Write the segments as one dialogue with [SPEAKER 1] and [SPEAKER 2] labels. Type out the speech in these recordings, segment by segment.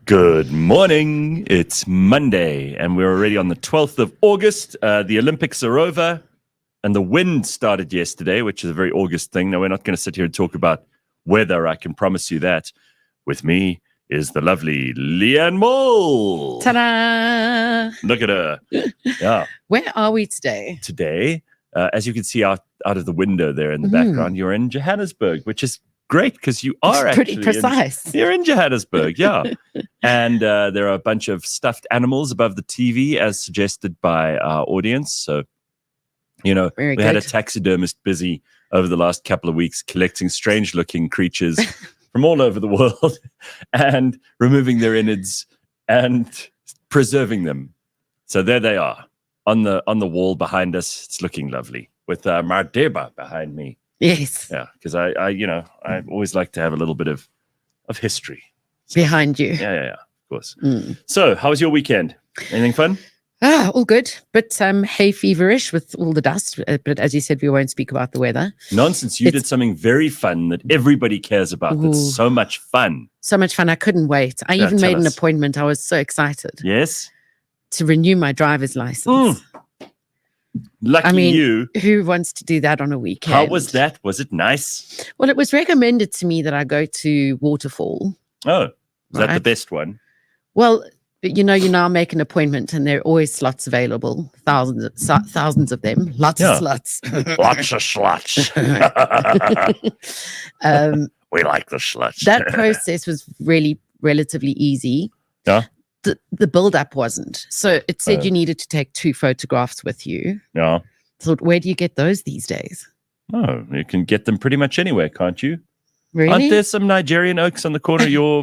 [SPEAKER 1] Good morning. It's Monday, and we're already on the 12th of August. The Olympics are over, and the wind started yesterday, which is a very August thing. Now, we're not going to sit here and talk about weather. I can promise you that. With me is the lovely Leigh-Ann Mole.
[SPEAKER 2] Ta-da!
[SPEAKER 1] Look at her. Yeah.
[SPEAKER 2] Where are we today?
[SPEAKER 1] Today, as you can see out of the window there in the background, you're in Johannesburg, which is great because you are
[SPEAKER 2] pretty precise.
[SPEAKER 1] You're in Johannesburg, yeah. And there are a bunch of stuffed animals above the TV as suggested by our audience. So, you know, we had a taxidermist busy over the last couple of weeks collecting strange looking creatures from all over the world and removing their innards and preserving them. So there they are on the wall behind us. It's looking lovely with Mardeba behind me.
[SPEAKER 2] Yes.
[SPEAKER 1] Yeah, because I always like to have a little bit of history
[SPEAKER 2] behind you.
[SPEAKER 1] Yeah, of course. So, how was your weekend? Anything fun?
[SPEAKER 2] All good, but hay feverish with all the dust. But as you said, we won't speak about the weather.
[SPEAKER 1] Nonsense. You did something very fun that everybody cares about. That's so much fun.
[SPEAKER 2] So much fun. I couldn't wait. I even made an appointment. I was so excited.
[SPEAKER 1] Yes.
[SPEAKER 2] To renew my driver's license.
[SPEAKER 1] Lucky you.
[SPEAKER 2] Who wants to do that on a weekend?
[SPEAKER 1] How was that? Was it nice?
[SPEAKER 2] Well, it was recommended to me that I go to Waterfall.
[SPEAKER 1] Oh, is that the best one?
[SPEAKER 2] Well, you now make an appointment and there are always slots available. Thousands of them. Lots of slots.
[SPEAKER 1] Lots of slots. We like the slots.
[SPEAKER 2] That process was really relatively easy.
[SPEAKER 1] Yeah.
[SPEAKER 2] The build-up wasn't. So it said you needed to take 2 photographs with you.
[SPEAKER 1] Yeah.
[SPEAKER 2] Thought, where do you get those these days?
[SPEAKER 1] Oh, you can get them pretty much anywhere, can't you?
[SPEAKER 2] Really?
[SPEAKER 1] Aren't there some Nigerian oaks on the corner of your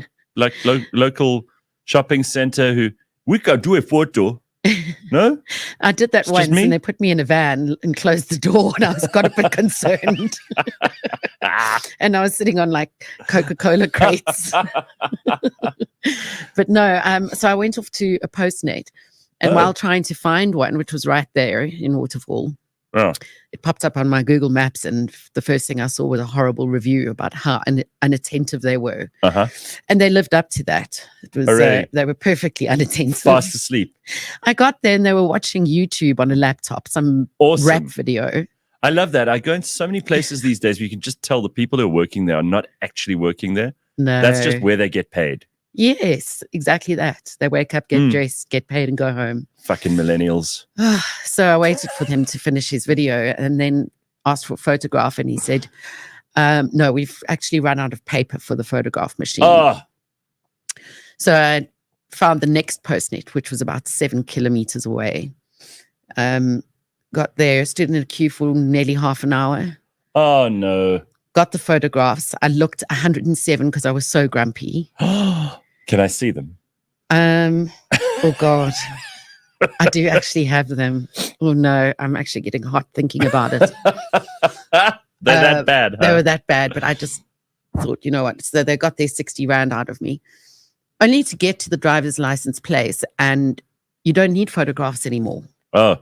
[SPEAKER 1] local shopping center who we can do a photo? No?
[SPEAKER 2] I did that once and they put me in a van and closed the door and I got a bit concerned. And I was sitting on like Coca-Cola crates. But no, so I went off to a postnet and while trying to find one, which was right there in Waterfall, it popped up on my Google Maps and the first thing I saw was a horrible review about how unattentive they were. And they lived up to that. It was they were perfectly unattentive.
[SPEAKER 1] Fast asleep.
[SPEAKER 2] I got there and they were watching YouTube on a laptop, some rap video.
[SPEAKER 1] I love that. I go into so many places these days where you can just tell the people who are working there are not actually working there.
[SPEAKER 2] No.
[SPEAKER 1] That's just where they get paid.
[SPEAKER 2] Yes, exactly that. They wake up, get dressed, get paid and go home.
[SPEAKER 1] Fucking millennials.
[SPEAKER 2] So I waited for him to finish his video and then asked for a photograph and he said, no, we've actually run out of paper for the photograph machine. So I found the next postnet, which was about 7 kilometers away. Got there, stood in a queue for nearly half an hour.
[SPEAKER 1] Oh, no.
[SPEAKER 2] Got the photographs. I looked 107 because I was so grumpy.
[SPEAKER 1] Can I see them?
[SPEAKER 2] Oh, God. I do actually have them. Oh, no. I'm actually getting hot thinking about it.
[SPEAKER 1] They're that bad, huh?
[SPEAKER 2] They were that bad, but I just thought, you know what? So they got their 60 Rand out of me. Only to get to the driver's license place, and you don't need photographs anymore.
[SPEAKER 1] Oh.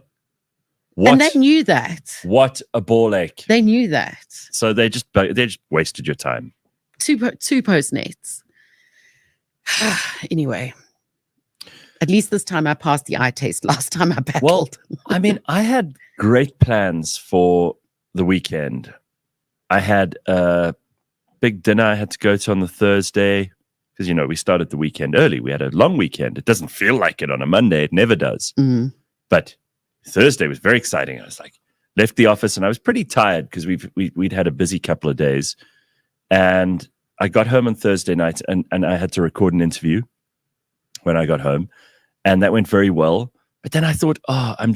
[SPEAKER 1] What?
[SPEAKER 2] And they knew that.
[SPEAKER 1] What a ball ache.
[SPEAKER 2] They knew that.
[SPEAKER 1] So they just wasted your time.
[SPEAKER 2] Two postnets. Anyway, at least this time I passed the eye test. Last time I battled.
[SPEAKER 1] Well, I mean, I had great plans for the weekend. I had a big dinner I had to go to on the Thursday because, we started the weekend early. We had a long weekend. It doesn't feel like it on a Monday. It never does. But Thursday was very exciting. I was like, left the office and I was pretty tired because we'd had a busy couple of days. And I got home on Thursday night and I had to record an interview when I got home. And that went very well. But then I thought, I'm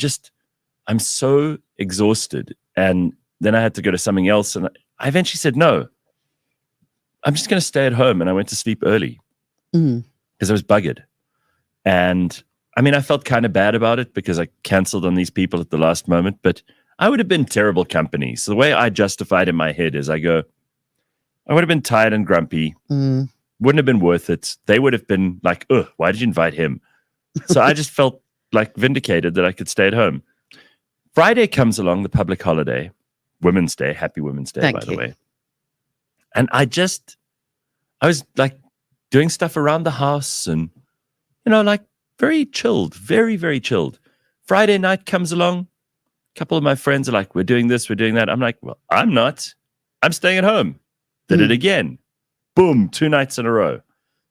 [SPEAKER 1] so exhausted. And then I had to go to something else. And I eventually said, no, I'm just going to stay at home. And I went to sleep early because I was buggered. And I mean, I felt kind of bad about it because I canceled on these people at the last moment, but I would have been terrible company. So the way I justified in my head is I would have been tired and grumpy. Wouldn't have been worth it. They would have been like, ugh, why did you invite him? So I just felt like vindicated that I could stay at home. Friday comes along, the public holiday, Women's Day, happy Women's Day, by the way. And I was like doing stuff around the house and, you know, like very chilled, very, very chilled. Friday night comes along. A couple of my friends are like, we're doing this, we're doing that. I'm like, well, I'm not. I'm staying at home. Did it again. Boom, 2 nights in a row.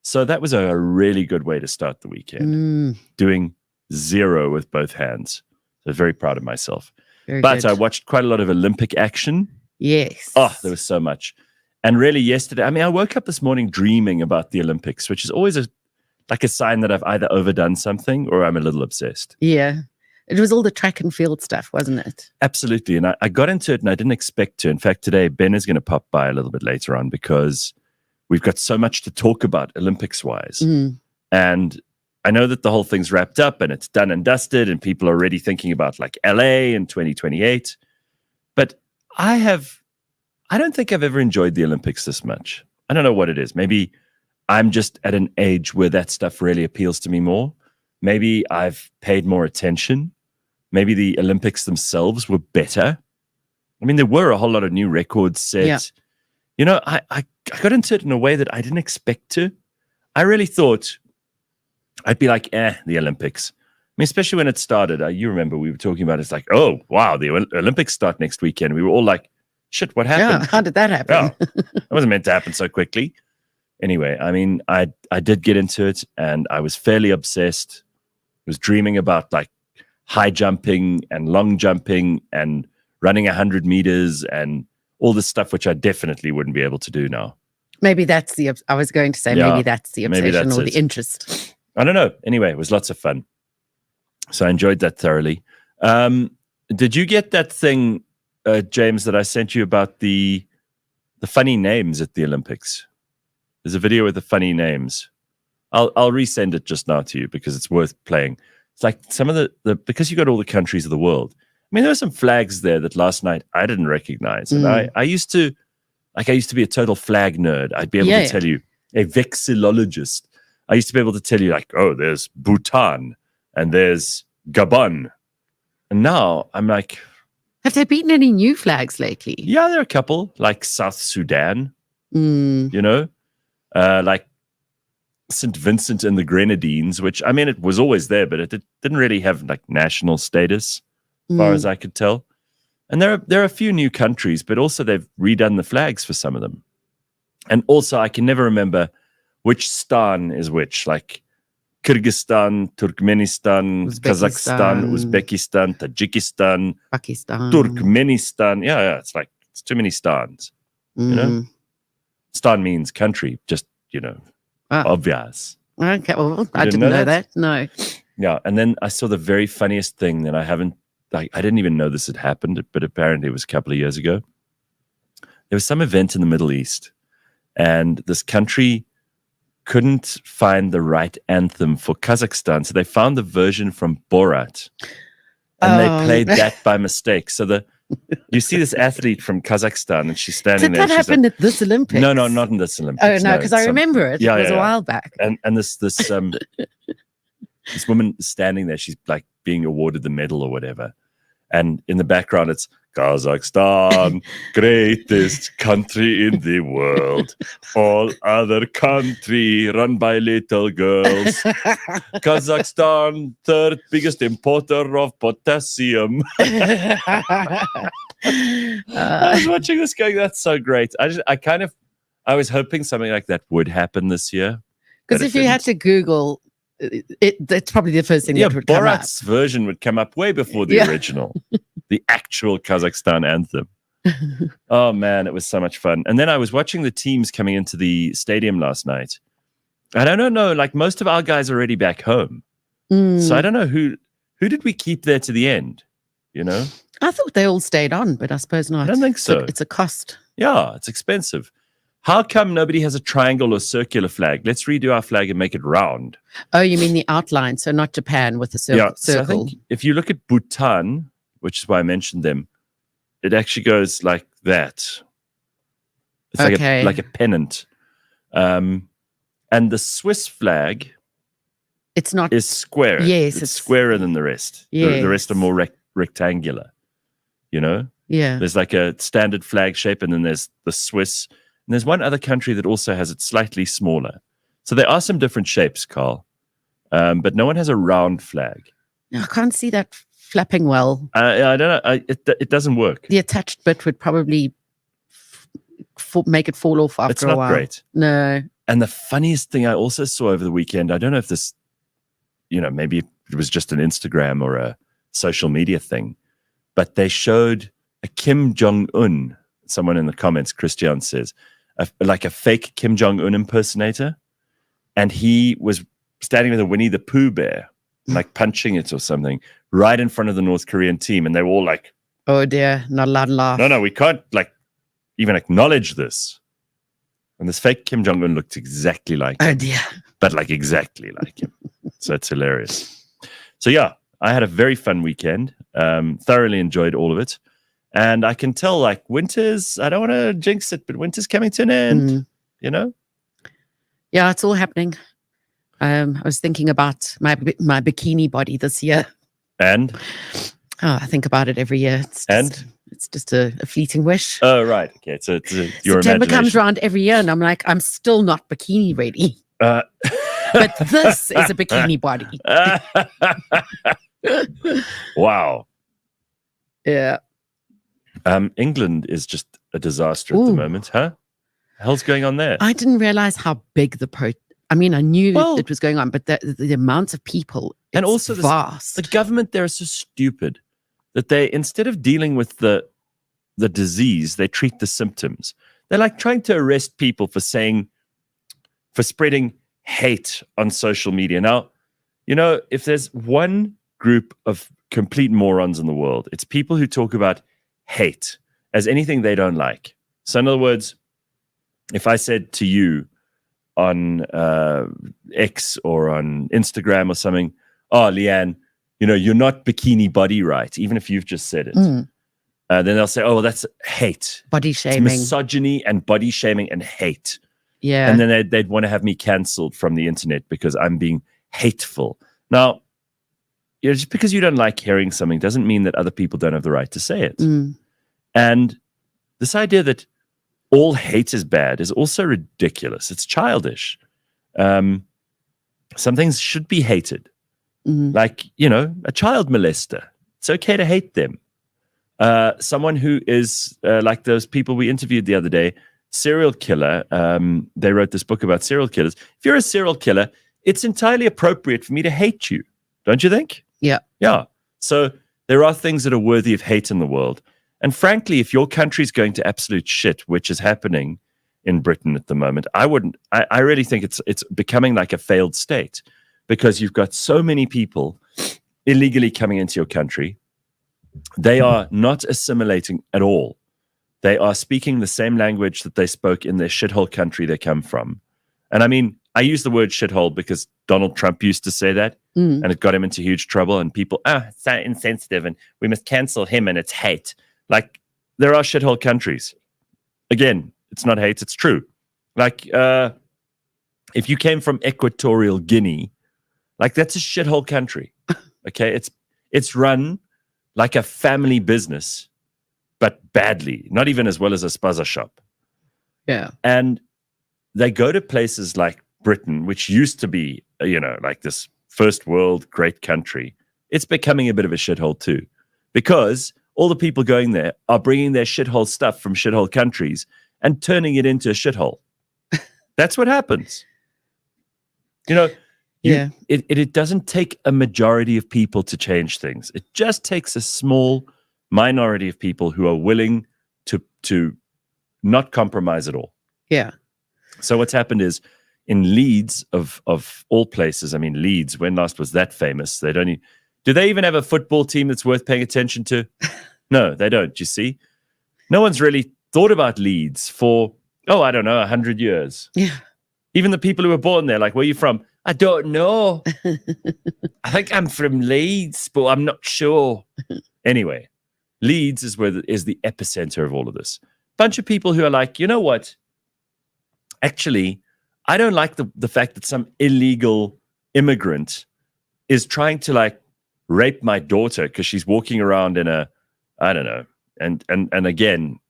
[SPEAKER 1] So that was a really good way to start the weekend. Doing 0 with both hands. So very proud of myself. But I watched quite a lot of Olympic action.
[SPEAKER 2] Yes.
[SPEAKER 1] Oh, there was so much. And really yesterday, I mean, I woke up this morning dreaming about the Olympics, which is always like a sign that I've either overdone something or I'm a little obsessed.
[SPEAKER 2] Yeah. It was all the track and field stuff, wasn't it?
[SPEAKER 1] Absolutely. And I got into it and I didn't expect to. In fact, today, Ben is going to pop by a little bit later on because we've got so much to talk about Olympics-wise. And I know that the whole thing's wrapped up and it's done and dusted and people are already thinking about like LA in 2028. But I don't think I've ever enjoyed the Olympics this much. I don't know what it is. Maybe I'm just at an age where that stuff really appeals to me more. Maybe I've paid more attention. Maybe the Olympics themselves were better. I mean, there were a whole lot of new records set. Yeah. You know, I got into it in a way that I didn't expect to. I really thought I'd be like, the Olympics. I mean, especially when it started. You remember we were talking about it's like, oh, wow, the Olympics start next weekend. We were all like, shit, what happened?
[SPEAKER 2] Yeah, how did that happen?
[SPEAKER 1] It wasn't meant to happen so quickly. Anyway, I mean, I did get into it and I was fairly obsessed. I was dreaming about like high jumping and long jumping and running 100 meters and all this stuff, which I definitely wouldn't be able to do now.
[SPEAKER 2] Maybe that's I was going to say, maybe that's the obsession or the interest.
[SPEAKER 1] I don't know. Anyway, it was lots of fun. So I enjoyed that thoroughly. Did you get that thing, James, that I sent you about the funny names at the Olympics? There's a video with the funny names. I'll resend it just now to you because it's worth playing. It's like some of the because you got all the countries of the world. I mean, there were some flags there that last night I didn't recognize. And I used to be a total flag nerd. I'd be able to tell you, a vexillologist. I used to be able to tell you like, oh, there's Bhutan and there's Gabon. And now I'm like,
[SPEAKER 2] have they beaten any new flags lately?
[SPEAKER 1] Yeah, there are a couple, like South Sudan, you know, like St. Vincent and the Grenadines, which, I mean, it was always there, but it didn't really have like national status as far as I could tell. And there are a few new countries, but also they've redone the flags for some of them. And also I can never remember which stan is which, like Kyrgyzstan, Turkmenistan, Kazakhstan, Uzbekistan, Tajikistan,
[SPEAKER 2] Pakistan,
[SPEAKER 1] Turkmenistan. Yeah, it's like, it's too many stans, you know? Stan means country, just, you know, obvious.
[SPEAKER 2] Okay, well, I didn't know that. No.
[SPEAKER 1] Yeah, and then I saw the very funniest thing that I didn't even know this had happened, but apparently it was a couple of years ago. There was some event in the Middle East, and this country couldn't find the right anthem for Kazakhstan, so they found the version from Borat, and they played that by mistake. So you see this athlete from Kazakhstan, and she's standing there.
[SPEAKER 2] Did that happen at this Olympics?
[SPEAKER 1] No, not in this Olympics.
[SPEAKER 2] Oh no, because I remember it. It was a while back.
[SPEAKER 1] And this this woman is standing there. She's like being awarded the medal or whatever, and in the background it's Kazakhstan, greatest country in the world. All other country run by little girls. Kazakhstan, third biggest importer of potassium. I was watching this going, that's so great. I was hoping something like that would happen this year.
[SPEAKER 2] Because if you had to Google that's probably the first thing that would come up.
[SPEAKER 1] Borat's version would come up way before the original, the actual Kazakhstan anthem. Oh man, it was so much fun. And then I was watching the teams coming into the stadium last night. I don't know, like most of our guys are already back home. So I don't know who did we keep there to the end, you know?
[SPEAKER 2] I thought they all stayed on, but I suppose not.
[SPEAKER 1] I don't think so.
[SPEAKER 2] It's a cost.
[SPEAKER 1] Yeah, it's expensive. How come nobody has a triangle or circular flag? Let's redo our flag and make it round.
[SPEAKER 2] Oh, you mean the outline, so not Japan with a circle.
[SPEAKER 1] So I think if you look at Bhutan, which is why I mentioned them, it actually goes like that. It's like a pennant. And the Swiss flag is square.
[SPEAKER 2] Yes.
[SPEAKER 1] It's squarer than the rest.
[SPEAKER 2] Yes.
[SPEAKER 1] The rest are more rectangular, you know?
[SPEAKER 2] Yeah.
[SPEAKER 1] There's like a standard flag shape, and then there's the Swiss. And there's one other country that also has it slightly smaller. So there are some different shapes, Carl, but no one has a round flag.
[SPEAKER 2] I can't see that flapping well.
[SPEAKER 1] I don't know. It doesn't work.
[SPEAKER 2] The attached bit would probably make it fall off after
[SPEAKER 1] It's
[SPEAKER 2] a
[SPEAKER 1] not
[SPEAKER 2] while.
[SPEAKER 1] great.
[SPEAKER 2] No.
[SPEAKER 1] And the funniest thing I also saw over the weekend, I don't know if this, maybe it was just an Instagram or a social media thing, but they showed a Kim Jong-un. Someone in the comments, Christian says, like a fake Kim Jong-un impersonator. And he was standing with a Winnie the Pooh bear, like punching it or something, right in front of the North Korean team. And they were all like,
[SPEAKER 2] oh dear, not allowed to laugh.
[SPEAKER 1] no, we can't even acknowledge this. And this fake Kim Jong-un looked exactly like him.
[SPEAKER 2] Oh dear.
[SPEAKER 1] But exactly like him. So it's hilarious. So yeah, I had a very fun weekend. Thoroughly enjoyed all of it. And I can tell winter's, I don't want to jinx it, but winter's coming to an end,
[SPEAKER 2] Yeah, it's all happening. I was thinking about my bikini body this year.
[SPEAKER 1] And?
[SPEAKER 2] Oh, I think about it every year. It's just a fleeting wish.
[SPEAKER 1] Oh, right. Okay. So it's your
[SPEAKER 2] September
[SPEAKER 1] imagination.
[SPEAKER 2] comes around every year and I'm like, I'm still not bikini ready. But this is a bikini body.
[SPEAKER 1] Wow.
[SPEAKER 2] Yeah.
[SPEAKER 1] England is just a disaster at the moment, huh? The hell's going on there?
[SPEAKER 2] I didn't realize how big I knew it was going on, but the amount of people,
[SPEAKER 1] and also
[SPEAKER 2] vast.
[SPEAKER 1] The government there is so stupid that they, instead of dealing with the disease, they treat the symptoms. They're trying to arrest people for spreading hate on social media. Now, if there's one group of complete morons in the world, it's people who talk about hate as anything they don't like. So in other words, if I said to you on X or on Instagram or something, oh, Leigh-Ann, you're not bikini body right, even if you've just said it. Then they'll say, oh, well, that's hate.
[SPEAKER 2] Body shaming.
[SPEAKER 1] It's misogyny and body shaming and hate.
[SPEAKER 2] Yeah.
[SPEAKER 1] And then they'd want to have me cancelled from the internet because I'm being hateful. Now, just because you don't like hearing something doesn't mean that other people don't have the right to say it. And this idea that all hate is bad is also ridiculous. It's childish. Some things should be hated. Like, a child molester. It's okay to hate them. Someone who is like those people we interviewed the other day, serial killer. They wrote this book about serial killers. If you're a serial killer, it's entirely appropriate for me to hate you. Don't you think?
[SPEAKER 2] Yeah.
[SPEAKER 1] Yeah. So there are things that are worthy of hate in the world. And frankly, if your country's going to absolute shit, which is happening in Britain at the moment, I really think it's becoming like a failed state, because you've got so many people illegally coming into your country. They are not assimilating at all. They are speaking the same language that they spoke in their shithole country they come from. And I mean, I use the word shithole because Donald Trump used to say that, and it got him into huge trouble. And people, it's so insensitive and we must cancel him and it's hate. There are shithole countries. Again, it's not hate, it's true. If you came from Equatorial Guinea, that's a shithole country. Okay, it's run like a family business, but badly, not even as well as a spaza shop.
[SPEAKER 2] Yeah.
[SPEAKER 1] And they go to places like Britain, which used to be, this first world great country. It's becoming a bit of a shithole too, because all the people going there are bringing their shithole stuff from shithole countries and turning it into a shithole. That's what happens. It doesn't take a majority of people to change things. It just takes a small minority of people who are willing to not compromise at all.
[SPEAKER 2] Yeah.
[SPEAKER 1] So what's happened is, in Leeds, of all places, I mean, Leeds, when last was that famous? Do they even have a football team that's worth paying attention to? No, they don't, you see? No one's really thought about Leeds for, 100 years.
[SPEAKER 2] Yeah.
[SPEAKER 1] Even the people who were born there, where are you from? I don't know. I think I'm from Leeds, but I'm not sure. Anyway, Leeds is is the epicenter of all of this. Bunch of people who are like, you know what? Actually, I don't like the fact that some illegal immigrant is trying to rape my daughter because she's walking around in a, I don't know. And again,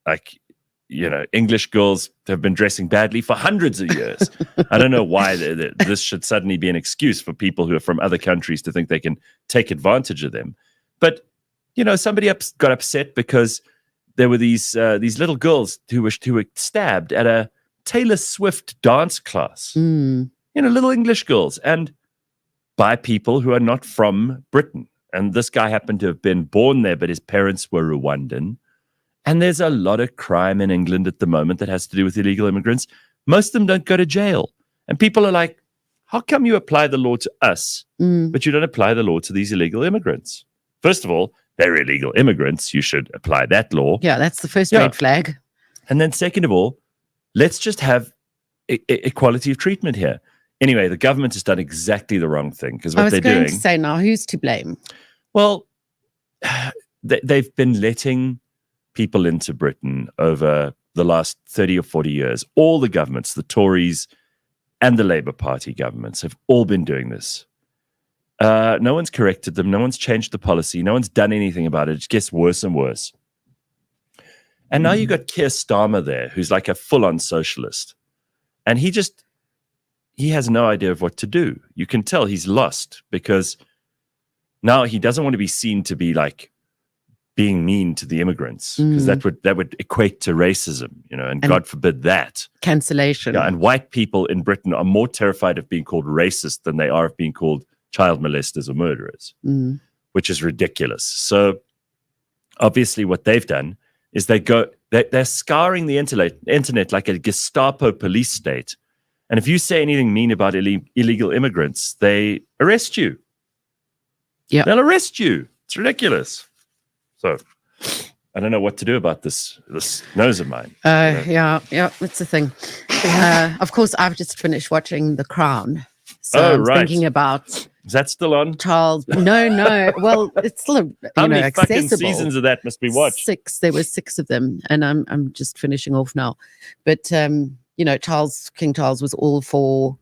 [SPEAKER 1] English girls have been dressing badly for hundreds of years. I don't know why this should suddenly be an excuse for people who are from other countries to think they can take advantage of them. But, somebody got upset because there were these little girls who were stabbed at a Taylor Swift dance class. Little English girls, and by people who are not from Britain. And this guy happened to have been born there, but his parents were Rwandan. And there's a lot of crime in England at the moment that has to do with illegal immigrants. Most of them don't go to jail. And people are like, how come you apply the law to us, but you don't apply the law to these illegal immigrants? First of all, they're illegal immigrants. You should apply that law.
[SPEAKER 2] Yeah, that's the first red flag.
[SPEAKER 1] And then second of all, let's just have equality of treatment here. Anyway, the government has done exactly the wrong thing, because what they're doing... I was going
[SPEAKER 2] to say, now, who's to blame?
[SPEAKER 1] Well, they've been letting people into Britain over the last 30 or 40 years. All the governments, the Tories and the Labour Party governments, have all been doing this. No one's corrected them. No one's changed the policy. No one's done anything about it. It just gets worse and worse. And now you've got Keir Starmer there, who's like a full-on socialist. And he has no idea of what to do. You can tell he's lost, because now he doesn't want to be seen to be like being mean to the immigrants, because that would equate to racism, and God forbid that.
[SPEAKER 2] Cancellation.
[SPEAKER 1] Yeah, and white people in Britain are more terrified of being called racist than they are of being called child molesters or murderers, which is ridiculous. So obviously what they've done is they're scouring the internet like a Gestapo police state. And if you say anything mean about illegal immigrants, they arrest you. Yeah, they'll arrest you. It's ridiculous. So I don't know what to do about this nose of mine.
[SPEAKER 2] Yeah, it's the thing. Of course, I've just finished watching The Crown. So I'm thinking about...
[SPEAKER 1] Is that still on?
[SPEAKER 2] Charles? No. Well, it's still
[SPEAKER 1] How many
[SPEAKER 2] accessible.
[SPEAKER 1] fucking seasons of that must be watched?
[SPEAKER 2] 6. There were 6 of them, and I'm just finishing off now. But King Charles was all for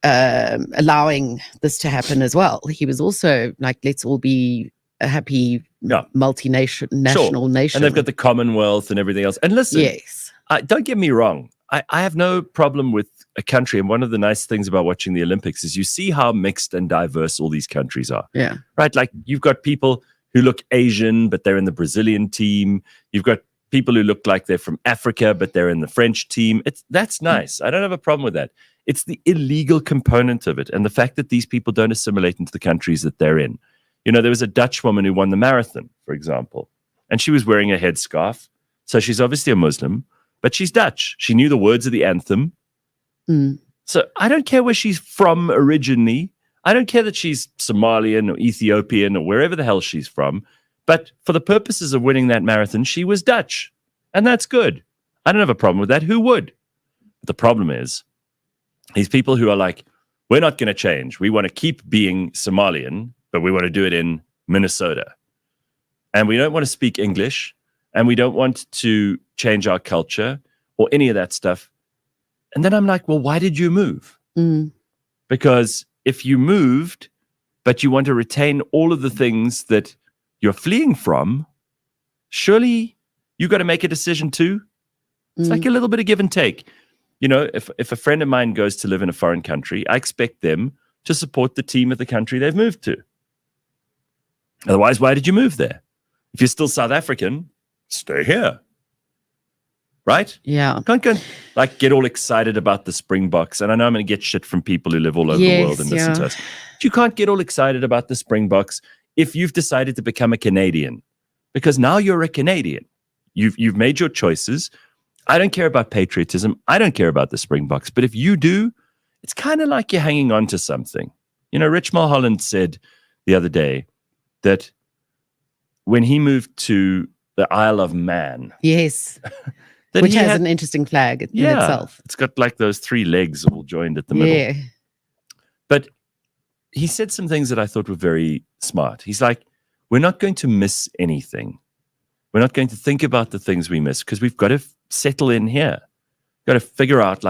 [SPEAKER 2] allowing this to happen as well. He was also like, let's all be a happy national nation.
[SPEAKER 1] And they've got the Commonwealth and everything else. And listen,
[SPEAKER 2] yes,
[SPEAKER 1] don't get me wrong. I have no problem with a country. And one of the nice things about watching the Olympics is you see how mixed and diverse all these countries are.
[SPEAKER 2] Yeah.
[SPEAKER 1] Right? Like, you've got people who look Asian, but they're in the Brazilian team. You've got people who look like they're from Africa, but they're in the French team. That's nice. I don't have a problem with that. It's the illegal component of it, and the fact that these people don't assimilate into the countries that they're in. There was a Dutch woman who won the marathon, for example, and she was wearing a headscarf. So she's obviously a Muslim, but she's Dutch. She knew the words of the anthem. So I don't care where she's from originally. I don't care that she's Somalian or Ethiopian or wherever the hell she's from. But for the purposes of winning that marathon, she was Dutch. And that's good. I don't have a problem with that. Who would? But the problem is, these people who are like, we're not going to change. We want to keep being Somalian, but we want to do it in Minnesota. And we don't want to speak English. And we don't want to change our culture or any of that stuff. And then I'm like, well, why did you move? Because if you moved, but you want to retain all of the things that you're fleeing from, surely you got to make a decision too. It's like a little bit of give and take. If a friend of mine goes to live in a foreign country, I expect them to support the team of the country they've moved to. Otherwise, why did you move there? If you're still South African, stay here. Right?
[SPEAKER 2] Yeah.
[SPEAKER 1] Can't go get all excited about the Springboks. And I know I'm going to get shit from people who live all over the world and listen to us. But you can't get all excited about the Springboks if you've decided to become a Canadian, because now you're a Canadian. You've made your choices. I don't care about patriotism. I don't care about the Springboks. But if you do, it's kind of like you're hanging on to something. Rich Mulholland said the other day that when he moved to the Isle of Man.
[SPEAKER 2] Yes. Which has an interesting flag in itself.
[SPEAKER 1] It's got like those 3 legs all joined at the middle.
[SPEAKER 2] Yeah.
[SPEAKER 1] But he said some things that I thought were very smart. He's like, we're not going to miss anything. We're not going to think about the things we miss, because we've got to settle in here. We've got to figure out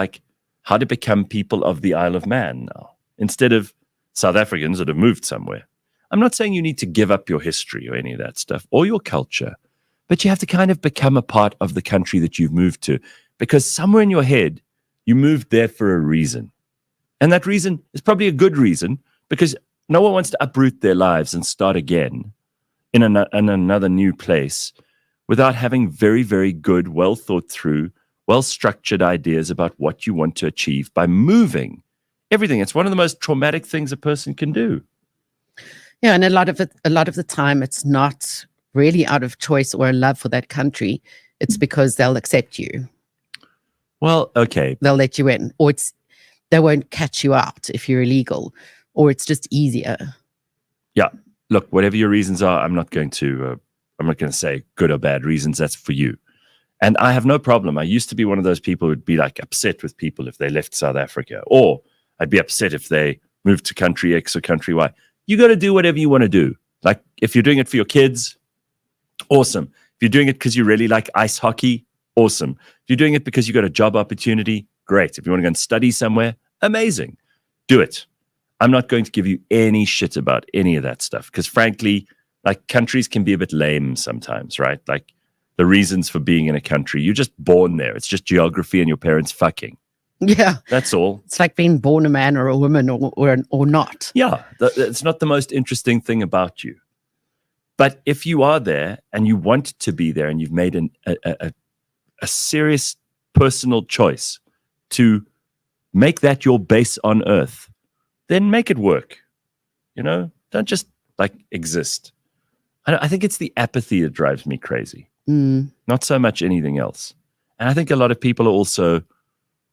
[SPEAKER 1] how to become people of the Isle of Man now, instead of South Africans that have moved somewhere. I'm not saying you need to give up your history or any of that stuff or your culture, but you have to kind of become a part of the country that you've moved to, because somewhere in your head, you moved there for a reason. And that reason is probably a good reason, because no one wants to uproot their lives and start again in another new place without having very, very good, well thought through, well structured ideas about what you want to achieve by moving everything. It's one of the most traumatic things a person can do.
[SPEAKER 2] Yeah, and a lot of the time, it's not really out of choice or a love for that country. It's because they'll accept you.
[SPEAKER 1] Well, okay.
[SPEAKER 2] They'll let you in, or they won't catch you out if you're illegal, or it's just easier.
[SPEAKER 1] Yeah. Look, whatever your reasons are, I'm not going to say good or bad reasons. That's for you. And I have no problem. I used to be one of those people who'd be like upset with people if they left South Africa, or I'd be upset if they moved to country X or country Y. You got to do whatever you want to do. Like if you're doing it for your kids, awesome. If you're doing it because you really like ice hockey, awesome. If you're doing it because you got a job opportunity, great. If you want to go and study somewhere, amazing. Do it. I'm not going to give you any shit about any of that stuff, because frankly, like countries can be a bit lame sometimes, right? Like the reasons for being in a country, you're just born there. It's just geography and your parents fucking.
[SPEAKER 2] Yeah.
[SPEAKER 1] That's all.
[SPEAKER 2] It's like being born a man or a woman or not.
[SPEAKER 1] Yeah. It's not the most interesting thing about you. But if you are there and you want to be there and you've made a serious personal choice to make that your base on earth, then make it work. You know, don't just like exist. I think it's the apathy that drives me crazy, not so much anything else. And I think a lot of people are also,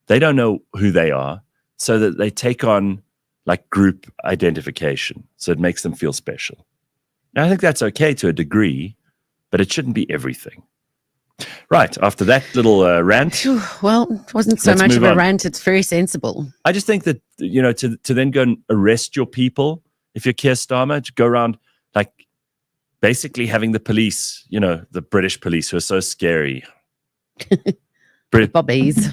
[SPEAKER 1] they don't know who they are, so that they take on like group identification. So it makes them feel special. Now, I think that's okay to a degree, but it shouldn't be everything. Right. After that little rant.
[SPEAKER 2] Well, it wasn't so much of a rant. It's very sensible.
[SPEAKER 1] I just think that, you know, to then go and arrest your people, if you're Keir Starmer, to go around like basically having the police, you know, the British police who are so scary.
[SPEAKER 2] Bobbies.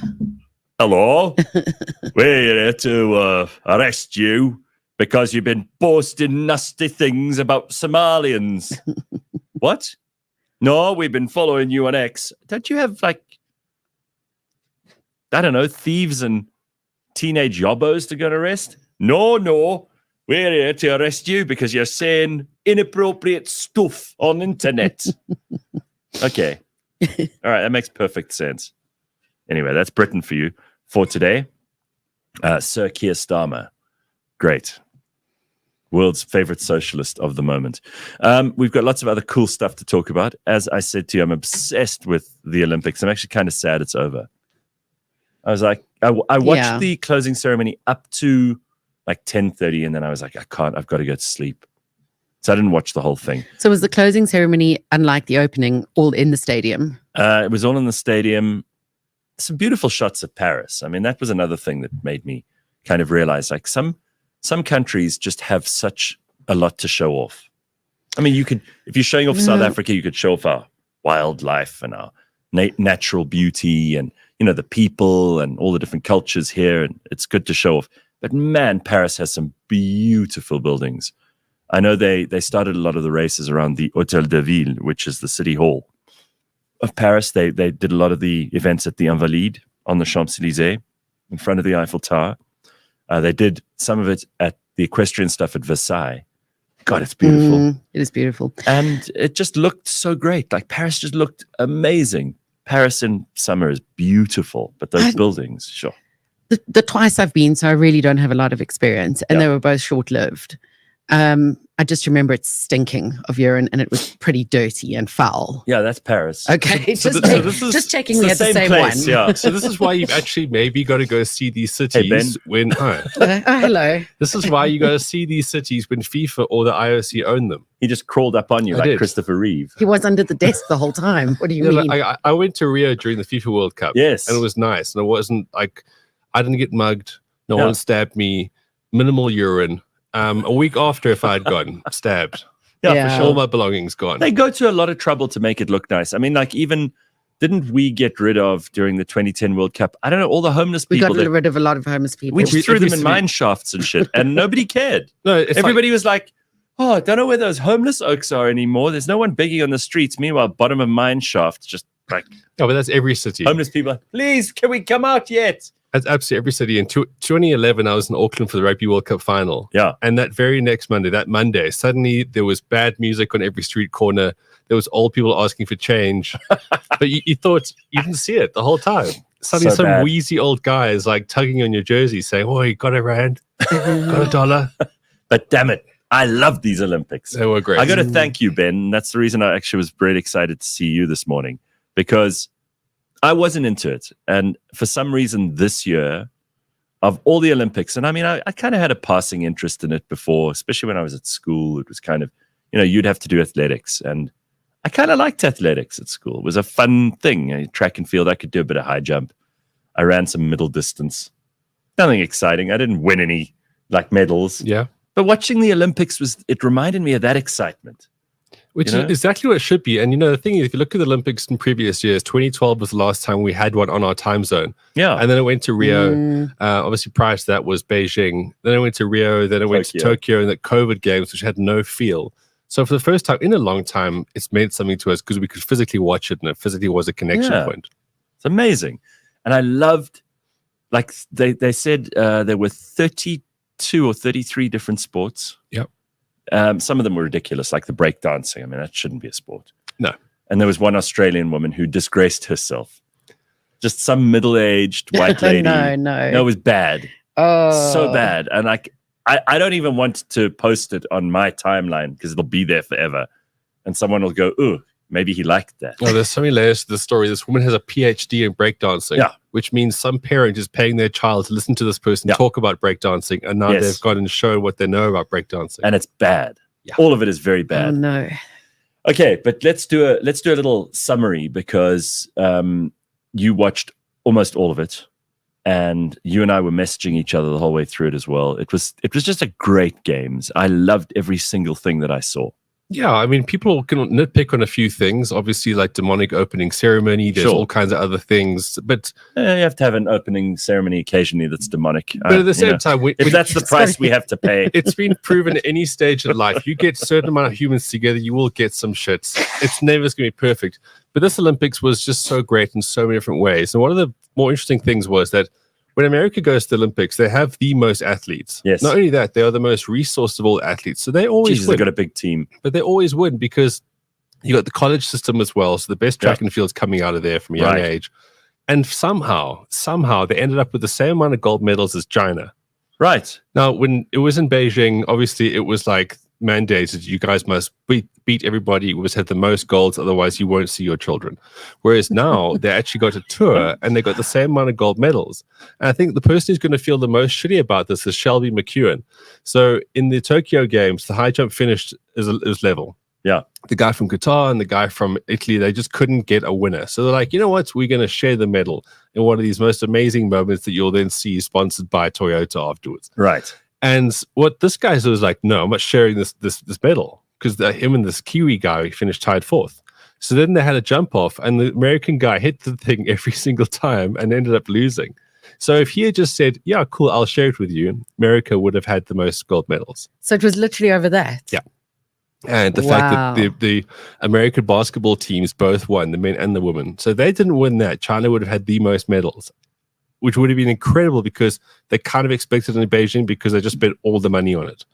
[SPEAKER 1] Hello. We're here to arrest you because you've been posting nasty things about Somalians. What? No, we've been following you on X. Don't you have, like, I don't know, thieves and teenage yobbos to go and arrest? No. We're here to arrest you because you're saying inappropriate stuff on internet. Okay. All right, that makes perfect sense. Anyway, that's Britain for you for today. Sir Keir Starmer. Great. World's favorite socialist of the moment. We've got lots of other cool stuff to talk about. As I said to you, I'm obsessed with the Olympics. I'm actually kind of sad it's over. I was like, I watched the closing ceremony up to like 10:30, and then I was like, I've got to go to sleep. So I didn't watch the whole thing.
[SPEAKER 2] So was the closing ceremony, unlike the opening, all in the stadium?
[SPEAKER 1] It was all in the stadium. Some beautiful shots of Paris. I mean, that was another thing that made me kind of realize, like, some countries just have such a lot to show off. I mean, you could, if you're showing off South Africa, you could show off our wildlife and our natural beauty and, you know, the people and all the different cultures here. And it's good to show off. But man, Paris has some beautiful buildings. I know they started a lot of the races around the Hôtel de Ville, which is the city hall of Paris. They did a lot of the events at the Invalides on the Champs-Élysées in front of the Eiffel Tower. They did some of it at the equestrian stuff at Versailles. God, it's beautiful.
[SPEAKER 2] It is beautiful.
[SPEAKER 1] And it just looked so great. Like Paris just looked amazing. Paris in summer is beautiful, but those buildings, sure.
[SPEAKER 2] The twice I've been, so I really don't have a lot of experience, and they were both short-lived. I just remember it stinking of urine, and it was pretty dirty and foul.
[SPEAKER 1] Yeah, that's Paris.
[SPEAKER 2] Okay, just checking we had the same
[SPEAKER 1] place,
[SPEAKER 2] one.
[SPEAKER 1] Yeah.
[SPEAKER 3] So this is why you've actually maybe got to go see these cities when...
[SPEAKER 2] hello.
[SPEAKER 3] This is why you got to see these cities when FIFA or the IOC own them.
[SPEAKER 1] He just crawled up on you like Christopher Reeve.
[SPEAKER 2] He was under the desk the whole time. What do you mean?
[SPEAKER 3] I went to Rio during the FIFA World Cup.
[SPEAKER 1] Yes.
[SPEAKER 3] And it was nice. And it wasn't like... I didn't get mugged. No one stabbed me. Minimal urine. A week after, if I had gone, stabbed.
[SPEAKER 1] Yeah, for sure.
[SPEAKER 3] All my belongings gone.
[SPEAKER 1] They go to a lot of trouble to make it look nice. I mean, like, even didn't we get rid of during the 2010 World Cup? I don't know, all the homeless people.
[SPEAKER 2] We got rid of a lot of homeless people.
[SPEAKER 1] We just threw them in mine shafts and shit, and nobody cared.
[SPEAKER 3] No,
[SPEAKER 1] everybody was like, oh, I don't know where those homeless oaks are anymore. There's no one begging on the streets. Meanwhile, bottom of mine shaft, just like
[SPEAKER 3] Oh, but that's every city.
[SPEAKER 1] homeless people. Like, please, can we come out yet?
[SPEAKER 3] That's absolutely every city. In 2011, I was in Auckland for the Rugby World Cup final.
[SPEAKER 1] Yeah.
[SPEAKER 3] And that very next Monday, suddenly there was bad music on every street corner. There was old people asking for change. But you thought, you didn't see it the whole time. Suddenly
[SPEAKER 1] So
[SPEAKER 3] some
[SPEAKER 1] bad.
[SPEAKER 3] wheezy old guy is like tugging on your jersey saying, oh, you got a rand, got a dollar.
[SPEAKER 1] But damn it, I love these Olympics.
[SPEAKER 3] They were great.
[SPEAKER 1] I got to thank you, Ben. That's the reason I actually was really excited to see you this morning, because I wasn't into it. And for some reason this year, of all the Olympics, and I mean, I kind of had a passing interest in it before, especially when I was at school. It was kind of, you'd have to do athletics. And I kind of liked athletics at school. It was a fun thing. Track and field, I could do a bit of high jump. I ran some middle distance. Nothing exciting. I didn't win any medals.
[SPEAKER 3] Yeah.
[SPEAKER 1] But watching the Olympics it reminded me of that excitement.
[SPEAKER 3] Which is exactly what it should be. And, the thing is, if you look at the Olympics in previous years, 2012 was the last time we had one on our time zone.
[SPEAKER 1] Yeah.
[SPEAKER 3] And then it went to Rio. Obviously, prior to that was Beijing. Then it went to Rio. Then it went to Tokyo and the COVID games, which had no feel. So for the first time in a long time, it's meant something to us because we could physically watch it and it physically was a connection point.
[SPEAKER 1] It's amazing. And I loved, they said there were 32 or 33 different sports.
[SPEAKER 3] Yep.
[SPEAKER 1] Some of them were ridiculous, like the breakdancing. I mean, that shouldn't be a sport.
[SPEAKER 3] No.
[SPEAKER 1] And there was one Australian woman who disgraced herself. Just some middle-aged white lady.
[SPEAKER 2] No,
[SPEAKER 1] it was bad.
[SPEAKER 2] Oh,
[SPEAKER 1] So bad. And I don't even want to post it on my timeline because it'll be there forever. And someone will go, ooh, maybe he liked that.
[SPEAKER 3] Oh, there's so many layers to the story. This woman has a PhD in breakdancing, which means some parent is paying their child to listen to this person talk about breakdancing, and now they've gone and shown what they know about breakdancing.
[SPEAKER 1] And it's bad.
[SPEAKER 3] Yeah.
[SPEAKER 1] All of it is very bad.
[SPEAKER 2] Oh, no.
[SPEAKER 1] Okay, but let's do a little summary because you watched almost all of it, and you and I were messaging each other the whole way through it as well. It was just a great games. I loved every single thing that I saw.
[SPEAKER 3] Yeah, I mean, people can nitpick on a few things. Obviously, like demonic opening ceremony. There's all kinds of other things, but
[SPEAKER 1] you have to have an opening ceremony occasionally that's demonic.
[SPEAKER 3] But at the same time,
[SPEAKER 1] if that's the price we have to pay,
[SPEAKER 3] it's been proven at any stage of life. You get a certain amount of humans together, you will get some shits. It's never going to be perfect. But this Olympics was just so great in so many different ways. And one of the more interesting things was that when America goes to the Olympics, they have the most athletes.
[SPEAKER 1] Yes.
[SPEAKER 3] Not only that, they are the most resourced of all athletes. So they always win.
[SPEAKER 1] They've got a big team.
[SPEAKER 3] But they always win because you got the college system as well. So the best track and field's coming out of there from a young age. And somehow they ended up with the same amount of gold medals as China.
[SPEAKER 1] Right.
[SPEAKER 3] Now, when it was in Beijing, obviously it was like mandated. You guys must beat everybody. You must have the most golds. Otherwise, you won't see your children. Whereas now they actually got a tour and they got the same amount of gold medals. And I think the person who's going to feel the most shitty about this is Shelby McEwen. So in the Tokyo Games, the high jump finished as level.
[SPEAKER 1] Yeah.
[SPEAKER 3] The guy from Qatar and the guy from Italy, they just couldn't get a winner. So they're like, you know what? We're going to share the medal in one of these most amazing moments that you'll then see sponsored by Toyota afterwards.
[SPEAKER 1] Right.
[SPEAKER 3] And what this guy was like, no, I'm not sharing this medal because him and this Kiwi guy finished tied fourth. So then they had a jump off and the American guy hit the thing every single time and ended up losing. So if he had just said, yeah, cool, I'll share it with you, America would have had the most gold medals.
[SPEAKER 2] So it was literally over that?
[SPEAKER 3] Yeah. And the fact that the American basketball teams both won, the men and the women. So they didn't win that. China would have had the most medals, which would have been incredible because they kind of expected it in Beijing because they just spent all the money on it.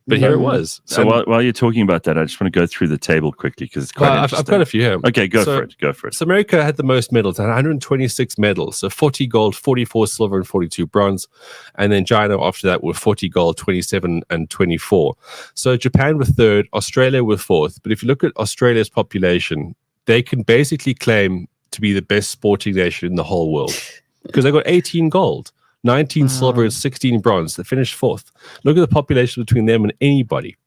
[SPEAKER 3] But here it was.
[SPEAKER 1] So while you're talking about that, I just want to go through the table quickly because it's quite interesting.
[SPEAKER 3] I've got a few here.
[SPEAKER 1] Okay, go for it.
[SPEAKER 3] So America had the most medals, 126 medals. So 40 gold, 44 silver, and 42 bronze. And then China after that were 40 gold, 27 and 24. So Japan were third, Australia were fourth. But if you look at Australia's population, they can basically claim to be the best sporting nation in the whole world because they got 18 gold. 19 silver and 16 bronze. They finished fourth. Look at the population between them and anybody.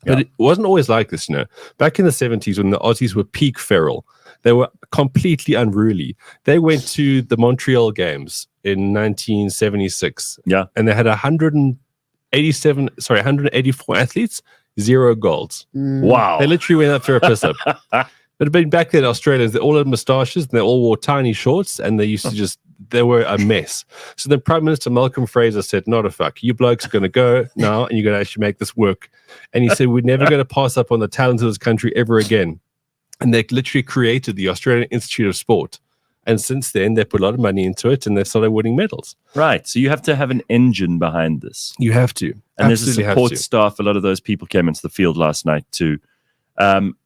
[SPEAKER 3] But it wasn't always like this, Back in the 70s, when the Aussies were peak feral, they were completely unruly. They went to the Montreal Games in 1976. Yeah. And they had 184 athletes, 0 golds.
[SPEAKER 1] Wow.
[SPEAKER 3] They literally went up for a piss up. But back then, Australians, they all had moustaches and they all wore tiny shorts and they used to just they were a mess. So then Prime Minister Malcolm Fraser said, not a fuck. You blokes are going to go now and you're going to actually make this work. And he said, we're never going to pass up on the talent of this country ever again. And they literally created the Australian Institute of Sport. And since then, they put a lot of money into it and they started winning medals.
[SPEAKER 1] Right. So you have to have an engine behind this.
[SPEAKER 3] You have to.
[SPEAKER 1] And there's a support staff. A lot of those people came into the field last night too.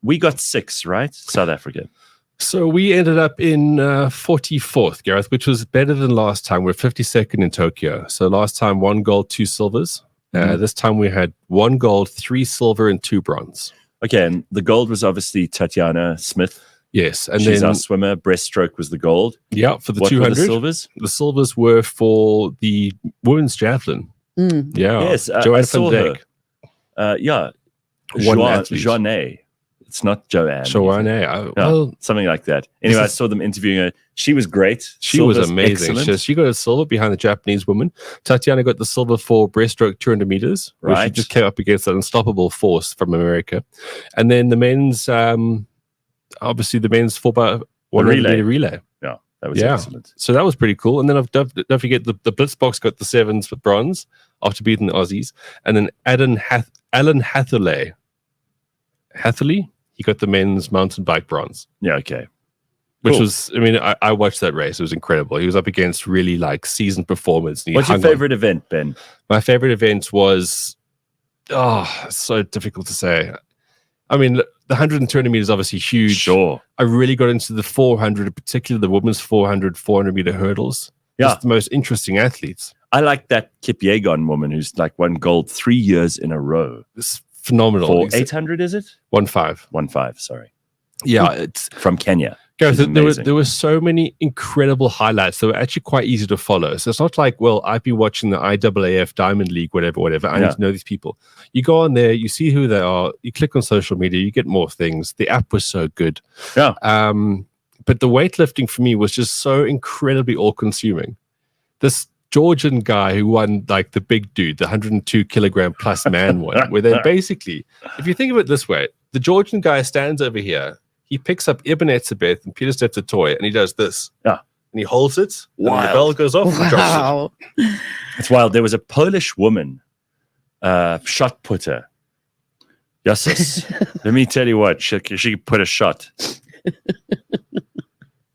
[SPEAKER 1] We got 6, right? South Africa.
[SPEAKER 3] So we ended up in 44th, Gareth, which was better than last time. We're 52nd in Tokyo. So last time, 1 gold, 2 silvers. This time we had 1 gold, 3 silver, and 2 bronze.
[SPEAKER 1] Okay, and the gold was obviously Tatiana Smith.
[SPEAKER 3] Yes, and
[SPEAKER 1] she's
[SPEAKER 3] then
[SPEAKER 1] our swimmer. Breaststroke was the gold.
[SPEAKER 3] Yeah, for the
[SPEAKER 1] what
[SPEAKER 3] 200.
[SPEAKER 1] Were the silvers?
[SPEAKER 3] The silvers were for the women's javelin.
[SPEAKER 2] Mm.
[SPEAKER 3] Yeah,
[SPEAKER 1] yes,
[SPEAKER 3] Joanne
[SPEAKER 1] I saw
[SPEAKER 3] van
[SPEAKER 1] her. Yeah, Joanne. It's not Joanne.
[SPEAKER 3] Joanne,
[SPEAKER 1] well, something like that. Anyway, I saw them interviewing her. She was great.
[SPEAKER 3] She was amazing. She got a silver behind the Japanese woman. Tatiana got the silver for breaststroke 200 meters, where she just came up against an unstoppable force from America. And then the men's, obviously the men's 4x100 relay.
[SPEAKER 1] Yeah, that was excellent.
[SPEAKER 3] So that was pretty cool. And then don't forget the Blitzbox got the 7s for bronze after beating the Aussies. And then Alan Hatherley, he got the men's mountain bike bronze.
[SPEAKER 1] Yeah, okay.
[SPEAKER 3] Which was, I mean, I watched that race. It was incredible. He was up against really like seasoned performers.
[SPEAKER 1] What's your favorite event, Ben?
[SPEAKER 3] My favorite event was, so difficult to say. I mean, the 120 meters obviously huge.
[SPEAKER 1] Sure.
[SPEAKER 3] I really got into the 400, particularly the women's 400 meter hurdles.
[SPEAKER 1] Yeah.
[SPEAKER 3] Just the most interesting athletes.
[SPEAKER 1] I like that Kip Yegon woman who's like won gold 3 years in a row.
[SPEAKER 3] It's phenomenal.
[SPEAKER 1] For 800, is it?
[SPEAKER 3] 1.5.
[SPEAKER 1] 1.5, sorry.
[SPEAKER 3] Yeah, it's
[SPEAKER 1] from Kenya.
[SPEAKER 3] Gareth, there were so many incredible highlights that were actually quite easy to follow. So it's not like, well, I've been watching the IAAF Diamond League, whatever. I need to know these people. You go on there, you see who they are, you click on social media, you get more things. The app was so good.
[SPEAKER 1] Yeah.
[SPEAKER 3] But the weightlifting for me was just so incredibly all-consuming. This Georgian guy who won like the big dude, the 102 kilogram plus man one, where then basically, if you think of it this way, the Georgian guy stands over here, he picks up Ibn Etzebeth and Peter Steps a toy, and he does this.
[SPEAKER 1] Yeah.
[SPEAKER 3] And he holds it, and the
[SPEAKER 1] Wild.
[SPEAKER 3] bell goes off and drops it.
[SPEAKER 1] It's wild. There was a Polish woman, shot putter. Yes, let me tell you what, she put a shot.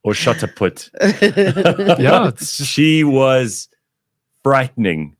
[SPEAKER 1] Or shot a put.
[SPEAKER 3] Yeah.
[SPEAKER 1] She was frightening.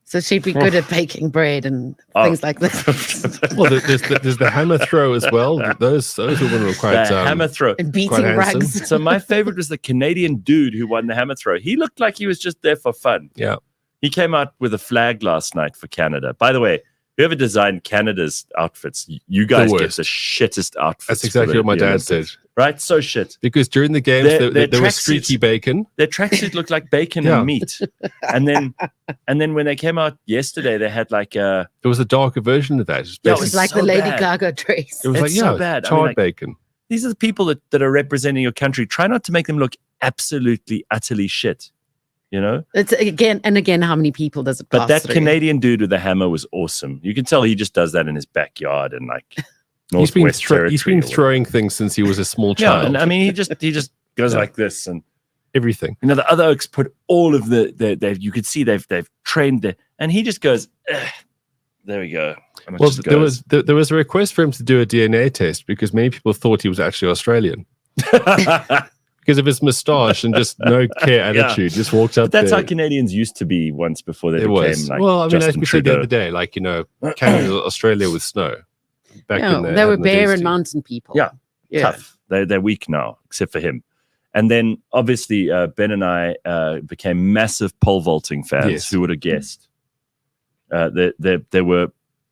[SPEAKER 2] So she'd be good at baking bread and things like that.
[SPEAKER 3] Well, there's the hammer throw as well. Those women were quite
[SPEAKER 1] hammer throw
[SPEAKER 2] and beating rugs.
[SPEAKER 1] So my favorite was the Canadian dude who won the hammer throw. He looked like he was just there for fun.
[SPEAKER 3] Yeah.
[SPEAKER 1] He came out with a flag last night for Canada. By the way, whoever designed Canada's outfits, you guys get the shittest outfits.
[SPEAKER 3] That's exactly what my dad said.
[SPEAKER 1] Right? So shit.
[SPEAKER 3] Because during the games, there was streaky bacon.
[SPEAKER 1] Their tracksuit looked like bacon and meat. And then when they came out yesterday, they had like a...
[SPEAKER 3] There was a darker version of that.
[SPEAKER 2] It was like the Lady Gaga dress.
[SPEAKER 3] It was
[SPEAKER 1] it's so bad.
[SPEAKER 3] Charred bacon.
[SPEAKER 1] These are the people that are representing your country. Try not to make them look absolutely, utterly shit. You know?
[SPEAKER 2] It's again how many people does it pass
[SPEAKER 1] But that
[SPEAKER 2] through?
[SPEAKER 1] Canadian dude with the hammer was awesome. You can tell he just does that in his backyard and like
[SPEAKER 3] he's been throwing things since he was a small child.
[SPEAKER 1] Yeah, and I mean he just goes like this and
[SPEAKER 3] everything.
[SPEAKER 1] You know, the other Oaks put all of the you could see they've trained it, and he just goes, there we go.
[SPEAKER 3] Well, there was a request for him to do a DNA test because many people thought he was actually Australian. Because of his moustache and just no care attitude, just walked up.
[SPEAKER 1] That's how Canadians used to be once before they became like.
[SPEAKER 3] Well, I mean,
[SPEAKER 1] Justin
[SPEAKER 3] as we said the other day, like Canada, Australia with snow. Back in the,
[SPEAKER 2] they were bear and mountain people.
[SPEAKER 1] Yeah, tough. They're weak now, except for him. And then obviously Ben and I became massive pole vaulting fans.
[SPEAKER 3] Yes.
[SPEAKER 1] Who would have guessed? There were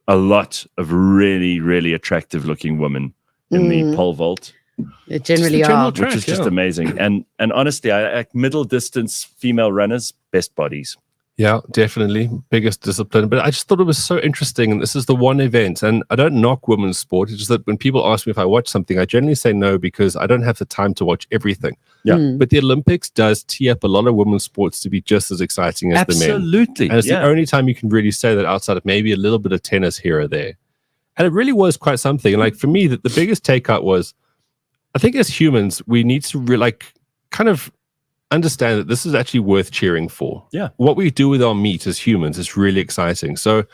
[SPEAKER 1] a lot of really, really attractive looking women in the pole vault.
[SPEAKER 2] They generally are,
[SPEAKER 1] which is just amazing. And honestly, I like middle distance female runners, best bodies.
[SPEAKER 3] Yeah, definitely. Biggest discipline. But I just thought it was so interesting. And this is the one event. And I don't knock women's sport. It's just that when people ask me if I watch something, I generally say no because I don't have the time to watch everything.
[SPEAKER 1] Yeah.
[SPEAKER 3] But the Olympics does tee up a lot of women's sports to be just as exciting as the men.
[SPEAKER 1] Absolutely.
[SPEAKER 3] And it's the only time you can really say that outside of maybe a little bit of tennis here or there. And it really was quite something. And like for me, the biggest takeout was, I think as humans, we need to kind of understand that this is actually worth cheering for.
[SPEAKER 1] Yeah.
[SPEAKER 3] What we do with our meat as humans is really exciting. So,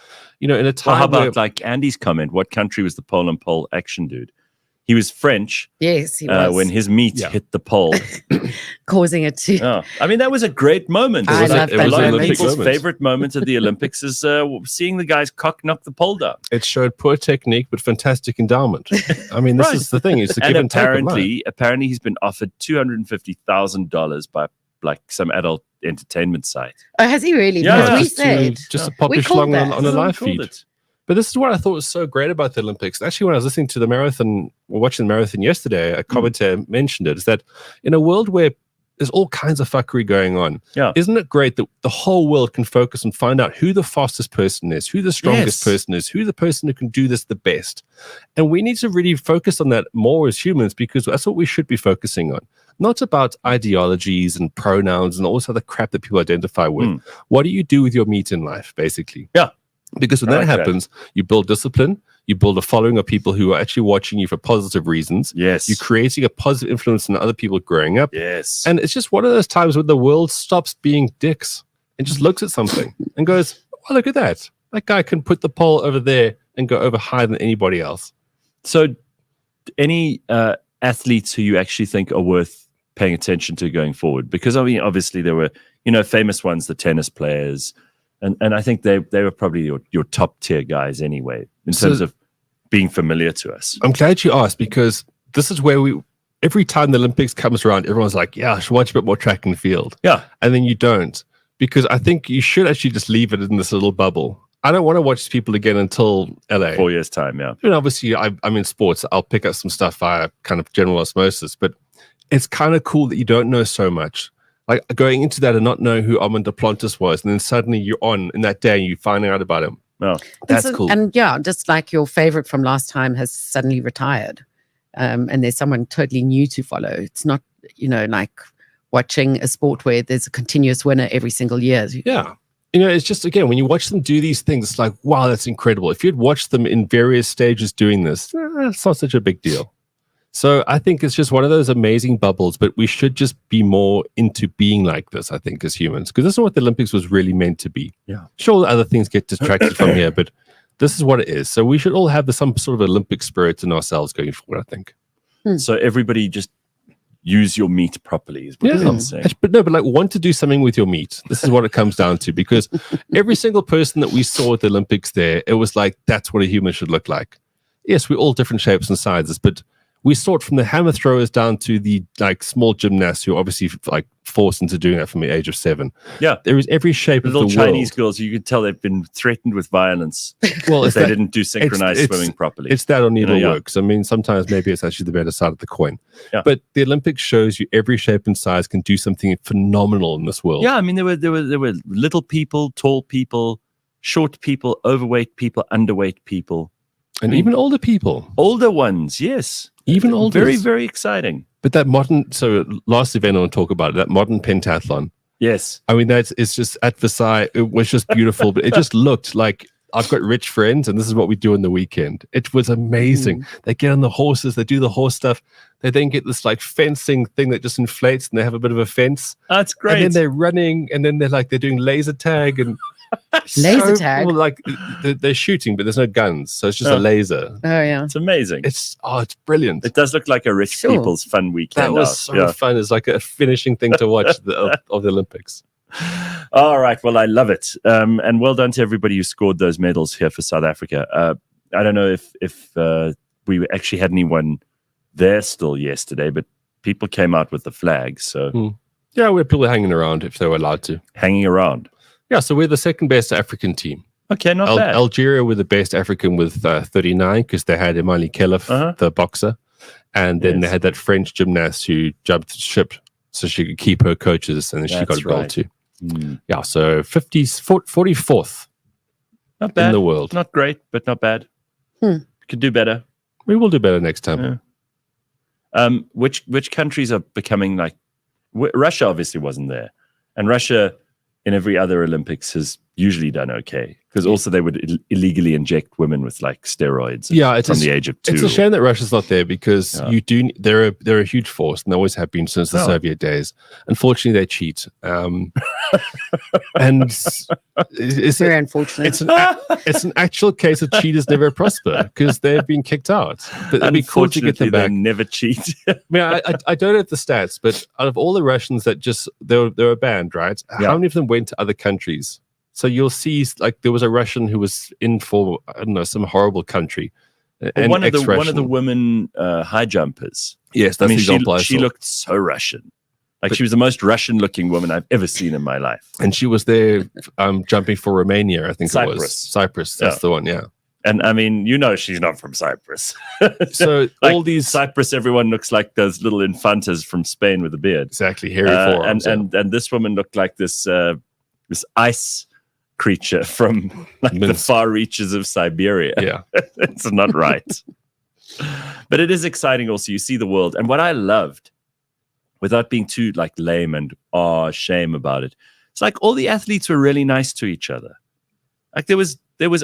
[SPEAKER 3] in a time
[SPEAKER 1] Well, how about
[SPEAKER 3] where,
[SPEAKER 1] like Andy's comment? What country was the pole and pole action dude? He was French.
[SPEAKER 2] Yes, he was.
[SPEAKER 1] When his meat hit the pole.
[SPEAKER 2] causing it to.
[SPEAKER 1] Oh, I mean, that was a great moment.
[SPEAKER 2] I love
[SPEAKER 3] it
[SPEAKER 2] that
[SPEAKER 3] was
[SPEAKER 1] A lot of
[SPEAKER 2] moment.
[SPEAKER 1] people's
[SPEAKER 3] moment.
[SPEAKER 1] favorite moments at the Olympics is seeing the guys knock the pole down.
[SPEAKER 3] it showed poor technique but fantastic endowment. I mean, this
[SPEAKER 1] Right.
[SPEAKER 3] is the thing. It's the
[SPEAKER 1] And
[SPEAKER 3] give and take of life.
[SPEAKER 1] apparently, he's been offered $250,000 by like some adult entertainment site.
[SPEAKER 2] Oh, has he really?
[SPEAKER 1] Yeah,
[SPEAKER 2] Because we
[SPEAKER 3] just
[SPEAKER 2] said.
[SPEAKER 3] to
[SPEAKER 1] Yeah.
[SPEAKER 3] pop
[SPEAKER 2] We
[SPEAKER 3] his
[SPEAKER 2] called
[SPEAKER 3] schlong
[SPEAKER 2] that.
[SPEAKER 3] on a live
[SPEAKER 1] Called
[SPEAKER 3] feed.
[SPEAKER 1] it.
[SPEAKER 3] But this is what I thought was so great about the Olympics. Actually, when I was listening to the marathon, or watching the marathon yesterday, a commentator mentioned it, is that in a world where there's all kinds of fuckery going on, isn't it great that the whole world can focus and find out who the fastest person is, who the strongest person is, who the person who can do this the best? And we need to really focus on that more as humans, because that's what we should be focusing on. Not about ideologies and pronouns and all this other crap that people identify with. What do you do with your meat in life, basically?
[SPEAKER 1] Yeah.
[SPEAKER 3] Because when
[SPEAKER 1] I
[SPEAKER 3] that
[SPEAKER 1] like
[SPEAKER 3] happens, you build discipline, you build a following of people who are actually watching you for positive reasons.
[SPEAKER 1] Yes.
[SPEAKER 3] You're creating a positive influence on other people growing up.
[SPEAKER 1] Yes.
[SPEAKER 3] And it's just one of those times when the world stops being dicks and just looks at something and goes, oh, look at that. That guy can put the pole over there and go over higher than anybody else.
[SPEAKER 1] So, any athletes who you actually think are worth paying attention to going forward? Because I mean, obviously there were, famous ones, the tennis players, and I think they were probably your top tier guys anyway in terms of being familiar to us.
[SPEAKER 3] I'm glad you asked, because this is where every time the Olympics comes around, everyone's like, yeah, I should watch a bit more track and field.
[SPEAKER 1] Yeah.
[SPEAKER 3] And then you don't, because I think you should actually just leave it in this little bubble. I don't want to watch people again until LA.
[SPEAKER 1] 4 years time, yeah.
[SPEAKER 3] And obviously, I'm in sports. I'll pick up some stuff via kind of general osmosis, but it's kind of cool that you don't know so much. Like going into that and not knowing who Armand Duplantis was, and then suddenly you're on in that day and you find out about him.
[SPEAKER 1] Oh,
[SPEAKER 3] That's cool.
[SPEAKER 2] And yeah, just like your favorite from last time has suddenly retired, and there's someone totally new to follow. It's not, like watching a sport where there's a continuous winner every single year.
[SPEAKER 3] Yeah. It's just, again, when you watch them do these things, it's like, wow, that's incredible. If you'd watched them in various stages doing this, it's not such a big deal. So I think it's just one of those amazing bubbles, but we should just be more into being like this, I think, as humans, because this is what the Olympics was really meant to be.
[SPEAKER 1] Yeah.
[SPEAKER 3] Sure, other things get distracted from here, but this is what it is. So we should all have some sort of Olympic spirit in ourselves going forward, I think.
[SPEAKER 1] So everybody just use your meat properly is what I'm saying.
[SPEAKER 3] But like want to do something with your meat. This is what it comes down to, because every single person that we saw at the Olympics there, it was like, that's what a human should look like. Yes, we're all different shapes and sizes, but we saw it from the hammer throwers down to the like small gymnasts who are obviously like forced into doing that from the age of 7.
[SPEAKER 1] Yeah.
[SPEAKER 3] There is every shape
[SPEAKER 1] Little
[SPEAKER 3] of the
[SPEAKER 1] Chinese
[SPEAKER 3] world.
[SPEAKER 1] girls, you could tell they've been threatened with violence
[SPEAKER 3] Well,
[SPEAKER 1] if
[SPEAKER 3] it's
[SPEAKER 1] they
[SPEAKER 3] that,
[SPEAKER 1] didn't do synchronized
[SPEAKER 3] it's-
[SPEAKER 1] swimming properly.
[SPEAKER 3] it's that or neither
[SPEAKER 1] yeah.
[SPEAKER 3] works. I mean, sometimes maybe it's actually the better side of the coin.
[SPEAKER 1] Yeah.
[SPEAKER 3] But the Olympics shows you every shape and size can do something phenomenal in this world.
[SPEAKER 1] Yeah, I mean there were little people, tall people, short people, overweight people, underweight people,
[SPEAKER 3] And even older people.
[SPEAKER 1] older ones. Yes,
[SPEAKER 3] Even older.
[SPEAKER 1] Very, very exciting.
[SPEAKER 3] But that modern, so last event I want to talk about it, that modern pentathlon.
[SPEAKER 1] Yes.
[SPEAKER 3] I mean, it's just at Versailles, it was just beautiful, but it just looked like I've got rich friends and this is what we do on the weekend. It was amazing. They get on the horses, they do the horse stuff. They then get this like fencing thing that just inflates and they have a bit of a fence.
[SPEAKER 1] That's great.
[SPEAKER 3] And then they're running and then they're doing laser tag and
[SPEAKER 2] Laser tag?
[SPEAKER 3] cool. Like they're shooting, but there's no guns. So it's just a laser.
[SPEAKER 2] Oh, yeah.
[SPEAKER 1] It's amazing.
[SPEAKER 3] It's brilliant.
[SPEAKER 1] It does look like a rich
[SPEAKER 2] Sure.
[SPEAKER 1] people's fun weekend.
[SPEAKER 3] That was
[SPEAKER 1] out.
[SPEAKER 3] so
[SPEAKER 1] Yeah.
[SPEAKER 3] fun. It's like a finishing thing to watch of the Olympics.
[SPEAKER 1] All right. Well, I love it. And well done to everybody who scored those medals here for South Africa. I don't know if we actually had anyone there still yesterday, but people came out with the flags. So
[SPEAKER 3] Yeah, we had people hanging around if they were allowed to.
[SPEAKER 1] hanging around.
[SPEAKER 3] Yeah, so we're the second best African team.
[SPEAKER 1] Okay, not bad.
[SPEAKER 3] Algeria were the best African with 39 because they had Imani Khelif, the boxer. And then they had that French gymnast who jumped ship so she could keep her coaches and then she
[SPEAKER 1] That's
[SPEAKER 3] got a gold
[SPEAKER 1] right.
[SPEAKER 3] too. Yeah, so 44th
[SPEAKER 1] Not bad.
[SPEAKER 3] in the world.
[SPEAKER 1] Not great, but not bad. Could do better.
[SPEAKER 3] We will do better next time.
[SPEAKER 1] Yeah. Which countries are becoming like Russia? Obviously wasn't there, and Russia in every other Olympics has usually done okay, because also they would illegally inject women with like steroids. From the age of 2.
[SPEAKER 3] It's a shame that Russia's not there, because they're a huge force, and they always have been since the Soviet days. Unfortunately, they cheat, and it's
[SPEAKER 2] Very unfortunate.
[SPEAKER 3] It's an actual case of cheaters never prosper, because they've been kicked out. But it'd be cool to get them back.
[SPEAKER 1] They never cheat.
[SPEAKER 3] I mean, I don't know the stats, but out of all the Russians that they were banned, right? How many of them went to other countries? So you'll see, like, there was a Russian who was in for, I don't know, some horrible country.
[SPEAKER 1] Well, one of the women high jumpers.
[SPEAKER 3] Yes, that's the example
[SPEAKER 1] she looked so Russian. Like, she was the most Russian-looking woman I've ever seen in my life.
[SPEAKER 3] And she was there jumping for Romania, I think it was. Cyprus, that's the one, yeah.
[SPEAKER 1] And I mean, she's not from Cyprus.
[SPEAKER 3] So
[SPEAKER 1] like,
[SPEAKER 3] all these
[SPEAKER 1] Cyprus, everyone looks like those little infantas from Spain with a beard.
[SPEAKER 3] Exactly, hairy forearms.
[SPEAKER 1] And this woman looked like this ice creature from the far reaches of Siberia.
[SPEAKER 3] Yeah.
[SPEAKER 1] It's not right. But it is exciting also. You see the world. And what I loved, without being too like lame and shame about it, it's like all the athletes were really nice to each other. Like there was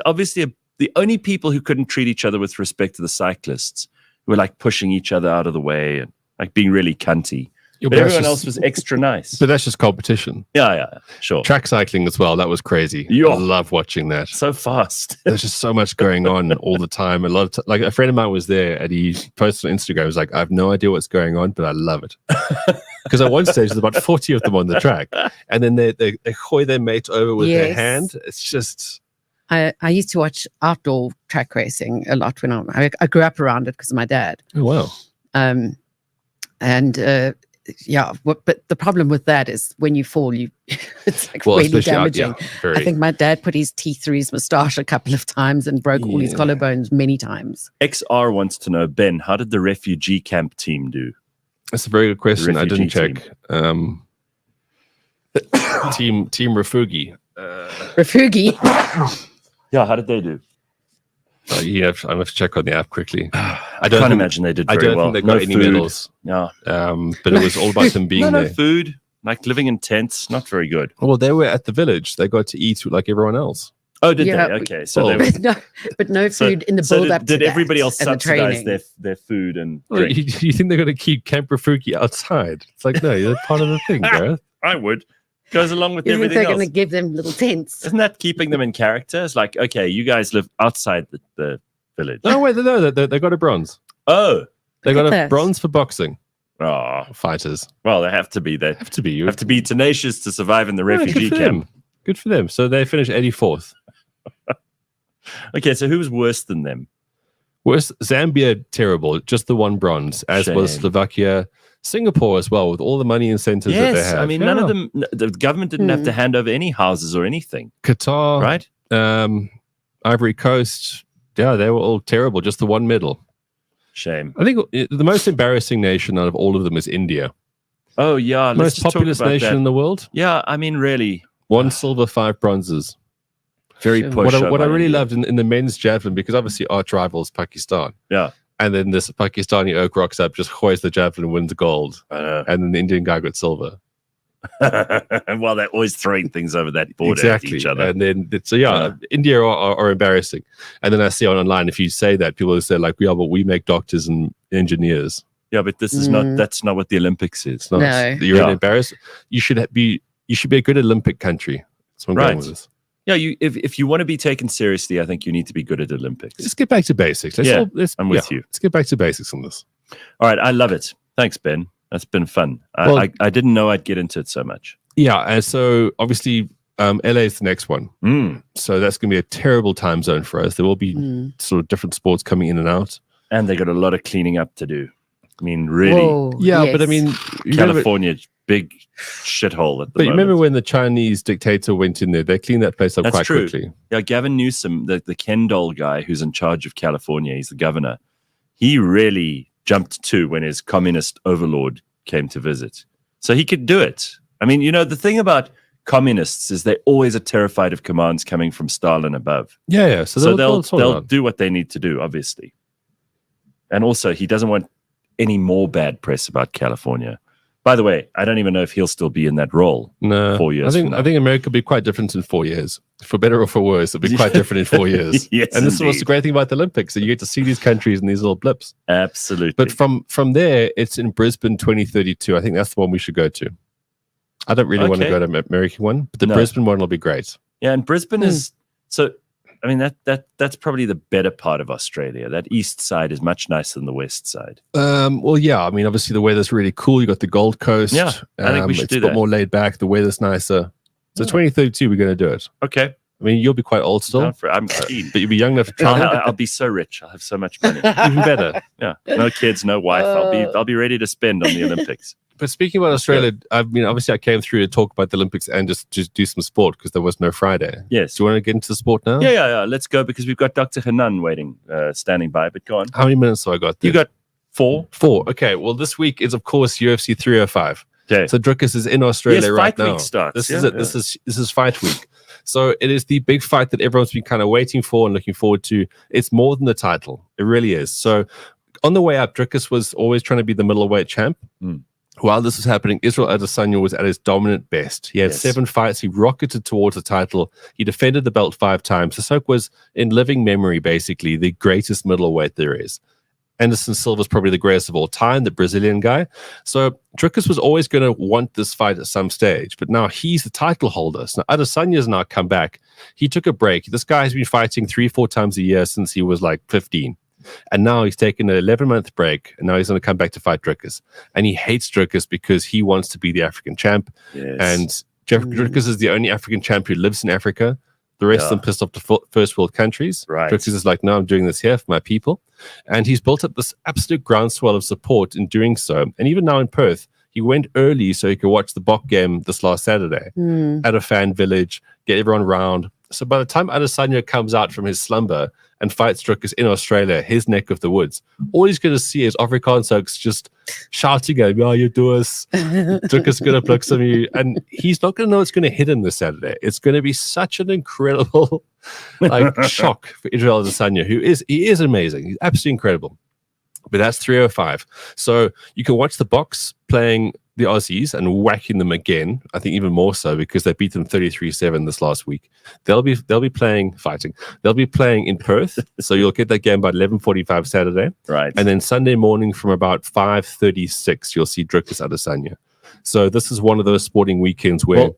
[SPEAKER 1] obviously the only people who couldn't treat each other with respect to the cyclists, who were like pushing each other out of the way and like being really cunty. But everyone else was extra nice.
[SPEAKER 3] But that's just competition.
[SPEAKER 1] Yeah, sure.
[SPEAKER 3] Track cycling as well. That was crazy. I love watching that.
[SPEAKER 1] So fast.
[SPEAKER 3] There's just so much going on all the time. A lot of like a friend of mine was there, and he posted on Instagram. He was like, I have no idea what's going on, but I love it. Because at one stage, there's about 40 of them on the track. And then they hoy their mate over with their hand. It's just...
[SPEAKER 2] I used to watch outdoor track racing a lot when I grew up around it because of my dad.
[SPEAKER 3] Oh, wow.
[SPEAKER 2] But the problem with that is when you fall, it's like really damaging. I think my dad put his teeth through his moustache a couple of times and broke all his collarbones many times.
[SPEAKER 1] XR wants to know, Ben, how did the refugee camp team do?
[SPEAKER 3] That's a very good question. I didn't check. Team Refugee.
[SPEAKER 2] Refugee.
[SPEAKER 3] Yeah, how did they do? I have to check on the app quickly.
[SPEAKER 1] I can't imagine they did very well.
[SPEAKER 3] I don't think they got any medals.
[SPEAKER 1] Yeah.
[SPEAKER 3] But it was all about them being there.
[SPEAKER 1] No food, like living in tents, not very good.
[SPEAKER 3] Well, they were at the village. They got to eat like everyone else.
[SPEAKER 1] Oh, did they? Okay. So they were...
[SPEAKER 2] but no food in the build up to
[SPEAKER 1] did everybody else subsidize their food and drink?
[SPEAKER 3] You think they're going to keep Camp Refugee outside? It's like, no, you're part of the thing, Gareth.
[SPEAKER 1] I would. Goes along with everything
[SPEAKER 2] they're
[SPEAKER 1] else.
[SPEAKER 2] going to give them little tents.
[SPEAKER 1] Isn't that keeping them in character? It's like, okay, you guys live outside the village.
[SPEAKER 3] No, wait, no, they got a bronze.
[SPEAKER 1] Oh.
[SPEAKER 3] They got a bronze for boxing.
[SPEAKER 1] Oh.
[SPEAKER 3] Fighters.
[SPEAKER 1] Well, they have to be. They
[SPEAKER 3] have to be.
[SPEAKER 1] You have to be tenacious to survive in the refugee camp.
[SPEAKER 3] Good for them. So they finished 84th.
[SPEAKER 1] Okay, so who was worse than them?
[SPEAKER 3] Worse, Zambia, terrible. Just the one bronze, as was Slovakia. Singapore as well, with all the money incentives that they have.
[SPEAKER 1] I mean, none of them, the government didn't have to hand over any houses or anything.
[SPEAKER 3] Qatar,
[SPEAKER 1] right?
[SPEAKER 3] Ivory Coast, they were all terrible. Just the one medal.
[SPEAKER 1] Shame.
[SPEAKER 3] I think the most embarrassing nation out of all of them is India.
[SPEAKER 1] Oh, yeah.
[SPEAKER 3] Most populous nation in the world.
[SPEAKER 1] Yeah, I mean, really.
[SPEAKER 3] 1 silver, 5 bronzes.
[SPEAKER 1] Very push.
[SPEAKER 3] What I really loved in the men's javelin, because obviously arch rivals Pakistan.
[SPEAKER 1] Yeah.
[SPEAKER 3] And then this Pakistani oak rocks up, just hoists the javelin and wins gold. And then the Indian guy got silver.
[SPEAKER 1] Well, they're always throwing things over that board at each other.
[SPEAKER 3] And then, India are embarrassing. And then I see online, if you say that, people will say like, yeah, but we make doctors and engineers. Yeah, but this is that's not what the Olympics is.
[SPEAKER 2] No.
[SPEAKER 3] You're embarrassed. You should be a good Olympic country. That's what I'm going with this.
[SPEAKER 1] Yeah, if you want to be taken seriously, I think you need to be good at Olympics.
[SPEAKER 3] Let's get back to basics.
[SPEAKER 1] I'm with you.
[SPEAKER 3] Let's get back to basics on this.
[SPEAKER 1] All right, I love it. Thanks, Ben. That's been fun. I didn't know I'd get into it so much.
[SPEAKER 3] Yeah, and so obviously LA is the next one. So that's going to be a terrible time zone for us. There will be sort of different sports coming in and out.
[SPEAKER 1] And they got a lot of cleaning up to do. I mean, really.
[SPEAKER 2] Whoa,
[SPEAKER 3] but I mean...
[SPEAKER 1] California, big shithole at the moment.
[SPEAKER 3] But you remember when the Chinese dictator went in there? They cleaned that place up quite quickly.
[SPEAKER 1] Yeah, Gavin Newsom, the Ken doll guy who's in charge of California, he's the governor. He really jumped to when his communist overlord came to visit. So he could do it. I mean, the thing about communists is they always are terrified of commands coming from Stalin above.
[SPEAKER 3] Yeah.
[SPEAKER 1] So they'll do what they need to do, obviously. And also, he doesn't want any more bad press about California. By the way, I don't even know if he'll still be in that role.
[SPEAKER 3] No,
[SPEAKER 1] 4 years.
[SPEAKER 3] I think America will be quite different in 4 years. For better or for worse, it'll be quite different in 4 years.
[SPEAKER 1] Yes,
[SPEAKER 3] and this is what's the
[SPEAKER 1] indeed.
[SPEAKER 3] great thing about the Olympics, that you get to see these countries in these little blips.
[SPEAKER 1] Absolutely.
[SPEAKER 3] But from there, it's in Brisbane 2032. I think that's the one we should go to. I don't really want to go to the American one, but the Brisbane one will be great.
[SPEAKER 1] Yeah, and Brisbane is so. I mean that's probably the better part of Australia. That east side is much nicer than the west side.
[SPEAKER 3] Well, yeah. I mean, obviously the weather's really cool. You got the Gold Coast.
[SPEAKER 1] Yeah, I think we should do
[SPEAKER 3] It's a bit
[SPEAKER 1] that.
[SPEAKER 3] more laid back. The weather's nicer. So 2032, we're going to do it.
[SPEAKER 1] Okay,
[SPEAKER 3] I mean, you'll be quite old still,
[SPEAKER 1] I'm keen.
[SPEAKER 3] but you'll be young enough to try.
[SPEAKER 1] I'll be so rich. I'll have so much money.
[SPEAKER 3] Even better.
[SPEAKER 1] Yeah, no kids, no wife. I'll be ready to spend on the Olympics.
[SPEAKER 3] But speaking about Australia, I mean, obviously I came through to talk about the Olympics and just do some sport because there was no Friday.
[SPEAKER 1] Yes.
[SPEAKER 3] Do you want to get into the sport now?
[SPEAKER 1] Yeah. Let's go because we've got Dr. Hanan waiting, standing by. But go on.
[SPEAKER 3] How many minutes have I got there?
[SPEAKER 1] You got 4.
[SPEAKER 3] 4. Okay. Well, this week is, of course, UFC 305.
[SPEAKER 1] Okay.
[SPEAKER 3] So Druckus is in Australia right
[SPEAKER 1] fight
[SPEAKER 3] now.
[SPEAKER 1] week starts.
[SPEAKER 3] This is it. This is fight week. So it is the big fight that everyone's been kind of waiting for and looking forward to. It's more than the title. It really is. So on the way up, Druckus was always trying to be the middleweight champ. While this was happening, Israel Adesanya was at his dominant best. He had 7 fights. He rocketed towards the title. He defended the belt 5 times. Sissoko was, in living memory, basically the greatest middleweight there is. Anderson Silva's probably the greatest of all time, the Brazilian guy. So Druckus was always going to want this fight at some stage, but now he's the title holder. So Adesanya's now come back. He took a break. This guy has been fighting 3-4 times a year since he was like 15. And now he's taken an 11-month break, and now he's going to come back to fight Druckus. And he hates Druckus because he wants to be the African champ.
[SPEAKER 1] Yes.
[SPEAKER 3] And Druckus is the only African champ who lives in Africa. The rest of them pissed off to first world countries.
[SPEAKER 1] Right.
[SPEAKER 3] Druckus is like, no, I'm doing this here for my people. And he's built up this absolute groundswell of support in doing so. And even now in Perth, he went early so he could watch the Bok game this last Saturday at a fan village, get everyone round. So by the time Adesanya comes out from his slumber and fights Druckus in Australia, his neck of the woods, all he's going to see is Afrikaans just shouting at him, "Oh, you do us. Druckus going to pluck some of you." And he's not going to know it's going to hit him this Saturday. It's going to be such an incredible shock for Israel Adesanya, he is amazing. He's absolutely incredible. But that's 305. So you can watch the Boks playing the Aussies and whacking them again. I think even more so because they beat them 33-7 this last week. They'll be fighting. They'll be playing in Perth. So you'll get that game by 11:45 Saturday.
[SPEAKER 1] Right.
[SPEAKER 3] And then Sunday morning from about 5:36, you'll see Druckus Adesanya. So this is one of those sporting weekends where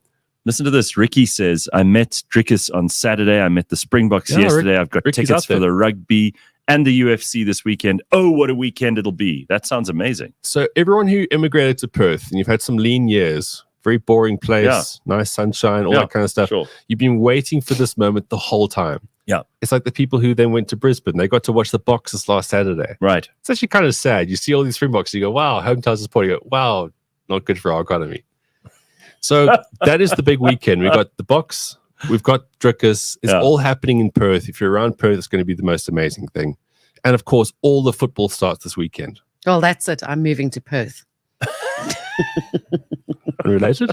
[SPEAKER 1] listen to this. Ricky says, I met Druckus on Saturday. I met the Springboks yesterday. I've got
[SPEAKER 3] Ricky's
[SPEAKER 1] tickets
[SPEAKER 3] out there.
[SPEAKER 1] for the rugby and the UFC this weekend. Oh, what a weekend it'll be. That sounds amazing.
[SPEAKER 3] So everyone who immigrated to Perth and you've had some lean years, very boring place, nice sunshine, all that kind of stuff.
[SPEAKER 1] Sure.
[SPEAKER 3] You've been waiting for this moment the whole time.
[SPEAKER 1] Yeah.
[SPEAKER 3] It's like the people who then went to Brisbane. They got to watch the Boxers last Saturday.
[SPEAKER 1] Right.
[SPEAKER 3] It's actually kind of sad. You see all these Springboks, you go, wow, hometown support. You go, wow, not good for our economy. So that is the big weekend. We've got the Boks. We've got Druckus. It's all happening in Perth. If you're around Perth, it's going to be the most amazing thing. And of course, all the football starts this weekend.
[SPEAKER 2] Well, that's it. I'm moving to Perth.
[SPEAKER 3] Unrelated.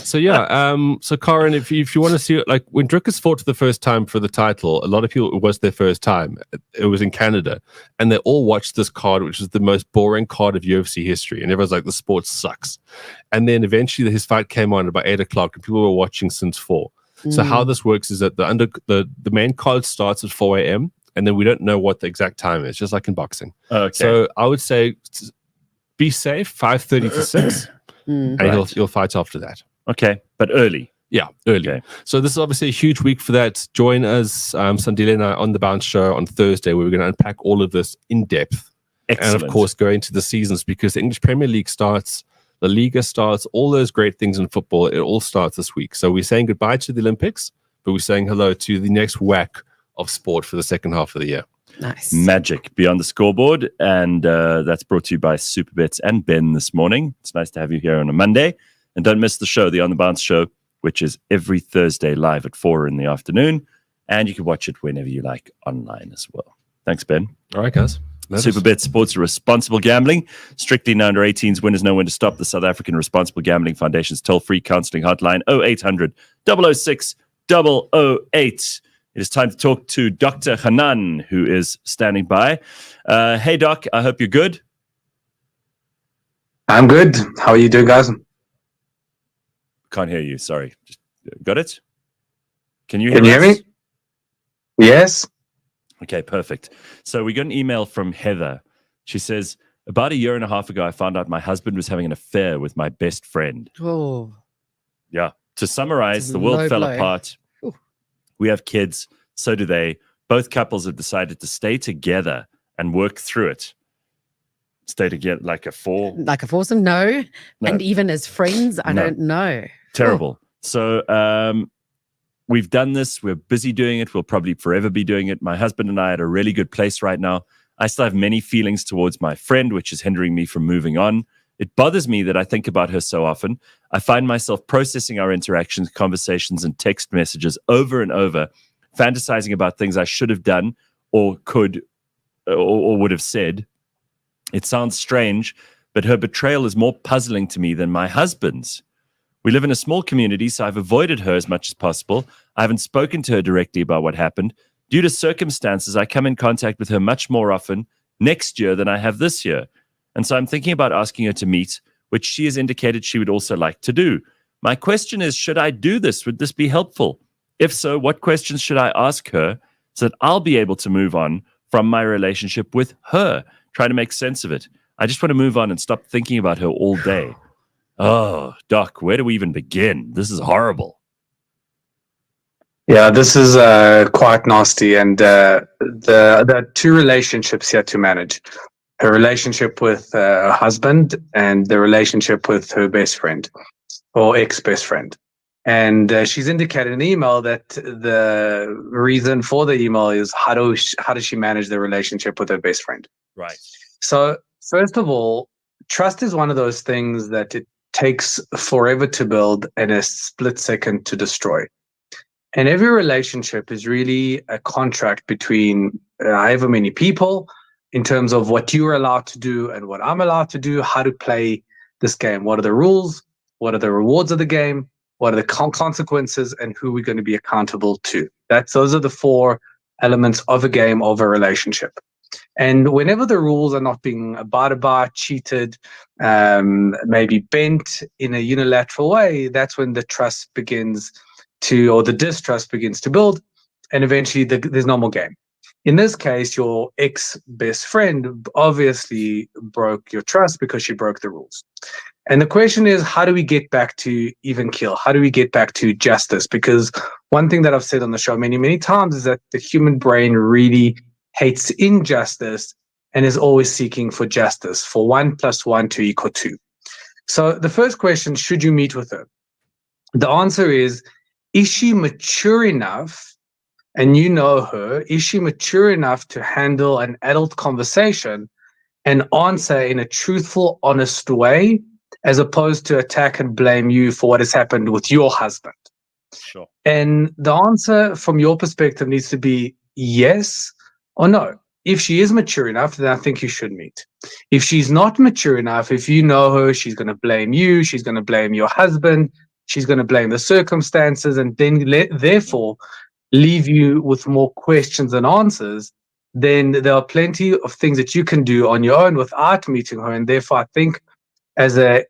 [SPEAKER 3] So so Karen, if you want to see it, like when Druckus fought for the first time for the title, a lot of people, it was their first time. It was in Canada, and they all watched this card, which is the most boring card of UFC history, and everyone's like, the sport sucks. And then eventually his fight came on about 8 o'clock, and people were watching since 4. So how this works is that the main card starts at 4 a.m. and then we don't know what the exact time is, just like in boxing.
[SPEAKER 1] Okay.
[SPEAKER 3] So I would say be safe, 5:30 to 6, and you'll fight after that.
[SPEAKER 1] Okay, but early.
[SPEAKER 3] Yeah, early.
[SPEAKER 1] Okay.
[SPEAKER 3] So this is obviously a huge week for that. Join us, Sandile and I, on the Bounce Show on Thursday, where we're going to unpack all of this in depth.
[SPEAKER 1] Excellent.
[SPEAKER 3] And of course, go into the seasons because the English Premier League starts, La Liga starts, all those great things in football, it all starts this week. So we're saying goodbye to the Olympics, but we're saying hello to the next whack of sport for the second half of the year.
[SPEAKER 2] Nice.
[SPEAKER 1] Magic beyond the scoreboard. And that's brought to you by Superbets and Ben this morning. It's nice to have you here on a Monday. And don't miss the show, the On the Bounce Show, which is every Thursday live at 4 in the afternoon. And you can watch it whenever you like online as well. Thanks, Ben.
[SPEAKER 3] All right, guys.
[SPEAKER 1] Superbet supports responsible gambling. Strictly no under 18s. Winners know when to stop. The South African Responsible Gambling Foundation's toll-free counseling hotline 0800 006 008. It is time to talk to Dr. Hanan, who is standing by. Hey, Doc, I hope you're good.
[SPEAKER 4] I'm good. How are you doing, guys?
[SPEAKER 1] Can't hear you. Sorry. Got it? Can you
[SPEAKER 4] Can you
[SPEAKER 1] hear
[SPEAKER 4] hear
[SPEAKER 1] us?
[SPEAKER 4] me? Yes.
[SPEAKER 1] Okay, perfect. So we got an email from Heather. She says, about a year and a half ago, I found out my husband was having an affair with my best friend.
[SPEAKER 2] Oh,
[SPEAKER 1] Yeah. To summarize,
[SPEAKER 2] It's a
[SPEAKER 1] the world
[SPEAKER 2] low
[SPEAKER 1] fell
[SPEAKER 2] blow.
[SPEAKER 1] apart.
[SPEAKER 2] Ooh.
[SPEAKER 1] We have kids. So do they. Both couples have decided to stay together and work through it. Stay together like a
[SPEAKER 2] like a foursome? No.
[SPEAKER 1] No.
[SPEAKER 2] And even as friends, I
[SPEAKER 1] No.
[SPEAKER 2] don't know.
[SPEAKER 1] Terrible. So we've done this. We're busy doing it. We'll probably forever be doing it. My husband and I are at a really good place right now. I still have many feelings towards my friend, which is hindering me from moving on. It bothers me that I think about her so often. I find myself processing our interactions, conversations, and text messages over and over, fantasizing about things I should have done or could or would have said. It sounds strange, but her betrayal is more puzzling to me than my husband's. We live in a small community, so I've avoided her as much as possible. I haven't spoken to her directly about what happened. Due to circumstances, I come in contact with her much more often next year than I have this year. And so I'm thinking about asking her to meet, which she has indicated she would also like to do. My question is, should I do this? Would this be helpful? If so, what questions should I ask her so that I'll be able to move on from my relationship with her? Try to make sense of it. I just want to move on and stop thinking about her all day. Oh, Doc, where do we even begin? This is horrible.
[SPEAKER 4] Yeah, this is quite nasty. And there are two relationships here to manage. Her relationship with her husband and the relationship with her best friend or ex-best friend. And she's indicated in an email that the reason for the email is how does she manage the relationship with her best friend?
[SPEAKER 1] Right.
[SPEAKER 4] So first of all, trust is one of those things that it takes forever to build and a split second to destroy. And every relationship is really a contract between however many people in terms of what you're allowed to do and what I'm allowed to do, how to play this game. What are the rules? What are the rewards of the game? What are the consequences, and who we're going to be accountable to? Those are the four elements of a game, of a relationship. And whenever the rules are not being abided by, cheated, maybe bent in a unilateral way, that's when the trust begins to, or the distrust begins to build, and eventually there's no more game. In this case, your ex-best friend obviously broke your trust because she broke the rules. And the question is, how do we get back to even keel? How do we get back to justice? Because one thing that I've said on the show many, many times is that the human brain really hates injustice and is always seeking for justice, for 1 + 1 to equal 2. So the first question, should you meet with her? The answer is she mature enough, and you know her, is she mature enough to handle an adult conversation and answer in a truthful, honest way, as opposed to attack and blame you for what has happened with your husband?
[SPEAKER 1] Sure.
[SPEAKER 4] And the answer from your perspective needs to be yes or no. If she is mature enough, then I think you should meet. If she's not mature enough, if you know her, she's going to blame you, she's going to blame your husband, she's going to blame the circumstances, and then therefore leave you with more questions than answers, then there are plenty of things that you can do on your own without meeting her. And therefore, I think as a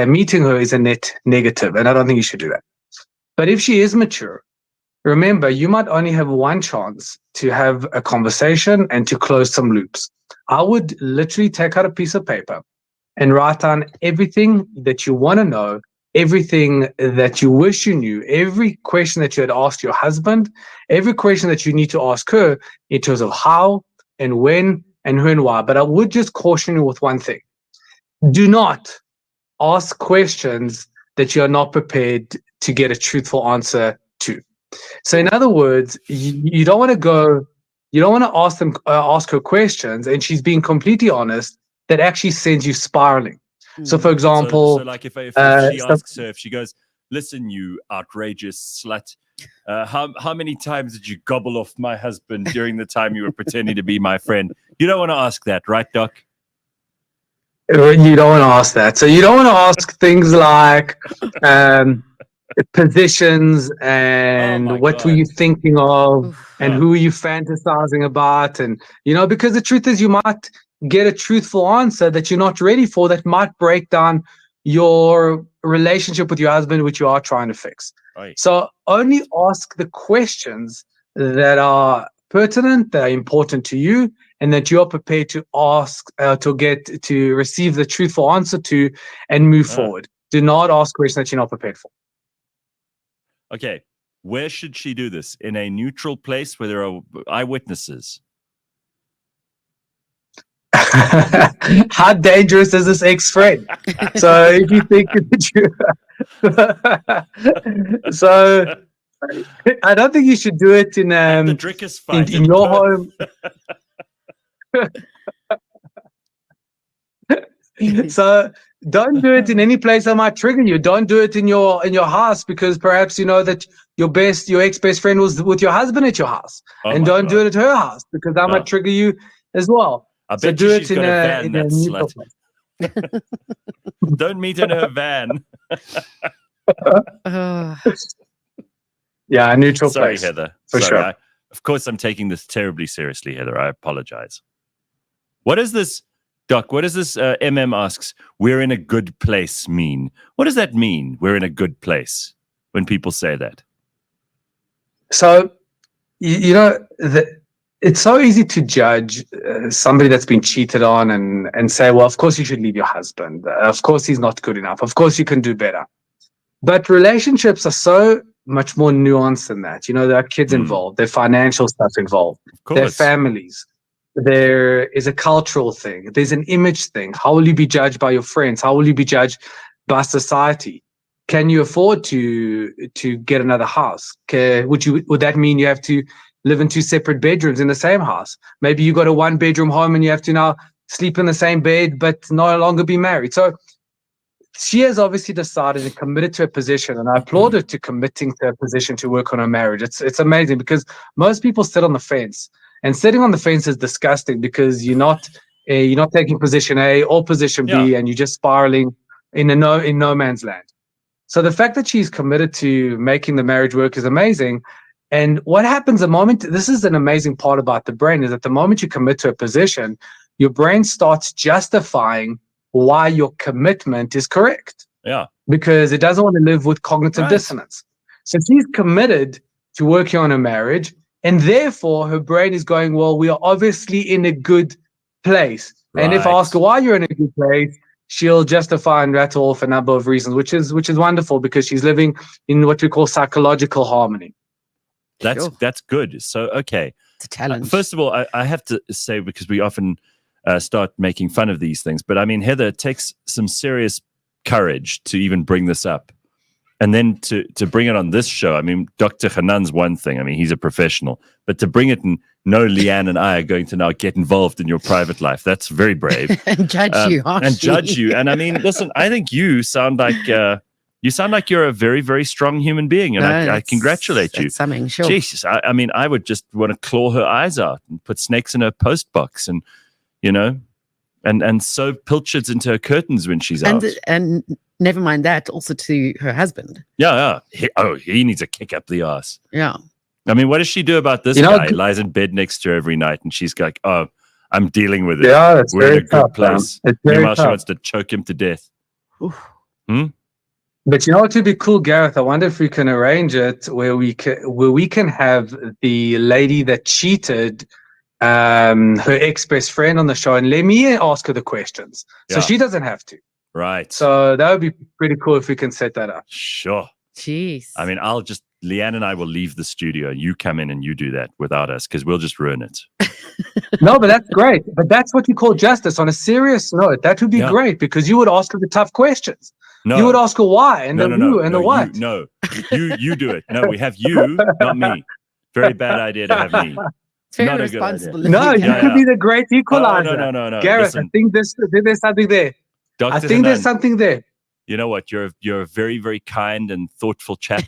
[SPEAKER 4] meeting her is a net negative, and I don't think you should do that. But if she is mature, remember, you might only have one chance to have a conversation and to close some loops. I would literally take out a piece of paper and write down everything that you want to know, everything that you wish you knew, every question that you had asked your husband, every question that you need to ask her in terms of how and when and who and why. But I would just caution you with one thing. Do not ask questions that you are not prepared to get a truthful answer to. So in other words, you don't want to go, you don't want to ask her questions and she's being completely honest, that actually sends you spiraling. So for example,
[SPEAKER 1] so like if she asks her, if she goes, listen, you outrageous slut, how many times did you gobble off my husband during the time you were pretending to be my friend? You don't want to ask that, right, Doc?
[SPEAKER 4] You don't want to ask that. So you don't want to ask things like positions and what were you thinking of and who are you fantasizing about, and because the truth is you might get a truthful answer that you're not ready for that might break down your relationship with your husband, which you are trying to fix.
[SPEAKER 1] Right.
[SPEAKER 4] So only ask the questions that are pertinent, that are important to you, and that you are prepared to ask, to receive the truthful answer to, and move forward. Do not ask questions that you're not prepared for.
[SPEAKER 1] Okay. Where should she do this? In a neutral place where there are eyewitnesses?
[SPEAKER 4] How dangerous is this ex-friend? So if you think that you... So I don't think you should do it in
[SPEAKER 1] the Drickers fight
[SPEAKER 4] in your home. So don't do it in any place that might trigger you. Don't do it in your house, because perhaps you know that your ex-best friend was with your husband at your house. And don't do it at her house, because that might trigger you as well.
[SPEAKER 1] I
[SPEAKER 4] So
[SPEAKER 1] bet
[SPEAKER 4] do
[SPEAKER 1] you
[SPEAKER 4] it
[SPEAKER 1] she's
[SPEAKER 4] in
[SPEAKER 1] got a van,
[SPEAKER 4] in
[SPEAKER 1] that
[SPEAKER 4] neutral
[SPEAKER 1] slut.
[SPEAKER 4] place.
[SPEAKER 1] Don't meet in her van.
[SPEAKER 4] Yeah, a neutral
[SPEAKER 1] Sorry,
[SPEAKER 4] place.
[SPEAKER 1] Heather.
[SPEAKER 4] For
[SPEAKER 1] Sorry.
[SPEAKER 4] sure.
[SPEAKER 1] Of course, I'm taking this terribly seriously, Heather. I apologize. What is this, Doc? What does this MM asks? We're in a good place mean? What does that mean? We're in a good place when people say that.
[SPEAKER 4] So, you know, it's so easy to judge somebody that's been cheated on and say, well, of course you should leave your husband. Of course he's not good enough. Of course you can do better. But relationships are so much more nuanced than that. You know, there are kids involved, there's financial stuff involved, there are families, there is a cultural thing, there's an image thing. How will you be judged by your friends? How will you be judged by society? Can you afford to get another house? Would that mean you have to live in 2 separate bedrooms in the same house? Maybe you got a 1-bedroom home and you have to now sleep in the same bed but no longer be married. So she has obviously decided and committed to a position, and I applaud her to committing to a position to work on her marriage. It's amazing, because most people sit on the fence, and sitting on the fence is disgusting, because you're not taking position A or position B, and you're just spiraling in no man's land. So the fact that she's committed to making the marriage work is amazing. And what happens the moment, this is an amazing part about the brain, is that the moment you commit to a position, your brain starts justifying why your commitment is correct.
[SPEAKER 1] Yeah.
[SPEAKER 4] Because it doesn't want to live with cognitive dissonance. So she's committed to working on her marriage, and therefore her brain is going, well, we are obviously in a good place. And if I ask her why you're in a good place, she'll justify and rattle off a number of reasons, which is wonderful, because she's living in what we call psychological harmony.
[SPEAKER 1] That's good. So, okay.
[SPEAKER 2] It's a challenge.
[SPEAKER 1] First of all, I have to say, because we often start making fun of these things, but I mean, Heather, it takes some serious courage to even bring this up. And then to bring it on this show, I mean, Dr. Hanan's one thing. I mean, he's a professional. But to bring it and know Leigh-Ann and I are going to now get involved in your private life, that's very brave.
[SPEAKER 2] And judge you, harshly.
[SPEAKER 1] And judge you. And I mean, listen, I think you sound like you're a very, very strong human being. And I congratulate you.
[SPEAKER 2] That's something, sure.
[SPEAKER 1] Jesus, I mean, I would just want to claw her eyes out and put snakes in her post box and, you know, and sew pilchards into her curtains when she's out.
[SPEAKER 2] And never mind that, also to her husband.
[SPEAKER 1] Yeah. He needs a kick up the ass.
[SPEAKER 2] Yeah.
[SPEAKER 1] I mean, what does she do about this guy? He lies in bed next to her every night, and she's like, "Oh, I'm dealing with it.
[SPEAKER 4] Yeah, that's
[SPEAKER 1] We're
[SPEAKER 4] very
[SPEAKER 1] in a good
[SPEAKER 4] tough,
[SPEAKER 1] place." Meanwhile, she wants to choke him to death.
[SPEAKER 4] But you know what would be cool, Gareth? I wonder if we can arrange it where we can have the lady that cheated, her ex-best friend on the show, and let me ask her the questions, so she doesn't have to.
[SPEAKER 1] Right.
[SPEAKER 4] So that would be pretty cool if we can set that up.
[SPEAKER 1] Sure.
[SPEAKER 2] Jeez.
[SPEAKER 1] I mean, Leigh-Ann and I will leave the studio. You come in and you do that without us, because we'll just ruin it.
[SPEAKER 4] No, but that's great. But that's what you call justice. On a serious note, that would be great, because you would ask her the tough questions.
[SPEAKER 1] No.
[SPEAKER 4] You would ask her why and the who and the what.
[SPEAKER 1] You do it. No, we have you, not me. Very bad idea to have me.
[SPEAKER 2] It's very
[SPEAKER 1] not
[SPEAKER 2] responsible.
[SPEAKER 4] No, you could be the great equalizer.
[SPEAKER 1] No.
[SPEAKER 4] Gareth,
[SPEAKER 1] Listen,
[SPEAKER 4] I think there's something there.
[SPEAKER 1] Dr.
[SPEAKER 4] I think
[SPEAKER 1] Hanan,
[SPEAKER 4] there's something there.
[SPEAKER 1] You know what? You're a very, very kind and thoughtful chap,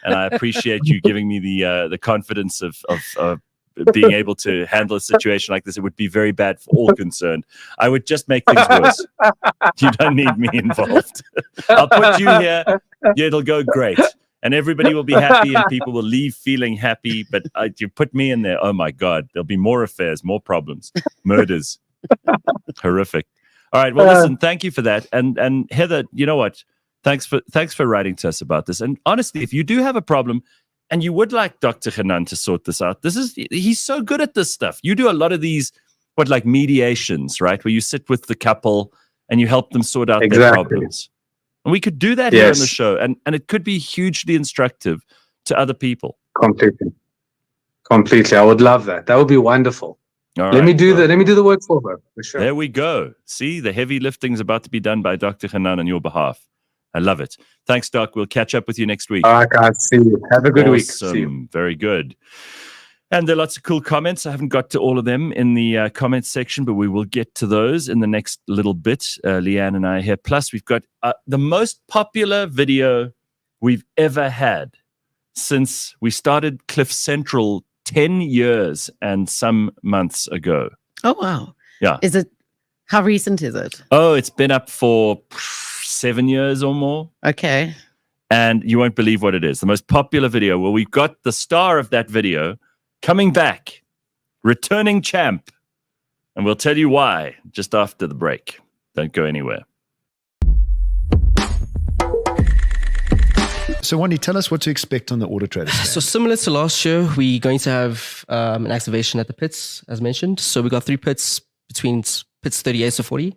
[SPEAKER 1] and I appreciate you giving me the confidence of being able to handle a situation like this. It would be very bad for all concerned. I would just make things worse. You don't need me involved. I'll put you here. Yeah, it'll go great, and everybody will be happy, and people will leave feeling happy. But you put me in there, oh my God, there'll be more affairs, more problems, murders. Horrific. All right. Well, listen, thank you for that. And Heather, you know what? Thanks for writing to us about this. And honestly, if you do have a problem and you would like Dr. Hanan to sort this out, he's so good at this stuff. You do a lot of these, like mediations, right? Where you sit with the couple and you help them sort out their problems. And we could do that here on the show. And it could be hugely instructive to other people.
[SPEAKER 4] Completely. I would love that. That would be wonderful. Let me do the work for her. For sure.
[SPEAKER 1] There we go. See, the heavy lifting is about to be done by Dr. Hanan on your behalf. I love it. Thanks, Doc. We'll catch up with you next week.
[SPEAKER 4] All right, guys. See you. Have a good week. See you.
[SPEAKER 1] Very good. And there are lots of cool comments. I haven't got to all of them in the comments section, but we will get to those in the next little bit. Leigh-Ann and I here. Plus, we've got the most popular video we've ever had since we started Cliff Central 10 years and some months ago.
[SPEAKER 2] Oh, wow.
[SPEAKER 1] Yeah.
[SPEAKER 2] How recent is it?
[SPEAKER 1] Oh, it's been up for 7 years or more.
[SPEAKER 2] Okay.
[SPEAKER 1] And you won't believe what it is. The most popular video. Well, we've got the star of that video coming back, returning champ. And we'll tell you why just after the break. Don't go anywhere.
[SPEAKER 5] So, Wendy, tell us what to expect on the Auto Trader stand.
[SPEAKER 6] So similar to last year, we're going to have an activation at the pits, as mentioned. So we got 3 pits between pits 38 to 40.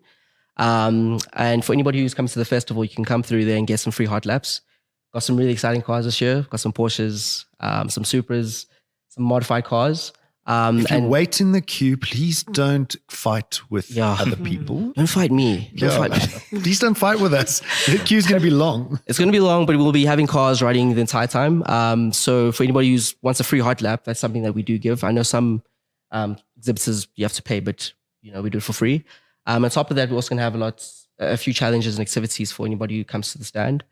[SPEAKER 6] And for anybody who's coming to the festival, you can come through there and get some free hot laps. Got some really exciting cars this year. Got some Porsches, some Supras, some modified cars.
[SPEAKER 5] If you wait in the queue, please don't fight with other people.
[SPEAKER 6] Don't fight me.
[SPEAKER 5] Please don't fight with us. The queue's going to be long.
[SPEAKER 6] It's going to be long, but we'll be having cars riding the entire time. So for anybody who wants a free hot lap, that's something that we do give. I know some exhibitors you have to pay, but we do it for free. On top of that, we're also going to have a few challenges and activities for anybody who comes to the stand.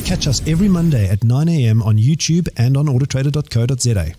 [SPEAKER 7] Catch us every Monday at 9 a.m. on YouTube and on autotrader.co.za.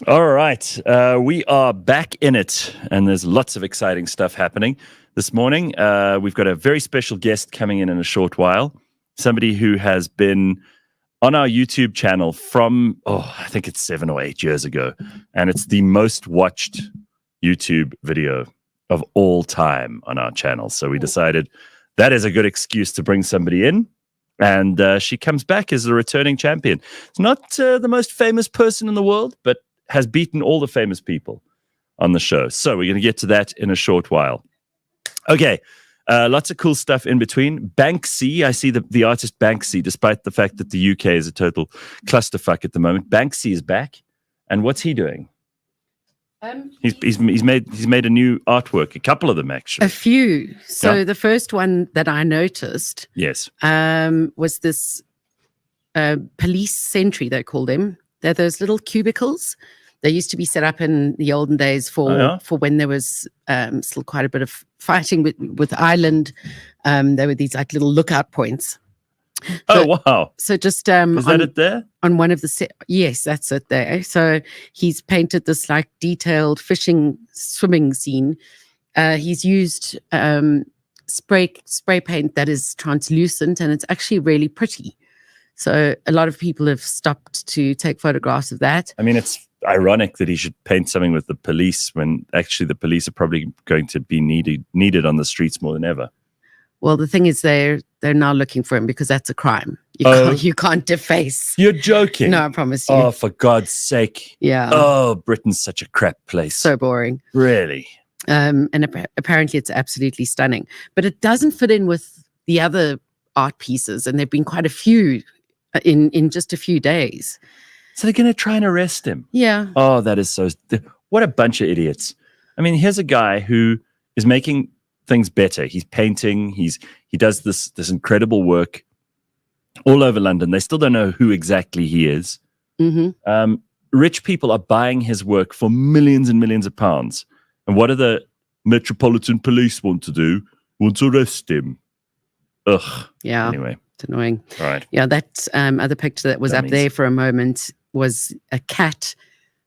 [SPEAKER 1] All right. We are back in it, and there's lots of exciting stuff happening this morning. We've got a very special guest coming in a short while, somebody who has been on our YouTube channel from, I think it's 7 or 8 years ago, and it's the most watched YouTube video of all time on our channel. So we decided that is a good excuse to bring somebody in. And she comes back as the returning champion. It's not the most famous person in the world, but has beaten all the famous people on the show. So we're going to get to that in a short while. Okay, Lots of cool stuff in between. Banksy, I see the artist Banksy, despite the fact that the UK is a total clusterfuck at the moment. Banksy is back, and what's he doing? He's made a new artwork, a couple of them actually.
[SPEAKER 2] A few. So the first one that I noticed,
[SPEAKER 1] yes,
[SPEAKER 2] was this police sentry. They call them. They're those little cubicles. They used to be set up in the olden days for when there was still quite a bit of fighting with Ireland. There were these like little lookout points.
[SPEAKER 1] Wow.
[SPEAKER 2] So just
[SPEAKER 1] is that it there?
[SPEAKER 2] On one of the yes, that's it there. So he's painted this like detailed swimming scene. He's used spray paint that is translucent, and it's actually really pretty. So a lot of people have stopped to take photographs of that.
[SPEAKER 1] I mean, it's ironic that he should paint something with the police when actually the police are probably going to be needed on the streets more than ever.
[SPEAKER 2] Well, the thing is, they're now looking for him because that's a crime. You can't deface.
[SPEAKER 1] You're joking.
[SPEAKER 2] No, I promise you.
[SPEAKER 1] Oh, for God's sake.
[SPEAKER 2] Yeah.
[SPEAKER 1] Oh, Britain's such a crap place.
[SPEAKER 2] So boring.
[SPEAKER 1] Really?
[SPEAKER 2] And apparently it's absolutely stunning. But it doesn't fit in with the other art pieces, and there have been quite a few in just a few days.
[SPEAKER 1] So they're going to try and arrest him?
[SPEAKER 2] Yeah.
[SPEAKER 1] Oh, that is so... What a bunch of idiots. I mean, here's a guy who is making things better. He's painting. He does this incredible work all over London. They still don't know who exactly he is.
[SPEAKER 2] Mm-hmm.
[SPEAKER 1] Rich people are buying his work for millions and millions of pounds. And what do the Metropolitan Police want to do? Want to arrest him. Ugh.
[SPEAKER 2] Yeah.
[SPEAKER 1] Anyway.
[SPEAKER 2] It's annoying.
[SPEAKER 1] All right.
[SPEAKER 2] Yeah, that other picture that was up there for a moment was a cat,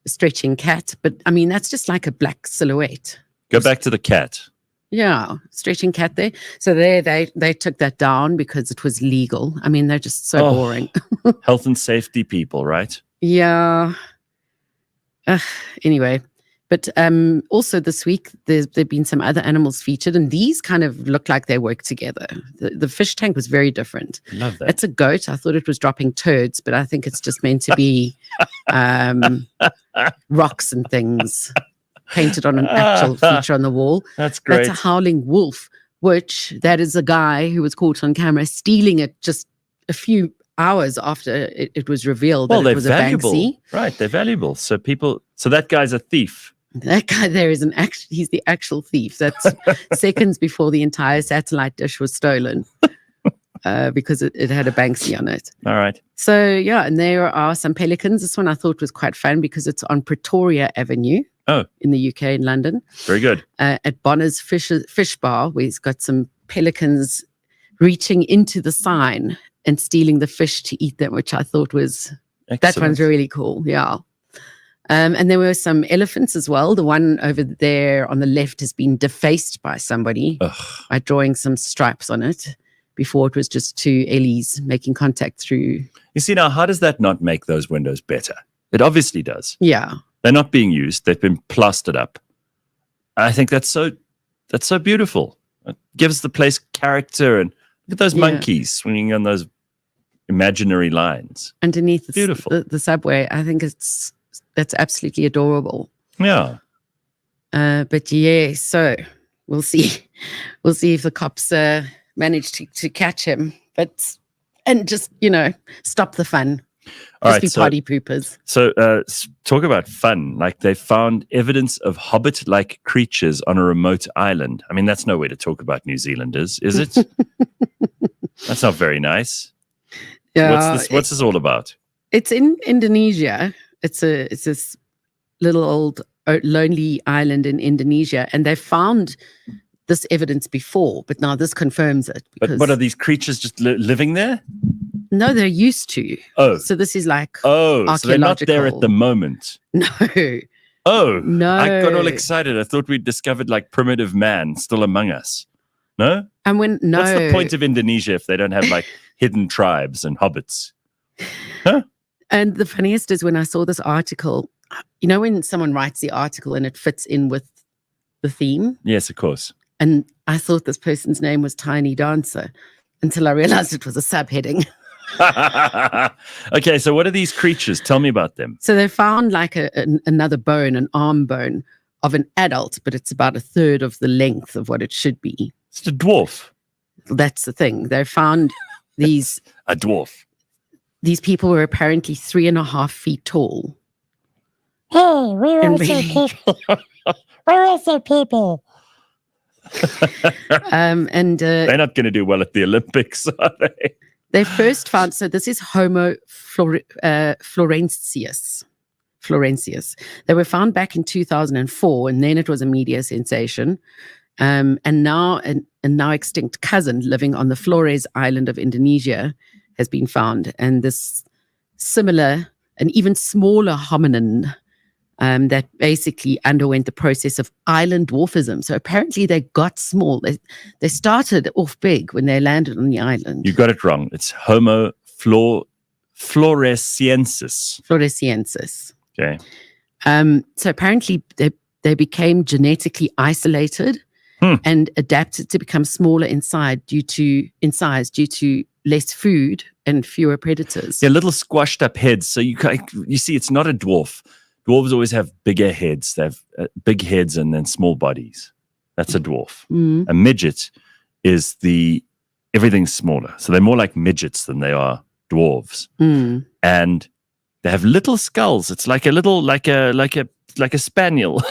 [SPEAKER 2] a stretching cat. But, I mean, that's just like a black silhouette.
[SPEAKER 1] Go back to the cat.
[SPEAKER 2] Yeah, stretching cat there. So they took that down because it was legal. I mean, they're just so boring.
[SPEAKER 1] Health and safety people, right?
[SPEAKER 2] Yeah. Anyway, but also this week there've been some other animals featured, and these kind of look like they work together. The fish tank was very different.
[SPEAKER 1] Love that.
[SPEAKER 2] It's a goat. I thought it was dropping turds, but I think it's just meant to be rocks and things painted on an actual feature on the wall.
[SPEAKER 1] That's great.
[SPEAKER 2] That's a howling wolf, which that is a guy who was caught on camera stealing it just a few hours after it was revealed that it was
[SPEAKER 1] valuable.
[SPEAKER 2] A Banksy.
[SPEAKER 1] Right, they're valuable. So that guy's a thief.
[SPEAKER 2] That guy there is he's the actual thief. That's seconds before the entire satellite dish was stolen because it had a Banksy on it.
[SPEAKER 1] All right.
[SPEAKER 2] So, yeah, and there are some pelicans. This one I thought was quite fun because it's on Pretoria Avenue in the UK in London.
[SPEAKER 1] Very good.
[SPEAKER 2] At Bonner's Fish Bar, where he's got some pelicans reaching into the sign and stealing the fish to eat them, which I thought was, that one's really cool. Yeah. And there were some elephants as well. The one over there on the left has been defaced by somebody by drawing some stripes on it. Before it was just two Ellies making contact through.
[SPEAKER 1] You see, now, how does that not make those windows better? It obviously does.
[SPEAKER 2] Yeah.
[SPEAKER 1] They're not being used. They've been plastered up. I think that's so beautiful. It gives the place character, and look at those monkeys swinging on those imaginary lines.
[SPEAKER 2] Underneath
[SPEAKER 1] beautiful.
[SPEAKER 2] The subway. I think that's absolutely adorable.
[SPEAKER 1] Yeah.
[SPEAKER 2] But yeah, so we'll see. We'll see if the cops manage to catch him, and just, stop the fun.
[SPEAKER 1] All right,
[SPEAKER 2] be party poopers.
[SPEAKER 1] So talk about fun. Like, they found evidence of hobbit-like creatures on a remote island. I mean, that's no way to talk about New Zealanders, is it? That's not very nice.
[SPEAKER 2] Yeah.
[SPEAKER 1] What's this all about?
[SPEAKER 2] It's in Indonesia. It's this little old lonely island in Indonesia, and they found this evidence before, but now this confirms it.
[SPEAKER 1] But what are these creatures just living there?
[SPEAKER 2] No, they're used to.
[SPEAKER 1] Oh.
[SPEAKER 2] So this is like
[SPEAKER 1] so they're not there at the moment.
[SPEAKER 2] No.
[SPEAKER 1] Oh.
[SPEAKER 2] No.
[SPEAKER 1] I got all excited. I thought we'd discovered like primitive man still among us. No?
[SPEAKER 2] And What's
[SPEAKER 1] the point of Indonesia if they don't have like hidden tribes and hobbits? Huh?
[SPEAKER 2] And the funniest is when I saw this article, when someone writes the article and it fits in with the theme?
[SPEAKER 1] Yes, of course.
[SPEAKER 2] And I thought this person's name was Tiny Dancer until I realized it was a subheading.
[SPEAKER 1] Okay, so what are these creatures? Tell me about them.
[SPEAKER 2] So they found like another bone, an arm bone of an adult, but it's about a third of the length of what it should be.
[SPEAKER 1] It's a dwarf.
[SPEAKER 2] That's the thing. They found these
[SPEAKER 1] A dwarf.
[SPEAKER 2] these people were apparently 3.5 feet tall.
[SPEAKER 8] Hey, we're
[SPEAKER 2] And
[SPEAKER 8] also
[SPEAKER 2] really-
[SPEAKER 8] people. We're also people.
[SPEAKER 1] They're not going to do well at the Olympics, are they?
[SPEAKER 2] They first found, so this is Homo florensis. They were found back in 2004, and then it was a media sensation. And now a now extinct cousin living on the Flores island of Indonesia has been found. And this similar, an even smaller hominin that basically underwent the process of island dwarfism. So apparently they got small. They started off big when they landed on the island.
[SPEAKER 1] You got it wrong. It's Homo floresiensis.
[SPEAKER 2] Floresiensis.
[SPEAKER 1] Okay.
[SPEAKER 2] So apparently they became genetically isolated and adapted to become smaller in size due to less food and fewer predators.
[SPEAKER 1] Yeah, little squashed up heads. So you see, it's not a dwarf. Dwarves always have bigger heads. They have big heads and then small bodies. That's a dwarf. A midget is everything's smaller. So they're more like midgets than they are dwarves. And they have little skulls. It's like a spaniel.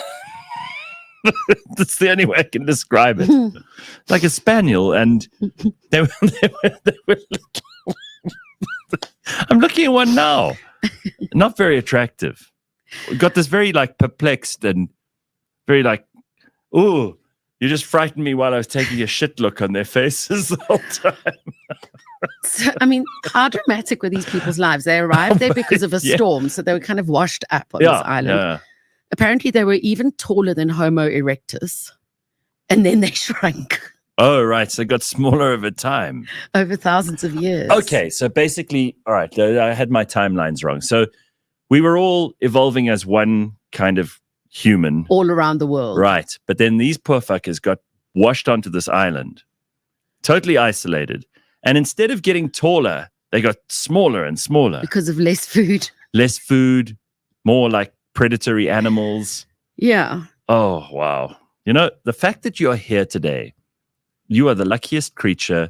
[SPEAKER 1] That's the only way I can describe it. Like a spaniel, and they were I'm looking at one now. Not very attractive. Got this very perplexed and very ooh, you just frightened me while I was taking a shit look on their faces the whole time.
[SPEAKER 2] So, I mean, how dramatic were these people's lives? They arrived there because of a storm, so they were kind of washed up on this island.
[SPEAKER 1] Yeah.
[SPEAKER 2] Apparently, they were even taller than Homo erectus, and then they shrank
[SPEAKER 1] Oh, right. So they got smaller over time.
[SPEAKER 2] over thousands of years.
[SPEAKER 1] Okay. So basically, all right, I had my timelines wrong. So we were all evolving as one kind of human.
[SPEAKER 2] All around the world.
[SPEAKER 1] Right. But then these poor fuckers got washed onto this island, totally isolated. And instead of getting taller, they got smaller and smaller.
[SPEAKER 2] Because of less food.
[SPEAKER 1] Less food, more like predatory animals.
[SPEAKER 2] Yeah.
[SPEAKER 1] Oh, wow. You know, the fact that you're here today, you are the luckiest creature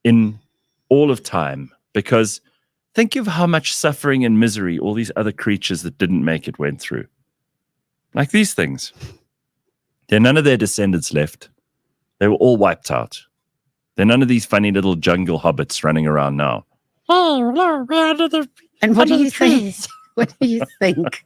[SPEAKER 1] in all of time, because think of how much suffering and misery all these other creatures that didn't make it went through. Like these things. There are none of their descendants left. They were all wiped out. There are none of these funny little jungle hobbits running around now.
[SPEAKER 8] Hey, no, we're under the
[SPEAKER 2] And what do
[SPEAKER 8] under
[SPEAKER 2] you
[SPEAKER 8] the
[SPEAKER 2] think?
[SPEAKER 8] trees.
[SPEAKER 2] What do you think?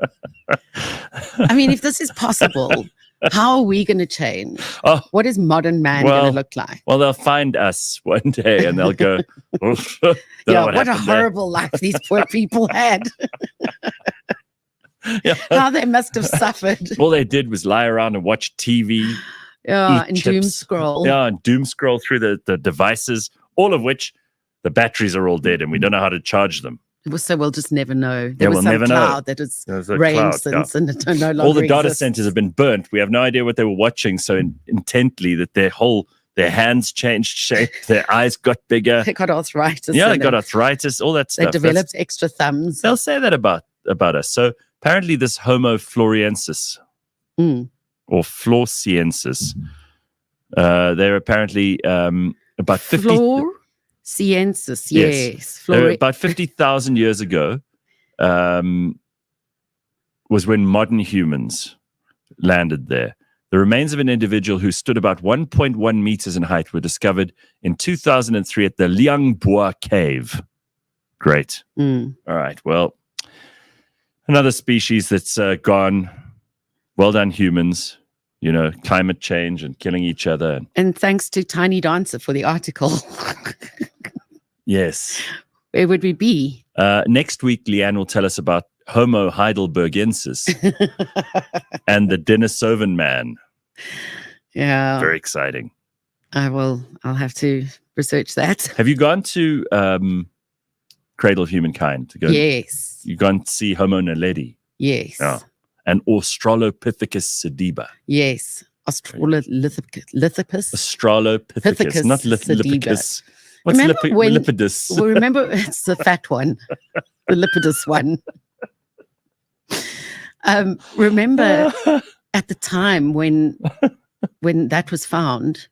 [SPEAKER 2] I mean, if this is possible, how are we going to change?
[SPEAKER 1] Oh,
[SPEAKER 2] What is modern man
[SPEAKER 1] Well,
[SPEAKER 2] going to look like?
[SPEAKER 1] well, they'll find us one day and they'll go, "Oof, don't know
[SPEAKER 2] Yeah, what a
[SPEAKER 1] happened there."
[SPEAKER 2] horrible life these poor people had.
[SPEAKER 1] Yeah.
[SPEAKER 2] How they must have suffered.
[SPEAKER 1] All they did was lie around and watch TV.
[SPEAKER 2] Yeah,
[SPEAKER 1] eat
[SPEAKER 2] and doom
[SPEAKER 1] chips.
[SPEAKER 2] scroll.
[SPEAKER 1] Yeah, and doom scroll through the devices, all of which the batteries are all dead and we don't know how to charge them.
[SPEAKER 2] So we'll just never know. There
[SPEAKER 1] Yeah,
[SPEAKER 2] was
[SPEAKER 1] we'll
[SPEAKER 2] some
[SPEAKER 1] never know.
[SPEAKER 2] cloud that was
[SPEAKER 1] There's a
[SPEAKER 2] rain
[SPEAKER 1] cloud,
[SPEAKER 2] since and it no longer
[SPEAKER 1] all the data
[SPEAKER 2] exists.
[SPEAKER 1] centers have been burnt. We have no idea what they were watching so intently that their hands changed shape, their eyes got bigger.
[SPEAKER 2] They got arthritis.
[SPEAKER 1] Yeah, they
[SPEAKER 2] and
[SPEAKER 1] got arthritis, all that
[SPEAKER 2] They
[SPEAKER 1] stuff.
[SPEAKER 2] developed extra thumbs.
[SPEAKER 1] They'll say that about us. So apparently this Homo floresiensis
[SPEAKER 2] Mm.
[SPEAKER 1] or floresiensis, they're apparently about 50...
[SPEAKER 2] Floresiensis,
[SPEAKER 1] Yes.
[SPEAKER 2] yes.
[SPEAKER 1] about 50,000 years ago was when modern humans landed there. The remains of an individual who stood about 1.1 meters in height were discovered in 2003 at the Liangbua Cave. Great.
[SPEAKER 2] Mm.
[SPEAKER 1] All right. Well, another species that's gone. Well done, humans. You know, climate change and killing each other.
[SPEAKER 2] And thanks to Tiny Dancer for the article.
[SPEAKER 1] Yes.
[SPEAKER 2] Where would we be?
[SPEAKER 1] Next week, Leigh-Ann will tell us about Homo heidelbergensis and the Denisovan man.
[SPEAKER 2] Yeah.
[SPEAKER 1] Very exciting.
[SPEAKER 2] I'll have to research that.
[SPEAKER 1] Have you gone to Cradle of Humankind? To go?
[SPEAKER 2] Yes.
[SPEAKER 1] You've gone to see Homo naledi
[SPEAKER 2] Yes.
[SPEAKER 1] Yeah. and Australopithecus sediba.
[SPEAKER 2] Yes. Australopithecus.
[SPEAKER 1] Australopithecus, not
[SPEAKER 2] sediba.
[SPEAKER 1] lithicus. What's
[SPEAKER 2] Remember when-
[SPEAKER 1] lipidus?
[SPEAKER 2] Well, remember, it's the fat one, the lipidus one. Remember at the time when that was found,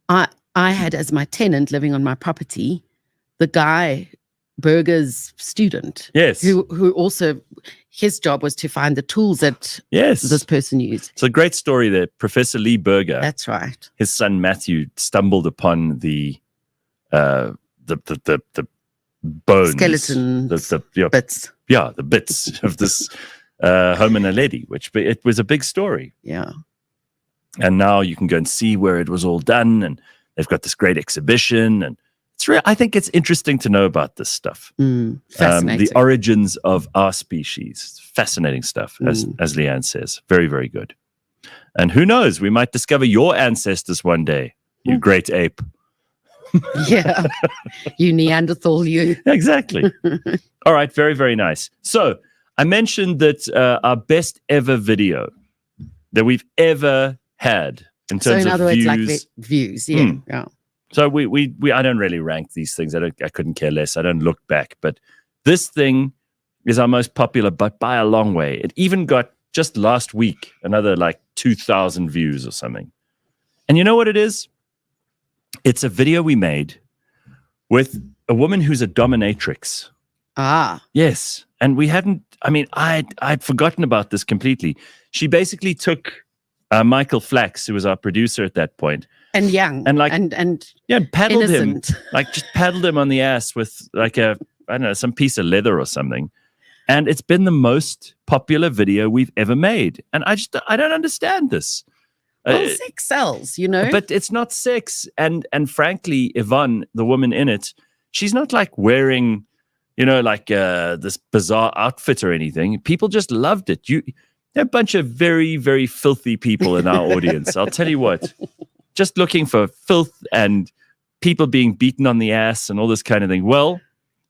[SPEAKER 2] I had as my tenant living on my property, the guy, Bergh's student.
[SPEAKER 1] Yes.
[SPEAKER 2] Who also, his job was to find the tools that this person used.
[SPEAKER 1] It's a great story there. Professor Lee Bergh.
[SPEAKER 2] That's right.
[SPEAKER 1] His son Matthew stumbled upon the bones,
[SPEAKER 2] skeleton bits.
[SPEAKER 1] Yeah, the bits of this Homo lady, which it was a big story.
[SPEAKER 2] Yeah.
[SPEAKER 1] And now you can go and see where it was all done, and they've got this great exhibition, and it's real. I think it's interesting to know about this stuff.
[SPEAKER 2] Fascinating.
[SPEAKER 1] The origins of our species. Fascinating stuff, as Leigh-Ann says. Very, very good. And who knows, we might discover your ancestors one day, you great ape.
[SPEAKER 2] Yeah. You Neanderthal, you.
[SPEAKER 1] Exactly. All right, very, very nice. So I mentioned that our best ever video that we've ever had in terms
[SPEAKER 2] in
[SPEAKER 1] of
[SPEAKER 2] other
[SPEAKER 1] views.
[SPEAKER 2] words, like views. Yeah. Yeah.
[SPEAKER 1] So we I don't really rank these things. I couldn't care less. I don't look back. But this thing is our most popular, but by a long way. It even got, just last week, another like 2,000 views or something. And you know what it is? It's a video we made with a woman who's a dominatrix.
[SPEAKER 2] Ah.
[SPEAKER 1] Yes. And we hadn't, I mean, I'd forgotten about this completely. She basically took Michael Flax, who was our producer at that point,
[SPEAKER 2] and young,
[SPEAKER 1] and like, paddled
[SPEAKER 2] innocent.
[SPEAKER 1] him, like just paddled him on the ass with like I don't know, some piece of leather or something. And it's been the most popular video we've ever made. And I don't understand this.
[SPEAKER 2] Well, sex sells, you know.
[SPEAKER 1] But it's not sex. And frankly, Yvonne, the woman in it, she's not like wearing, you know, like this bizarre outfit or anything. People just loved it. They're a bunch of very, very filthy people in our audience. I'll tell you what, just looking for filth and people being beaten on the ass and all this kind of thing. Well,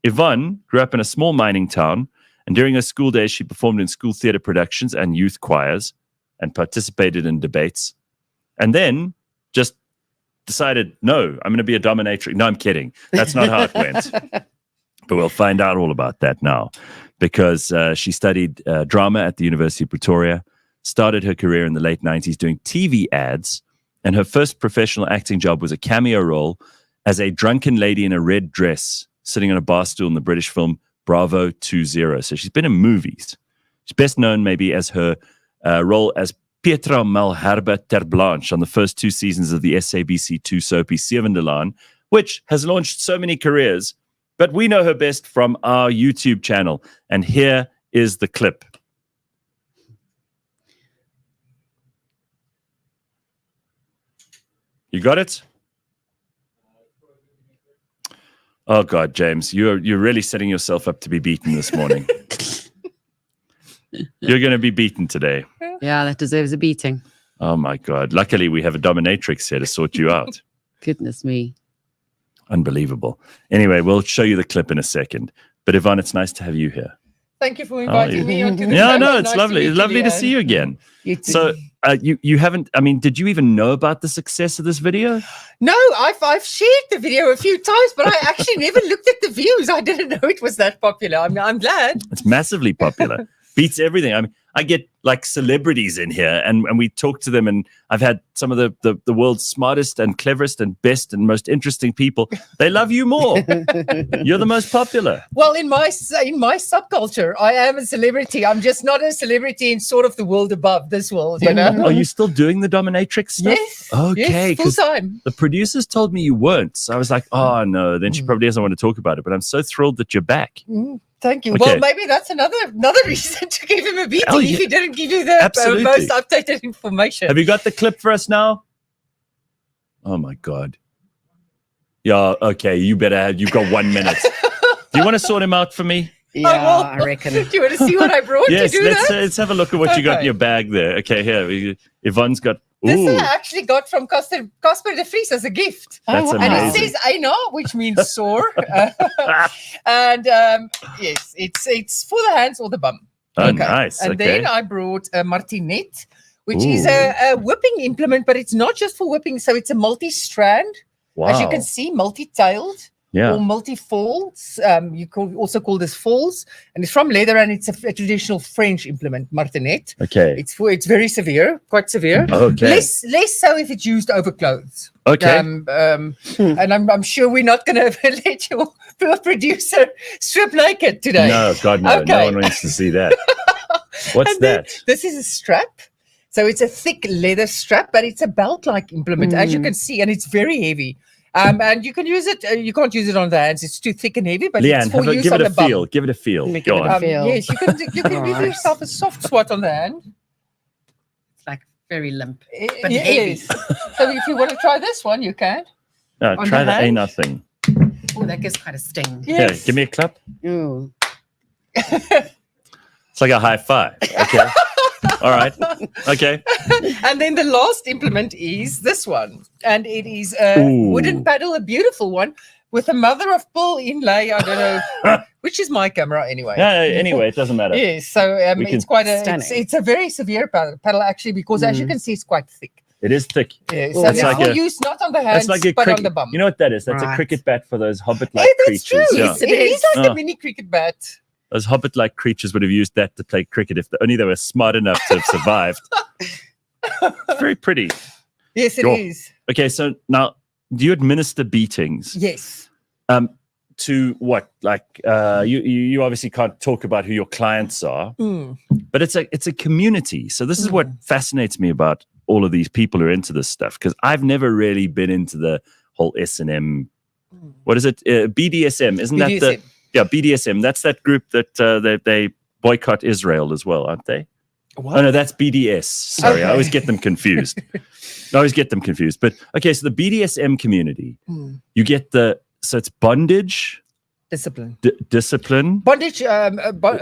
[SPEAKER 1] Yvonne grew up in a small mining town, and during her school days, she performed in school theater productions and youth choirs and participated in debates. And then just decided, no, I'm going to be a dominatrix. No, I'm kidding. That's not how it went. But we'll find out all about that now, because she studied drama at the University of Pretoria, started her career in the late 90s doing TV ads, and her first professional acting job was a cameo role as a drunken lady in a red dress sitting on a bar stool in the British film Bravo 20. So she's been in movies. She's best known maybe as her role as Pietra Malherbe ter Blanche on the first 2 seasons of the SABC2 soapie Seven de Laan, which has launched so many careers. But we know her best from our YouTube channel. And here is the clip. You got it? Oh, God, James, you're really setting yourself up to be beaten this morning. You're going to be beaten today.
[SPEAKER 2] Yeah, that deserves a beating.
[SPEAKER 1] Oh, my God. Luckily, we have a dominatrix here to sort you out.
[SPEAKER 2] Goodness me.
[SPEAKER 1] Unbelievable. Anyway, we'll show you the clip in a second. But Yvonne, it's nice to have you here.
[SPEAKER 9] Thank you for inviting me onto the
[SPEAKER 1] Yeah,
[SPEAKER 9] show.
[SPEAKER 1] no, it's
[SPEAKER 9] Nice
[SPEAKER 1] lovely.
[SPEAKER 9] meet
[SPEAKER 1] It's
[SPEAKER 9] you,
[SPEAKER 1] lovely to
[SPEAKER 9] Leigh-Ann.
[SPEAKER 1] see you again.
[SPEAKER 2] You too.
[SPEAKER 1] So you haven't, I mean, did you even know about the success of this video?
[SPEAKER 9] No, I've shared the video a few times, but I actually never looked at the views. I didn't know it was that popular. I'm glad.
[SPEAKER 1] It's massively popular. Beats everything. I mean, I get like celebrities in here and we talk to them, and I've had some of the world's smartest and cleverest and best and most interesting people. They love you more. You're the most popular.
[SPEAKER 9] Well, in my subculture, I am a celebrity. I'm just not a celebrity in sort of the world above this world, you know?
[SPEAKER 1] Are you still doing the dominatrix stuff?
[SPEAKER 9] Yes.
[SPEAKER 1] Okay.
[SPEAKER 9] Yes, full
[SPEAKER 1] 'cause
[SPEAKER 9] time.
[SPEAKER 1] the producers told me you weren't. So I was like, oh no, then she probably doesn't want to talk about it. But I'm so thrilled that you're back.
[SPEAKER 9] Thank you.
[SPEAKER 1] Okay.
[SPEAKER 9] Well, maybe that's another reason to give him a beating
[SPEAKER 1] Oh, yeah.
[SPEAKER 9] if he didn't give you the
[SPEAKER 1] Absolutely.
[SPEAKER 9] most updated information.
[SPEAKER 1] Have you got the clip for us now? Oh my God. Yeah, okay. You've got 1 minute. Do you want to sort him out for me?
[SPEAKER 2] Yeah,
[SPEAKER 9] well,
[SPEAKER 2] I reckon.
[SPEAKER 9] Do you want to see what I brought
[SPEAKER 1] Yes,
[SPEAKER 9] to do
[SPEAKER 1] let's,
[SPEAKER 9] that?
[SPEAKER 1] let's have a look at what you got in
[SPEAKER 9] Okay.
[SPEAKER 1] your bag there. Okay, here. Yvonne's got.
[SPEAKER 9] This
[SPEAKER 1] Ooh,
[SPEAKER 9] I actually got from Casper de Vries as a gift.
[SPEAKER 1] that's
[SPEAKER 9] And it
[SPEAKER 1] amazing.
[SPEAKER 9] says Eina, which means sore. And yes, it's for the hands or the bum.
[SPEAKER 1] Oh, nice.
[SPEAKER 9] And
[SPEAKER 1] Okay.
[SPEAKER 9] then I brought a martinet, which is a whipping implement, but it's not just for whipping. So it's a multi-strand,
[SPEAKER 1] Wow.
[SPEAKER 9] as you can see, multi-tailed.
[SPEAKER 1] Yeah.
[SPEAKER 9] or multi-folds. You also call this folds, and it's from leather, and it's a traditional French implement, martinet.
[SPEAKER 1] Okay.
[SPEAKER 9] It's very severe, quite severe.
[SPEAKER 1] Okay.
[SPEAKER 9] Less so if it's used over clothes.
[SPEAKER 1] Okay.
[SPEAKER 9] And I'm sure we're not going to let your producer strip naked today.
[SPEAKER 1] No, God, no.
[SPEAKER 9] Okay.
[SPEAKER 1] No one wants to see that. What's
[SPEAKER 9] And then
[SPEAKER 1] that?
[SPEAKER 9] This is a strap. So it's a thick leather strap, but it's a belt-like implement, as you can see, and it's very heavy. And you can use it. You can't use it on the hands; it's too thick and heavy. But
[SPEAKER 1] Leigh-Ann,
[SPEAKER 9] it's for use
[SPEAKER 1] give
[SPEAKER 9] on
[SPEAKER 1] it a
[SPEAKER 9] the bum.
[SPEAKER 1] feel. Give it a feel.
[SPEAKER 2] Let me
[SPEAKER 1] Go
[SPEAKER 2] give it
[SPEAKER 1] on.
[SPEAKER 2] a feel.
[SPEAKER 9] Yes, you can give
[SPEAKER 2] Alright.
[SPEAKER 9] yourself a soft swat on the hand.
[SPEAKER 2] It's like very limp. But heavy.
[SPEAKER 9] Yes. So if you want to try this one, you can.
[SPEAKER 1] No,
[SPEAKER 9] on
[SPEAKER 1] try
[SPEAKER 9] the
[SPEAKER 1] the A
[SPEAKER 9] hand?
[SPEAKER 1] nothing.
[SPEAKER 2] Oh, that gives quite a sting.
[SPEAKER 1] Yeah, give me a clap.
[SPEAKER 2] Ooh.
[SPEAKER 1] It's like a high five. Okay. All right. Okay.
[SPEAKER 9] And then the last implement is this one, and it is a
[SPEAKER 1] Ooh.
[SPEAKER 9] wooden paddle, a beautiful one with a mother of pearl inlay. I don't know which is my camera anyway.
[SPEAKER 1] Yeah, anyway, it doesn't matter.
[SPEAKER 9] Yes, so
[SPEAKER 1] We can-
[SPEAKER 9] it's quite a
[SPEAKER 2] Stunning.
[SPEAKER 9] it's a very severe paddle actually, because as you can see, it's quite thick.
[SPEAKER 1] It is thick.
[SPEAKER 9] Yeah,
[SPEAKER 2] Oh,
[SPEAKER 9] so
[SPEAKER 2] that's
[SPEAKER 9] it's
[SPEAKER 1] like
[SPEAKER 9] for
[SPEAKER 1] a-
[SPEAKER 9] use not on the hands,
[SPEAKER 1] That's like a
[SPEAKER 9] but on
[SPEAKER 1] cricket.
[SPEAKER 9] the bum.
[SPEAKER 1] You know what that is? That's a
[SPEAKER 2] Right.
[SPEAKER 1] cricket bat for those hobbit-like
[SPEAKER 9] Yeah, that's
[SPEAKER 1] creatures.
[SPEAKER 9] true.
[SPEAKER 1] Yeah.
[SPEAKER 2] Yes, it
[SPEAKER 9] It is like
[SPEAKER 1] Oh.
[SPEAKER 9] a mini cricket bat.
[SPEAKER 1] Those hobbit-like creatures would have used that to play cricket if only they were smart enough to have survived. It's very pretty.
[SPEAKER 9] Yes, it
[SPEAKER 1] Sure.
[SPEAKER 9] is.
[SPEAKER 1] Okay, so now, do you administer beatings?
[SPEAKER 9] Yes.
[SPEAKER 1] To what? Like, you obviously can't talk about who your clients are, but it's a community. So this is what fascinates me about all of these people who are into this stuff, because I've never really been into the whole S&M. What is it? BDSM, isn't that the?
[SPEAKER 9] BDSM.
[SPEAKER 1] Yeah, BDSM. That's that group that they boycott Israel as well, aren't they?
[SPEAKER 9] What?
[SPEAKER 1] Oh no, that's BDS. Sorry, I
[SPEAKER 9] Okay.
[SPEAKER 1] always get them confused. But okay, so the BDSM community, you get so it's bondage,
[SPEAKER 9] Discipline.
[SPEAKER 1] discipline,
[SPEAKER 9] Bondage,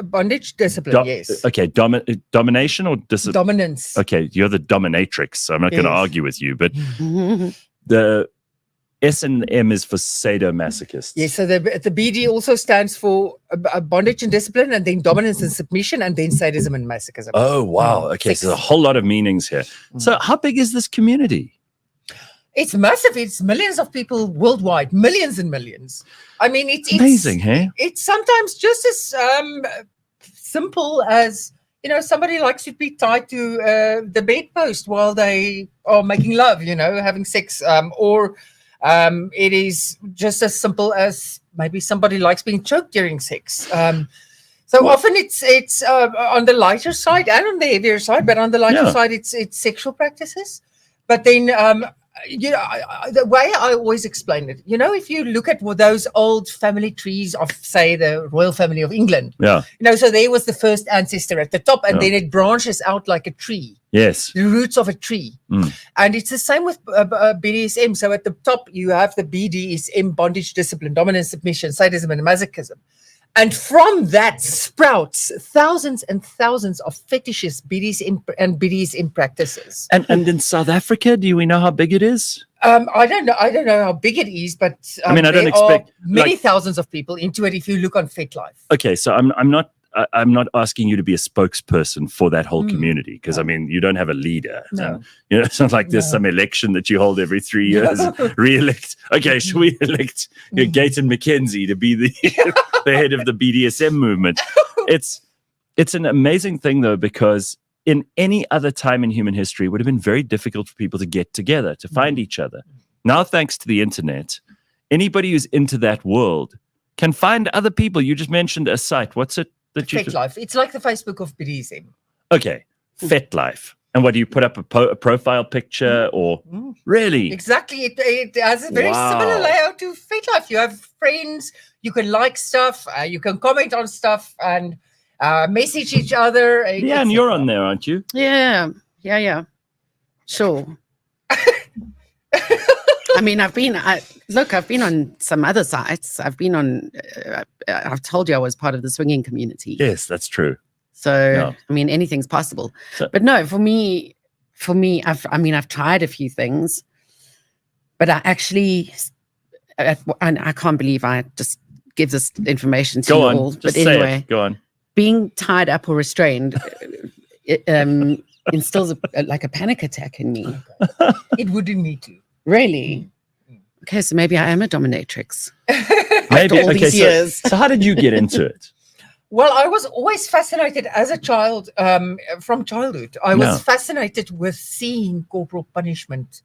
[SPEAKER 9] bondage, discipline, yes.
[SPEAKER 1] Okay, domination or discipline.
[SPEAKER 9] Dominance.
[SPEAKER 1] Okay, you're the dominatrix, so I'm not going to
[SPEAKER 9] Yes.
[SPEAKER 1] argue with you. But the S&M is for sadomasochists.
[SPEAKER 9] Yes, so the BD also stands for bondage and discipline, and then dominance and submission, and then sadism and masochism.
[SPEAKER 1] Oh wow. Okay, so there's a whole lot of meanings here. So how big is this community?
[SPEAKER 9] It's massive. It's millions of people worldwide, millions and millions. I mean, it's
[SPEAKER 1] Amazing, hey?
[SPEAKER 9] It's sometimes just as simple as, somebody likes to be tied to the bedpost while they are making love, having sex, or it is just as simple as maybe somebody likes being choked during sex. So often it's on the lighter side and on the heavier side, but on the lighter side, it's sexual practices. But then, the way I always explain it, if you look at those old family trees of, say, the royal family of England, so there was the first ancestor at the top, and then it branches out like a tree.
[SPEAKER 1] Yes.
[SPEAKER 9] The roots of a tree. And it's the same with BDSM. So at the top, you have the BDSM, bondage, discipline, dominance, submission, sadism, and masochism. And from that sprouts thousands and thousands of fetishes, BDSM and BDSM practices.
[SPEAKER 1] And in South Africa, do we know how big it is?
[SPEAKER 9] I don't know how big it is, but
[SPEAKER 1] I mean, I don't
[SPEAKER 9] there
[SPEAKER 1] expect-
[SPEAKER 9] are many
[SPEAKER 1] like-
[SPEAKER 9] thousands of people into it if you look on FetLife.
[SPEAKER 1] Okay, so I'm not asking you to be a spokesperson for that whole community, because I mean, you don't have a leader.
[SPEAKER 9] No.
[SPEAKER 1] It's not like there's some election that you hold every 3 years. Re-elect. Okay, should we elect Gayton McKenzie to be the the head of the BDSM movement? It's an amazing thing though, because in any other time in human history, it would have been very difficult for people to get together, to find each other. Now, thanks to the internet, anybody who's into that world can find other people. You just mentioned a site. What's it?
[SPEAKER 9] FetLife. It's like the Facebook of BDSM.
[SPEAKER 1] Okay, FetLife. And what do you put up a profile picture or really?
[SPEAKER 9] Exactly. It has a very similar layout to FetLife. You have friends, you can like stuff, you can comment on stuff and message each other.
[SPEAKER 1] Yeah, and you're on there, aren't you?
[SPEAKER 2] Yeah. Sure. I mean, I've been on some other sites. I've been on, I've told you I was part of the swinging community.
[SPEAKER 1] Yes, that's true.
[SPEAKER 2] So, I mean, anything's possible. But no, for me, I've tried a few things, but I actually, and I can't believe I just give this information to you all.
[SPEAKER 1] Just
[SPEAKER 2] but
[SPEAKER 1] say
[SPEAKER 2] anyway,
[SPEAKER 1] it. Go on.
[SPEAKER 2] Being tied up or restrained instills like a panic attack in me.
[SPEAKER 9] It wouldn't need to.
[SPEAKER 2] Really? Okay, so maybe I am a dominatrix.
[SPEAKER 1] Maybe.
[SPEAKER 2] all
[SPEAKER 1] Okay,
[SPEAKER 2] these years.
[SPEAKER 1] so how did you get into it?
[SPEAKER 9] Well, I was always fascinated as a child, from childhood. I was
[SPEAKER 1] Yeah.
[SPEAKER 9] fascinated with seeing corporal punishment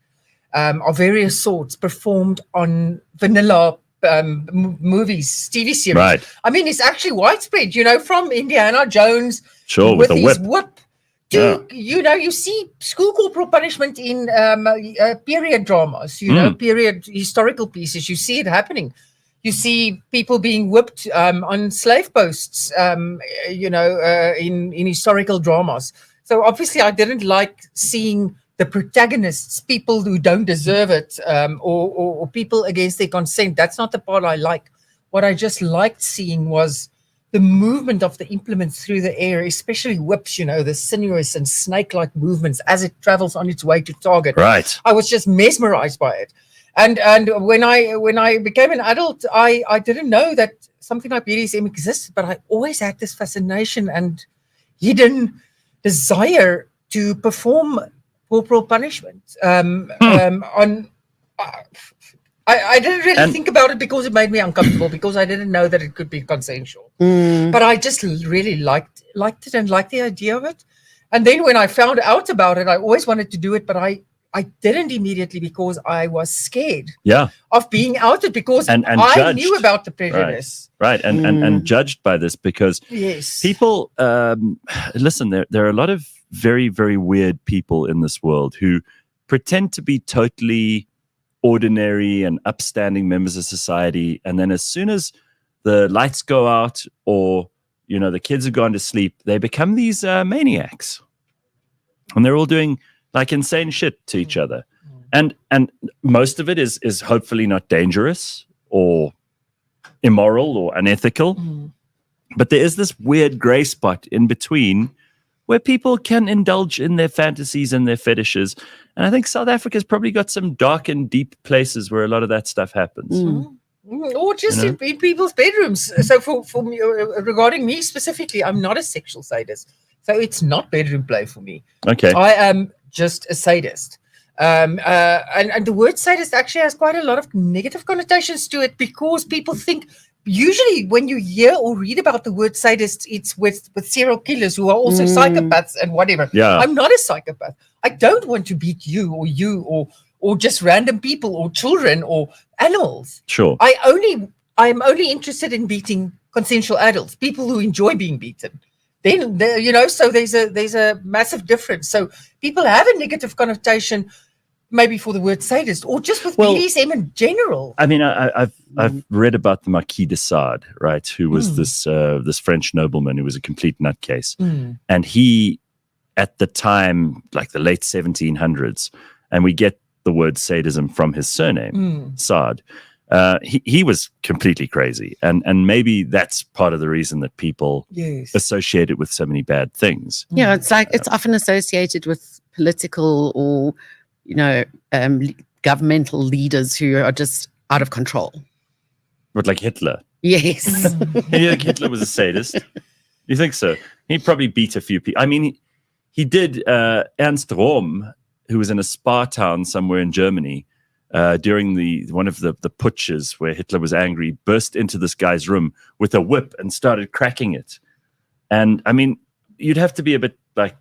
[SPEAKER 9] of various sorts performed on vanilla movies, TV series.
[SPEAKER 1] Right.
[SPEAKER 9] I mean, it's actually widespread, from Indiana Jones
[SPEAKER 1] Sure, with a
[SPEAKER 9] his
[SPEAKER 1] whip.
[SPEAKER 9] to, you see school corporal punishment in period dramas, period historical pieces. You see it happening. You see people being whipped on slave posts, in historical dramas. So obviously I didn't like seeing the protagonists, people who don't deserve it, or people against their consent. That's not the part I like. What I just liked seeing was the movement of the implements through the air, especially whips, the sinuous and snake-like movements as it travels on its way to target.
[SPEAKER 1] Right.
[SPEAKER 9] I was just mesmerized by it. And when I became an adult, I didn't know that something like BDSM existed, but I always had this fascination and hidden desire to perform corporal punishment. I didn't really think about it because it made me uncomfortable, because I didn't know that it could be consensual. But I just really liked it and liked the idea of it. And then when I found out about it, I always wanted to do it, but I didn't immediately because I was scared of being outed, because
[SPEAKER 1] and
[SPEAKER 9] I
[SPEAKER 1] judged.
[SPEAKER 9] knew about the prejudice.
[SPEAKER 1] Right. And judged by this, because people, listen, there are a lot of very, very weird people in this world who pretend to be totally ordinary and upstanding members of society. And then as soon as the lights go out, or, the kids have gone to sleep, they become these maniacs. And they're all doing like insane shit to each other. And most of it is hopefully not dangerous or immoral or unethical. But there is this weird gray spot in between where people can indulge in their fantasies and their fetishes. And I think South Africa's probably got some dark and deep places where a lot of that stuff happens.
[SPEAKER 9] Or just in people's bedrooms. So for me, regarding me specifically, I'm not a sexual sadist. So it's not bedroom play for me.
[SPEAKER 1] Okay.
[SPEAKER 9] I am just a sadist. And the word sadist actually has quite a lot of negative connotations to it, because people think, usually when you hear or read about the word sadist, it's with serial killers who are also psychopaths and whatever.
[SPEAKER 1] Yeah.
[SPEAKER 9] I'm not a psychopath. I don't want to beat you or just random people or children or animals.
[SPEAKER 1] Sure.
[SPEAKER 9] I'm only interested in beating consensual adults, people who enjoy being beaten. Then so there's a massive difference. So people have a negative connotation, maybe for the word sadist, or just with BDSM in general.
[SPEAKER 1] I mean, I've read about the Marquis de Sade, right? Who was this French nobleman who was a complete nutcase, and he, at the time, like the late 1700s, and we get the word sadism from his surname, Sade. He was completely crazy, and maybe that's part of the reason that people associate it with so many bad things.
[SPEAKER 2] Yeah, it's like it's often associated with political or governmental leaders who are just out of control.
[SPEAKER 1] But like Hitler.
[SPEAKER 2] Yes.
[SPEAKER 1] You think Hitler was a sadist? You think so? He probably beat a few people. I mean, he did. Ernst Röhm, who was in a spa town somewhere in Germany, during one of the putches where Hitler was angry, burst into this guy's room with a whip and started cracking it. And I mean, you'd have to be a bit like,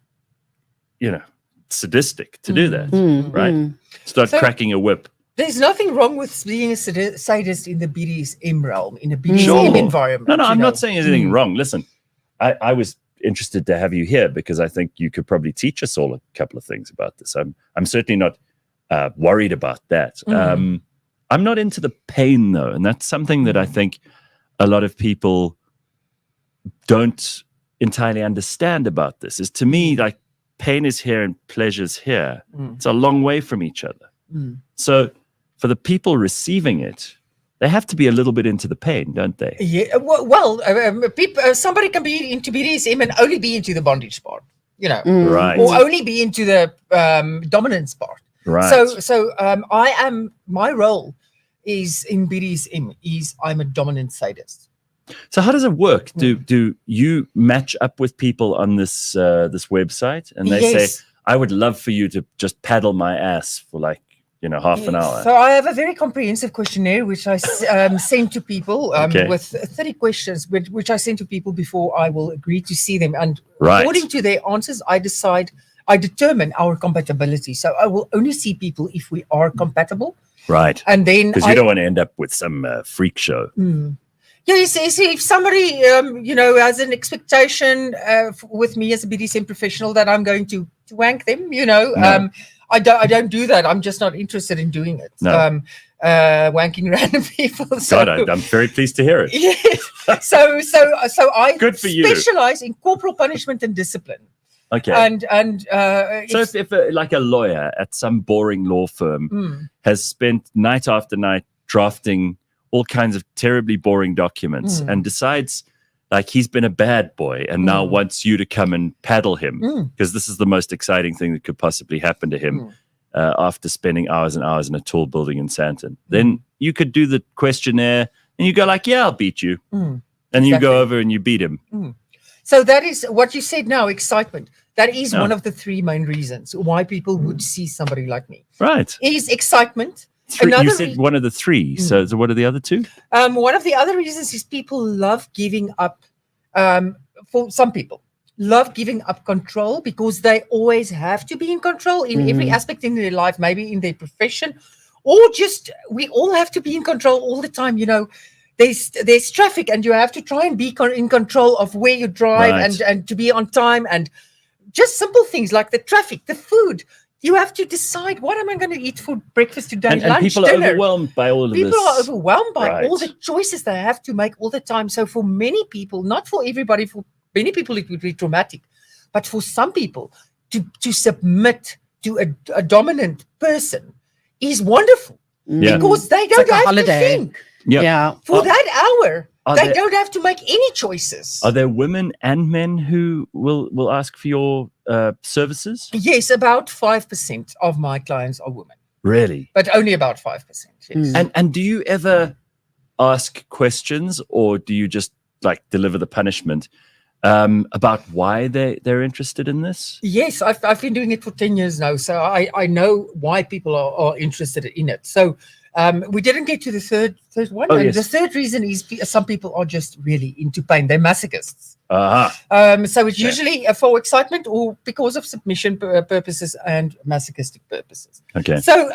[SPEAKER 1] sadistic to do that, right? Start cracking a whip.
[SPEAKER 9] There's nothing wrong with being a sadist in the BDSM realm, in a BDSM environment.
[SPEAKER 1] No, I'm not saying there's anything wrong. Listen, I was interested to have you here because I think you could probably teach us all a couple of things about this. I'm certainly not worried about that. I'm not into the pain, though, and that's something that I think a lot of people don't entirely understand about this. Is, to me, like, pain is here and pleasure's here. It's a long way from each other. So for the people receiving it, they have to be a little bit into the pain, don't they?
[SPEAKER 9] Yeah. Well, somebody can be into BDSM and only be into the bondage part,
[SPEAKER 1] Right.
[SPEAKER 9] or only be into the dominance part.
[SPEAKER 1] Right.
[SPEAKER 9] So my role is in BDSM is I'm a dominant sadist.
[SPEAKER 1] So how does it work? Do you match up with people on this this website, and they say, "I would love for you to just paddle my ass for like half an hour?
[SPEAKER 9] So I have a very comprehensive questionnaire which I send to people with 30 questions, which I send to people before I will agree to see them. And according to their answers, I determine our compatibility. So I will only see people if we are compatible.
[SPEAKER 1] Right.
[SPEAKER 9] And then
[SPEAKER 1] because you don't want to end up with some freak show.
[SPEAKER 9] Yeah, you see, if somebody, has an expectation with me as a BDSM professional that I'm going to wank them, I don't do that. I'm just not interested in doing it.
[SPEAKER 1] No.
[SPEAKER 9] Wanking random people. So,
[SPEAKER 1] God, I'm very pleased to hear it.
[SPEAKER 9] Yes. So I
[SPEAKER 1] Good for you.
[SPEAKER 9] specialize in corporal punishment and discipline.
[SPEAKER 1] Okay.
[SPEAKER 9] And
[SPEAKER 1] so if like a lawyer at some boring law firm has spent night after night drafting all kinds of terribly boring documents and decides like he's been a bad boy and now wants you to come and paddle him because this is the most exciting thing that could possibly happen to him after spending hours and hours in a tall building in Sandton, then you could do the questionnaire and you go like, yeah, I'll beat you. And you go over and you beat him.
[SPEAKER 9] So that is what you said now, excitement. That is one of the three main reasons why people would see somebody like me.
[SPEAKER 1] Right.
[SPEAKER 9] Is excitement.
[SPEAKER 1] You said one of the three. So what are the other two?
[SPEAKER 9] One of the other reasons is people love giving up, for some people, love giving up control because they always have to be in control in every aspect in their life, maybe in their profession, or just we all have to be in control all the time. There's traffic and you have to try and be in control of where you drive and to be on time, and just simple things like the traffic, the food. You have to decide, what am I going to eat for breakfast today,
[SPEAKER 1] and
[SPEAKER 9] lunch,
[SPEAKER 1] people
[SPEAKER 9] dinner?
[SPEAKER 1] are overwhelmed by all of this.
[SPEAKER 9] People are overwhelmed by all the choices they have to make all the time. So for many people, not for everybody, for many people it would be traumatic, but for some people to submit to a dominant person is wonderful because they don't have to think. For that hour, they don't have to make any choices.
[SPEAKER 1] Are there women and men who will ask for your services?
[SPEAKER 9] Yes, about 5% of my clients are women.
[SPEAKER 1] Really?
[SPEAKER 9] But only about 5%. Yes.
[SPEAKER 1] And do you ever ask questions, or do you just like deliver the punishment about why they're interested in this?
[SPEAKER 9] Yes, I've been doing it for 10 years now, so I know why people are interested in it. So we didn't get to the third one.
[SPEAKER 1] Oh,
[SPEAKER 9] and
[SPEAKER 1] yes.
[SPEAKER 9] The third reason is some people are just really into pain. They're masochists. So it's usually for excitement or because of submission purposes and masochistic purposes.
[SPEAKER 1] Okay.
[SPEAKER 9] So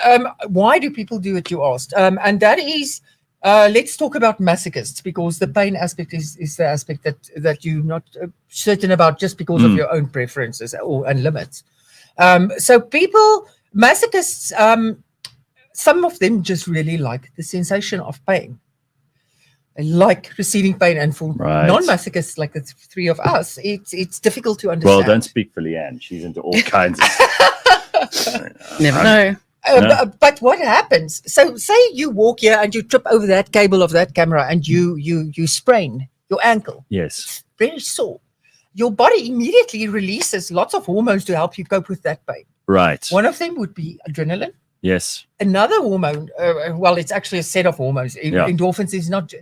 [SPEAKER 9] why do people do it, you asked? And that is, let's talk about masochists, because the pain aspect is the aspect that you're not certain about just because of your own preferences and limits. So masochists, some of them just really like the sensation of pain. They like receiving pain, and for non-masochists like the three of us, it's difficult to understand.
[SPEAKER 1] Well, don't speak for Leigh-Ann. She's into all kinds of
[SPEAKER 2] Never know.
[SPEAKER 9] But what happens? So say you walk here and you trip over that cable of that camera and you sprain your ankle.
[SPEAKER 1] Yes.
[SPEAKER 9] It's very sore. Your body immediately releases lots of hormones to help you cope with that pain.
[SPEAKER 1] Right.
[SPEAKER 9] One of them would be adrenaline.
[SPEAKER 1] Yes.
[SPEAKER 9] Another hormone, it's actually a set of hormones. Endorphins is not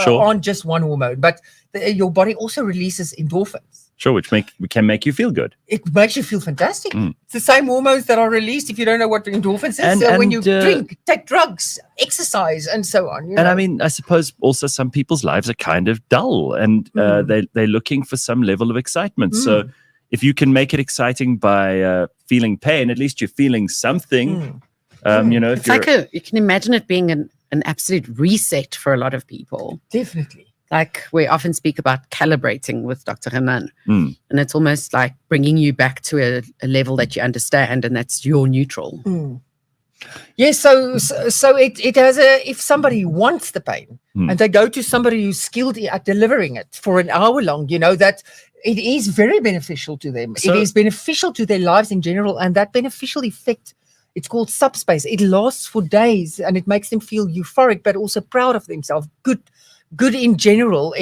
[SPEAKER 9] aren't just one hormone, but your body also releases endorphins.
[SPEAKER 1] Sure, which can make you feel good.
[SPEAKER 9] It makes you feel fantastic. It's the same hormones that are released if you don't know what endorphins is.
[SPEAKER 1] And
[SPEAKER 9] when you drink, take drugs, exercise, and so on.
[SPEAKER 1] I mean, I suppose also some people's lives are kind of dull, and they're looking for some level of excitement. So if you can make it exciting by feeling pain, at least you're feeling something.
[SPEAKER 2] It's like you can imagine it being an absolute reset for a lot of people.
[SPEAKER 9] Definitely.
[SPEAKER 2] Like we often speak about calibrating with Dr. Hanan, and it's almost like bringing you back to a level that you understand, and that's your neutral.
[SPEAKER 9] Yes, so it has if somebody wants the pain and they go to somebody who's skilled at delivering it for an hour long, that it is very beneficial to them.
[SPEAKER 1] So,
[SPEAKER 9] it is beneficial to their lives in general, and that beneficial effect, it's called subspace. It lasts for days, and it makes them feel euphoric, but also proud of themselves. Good in general.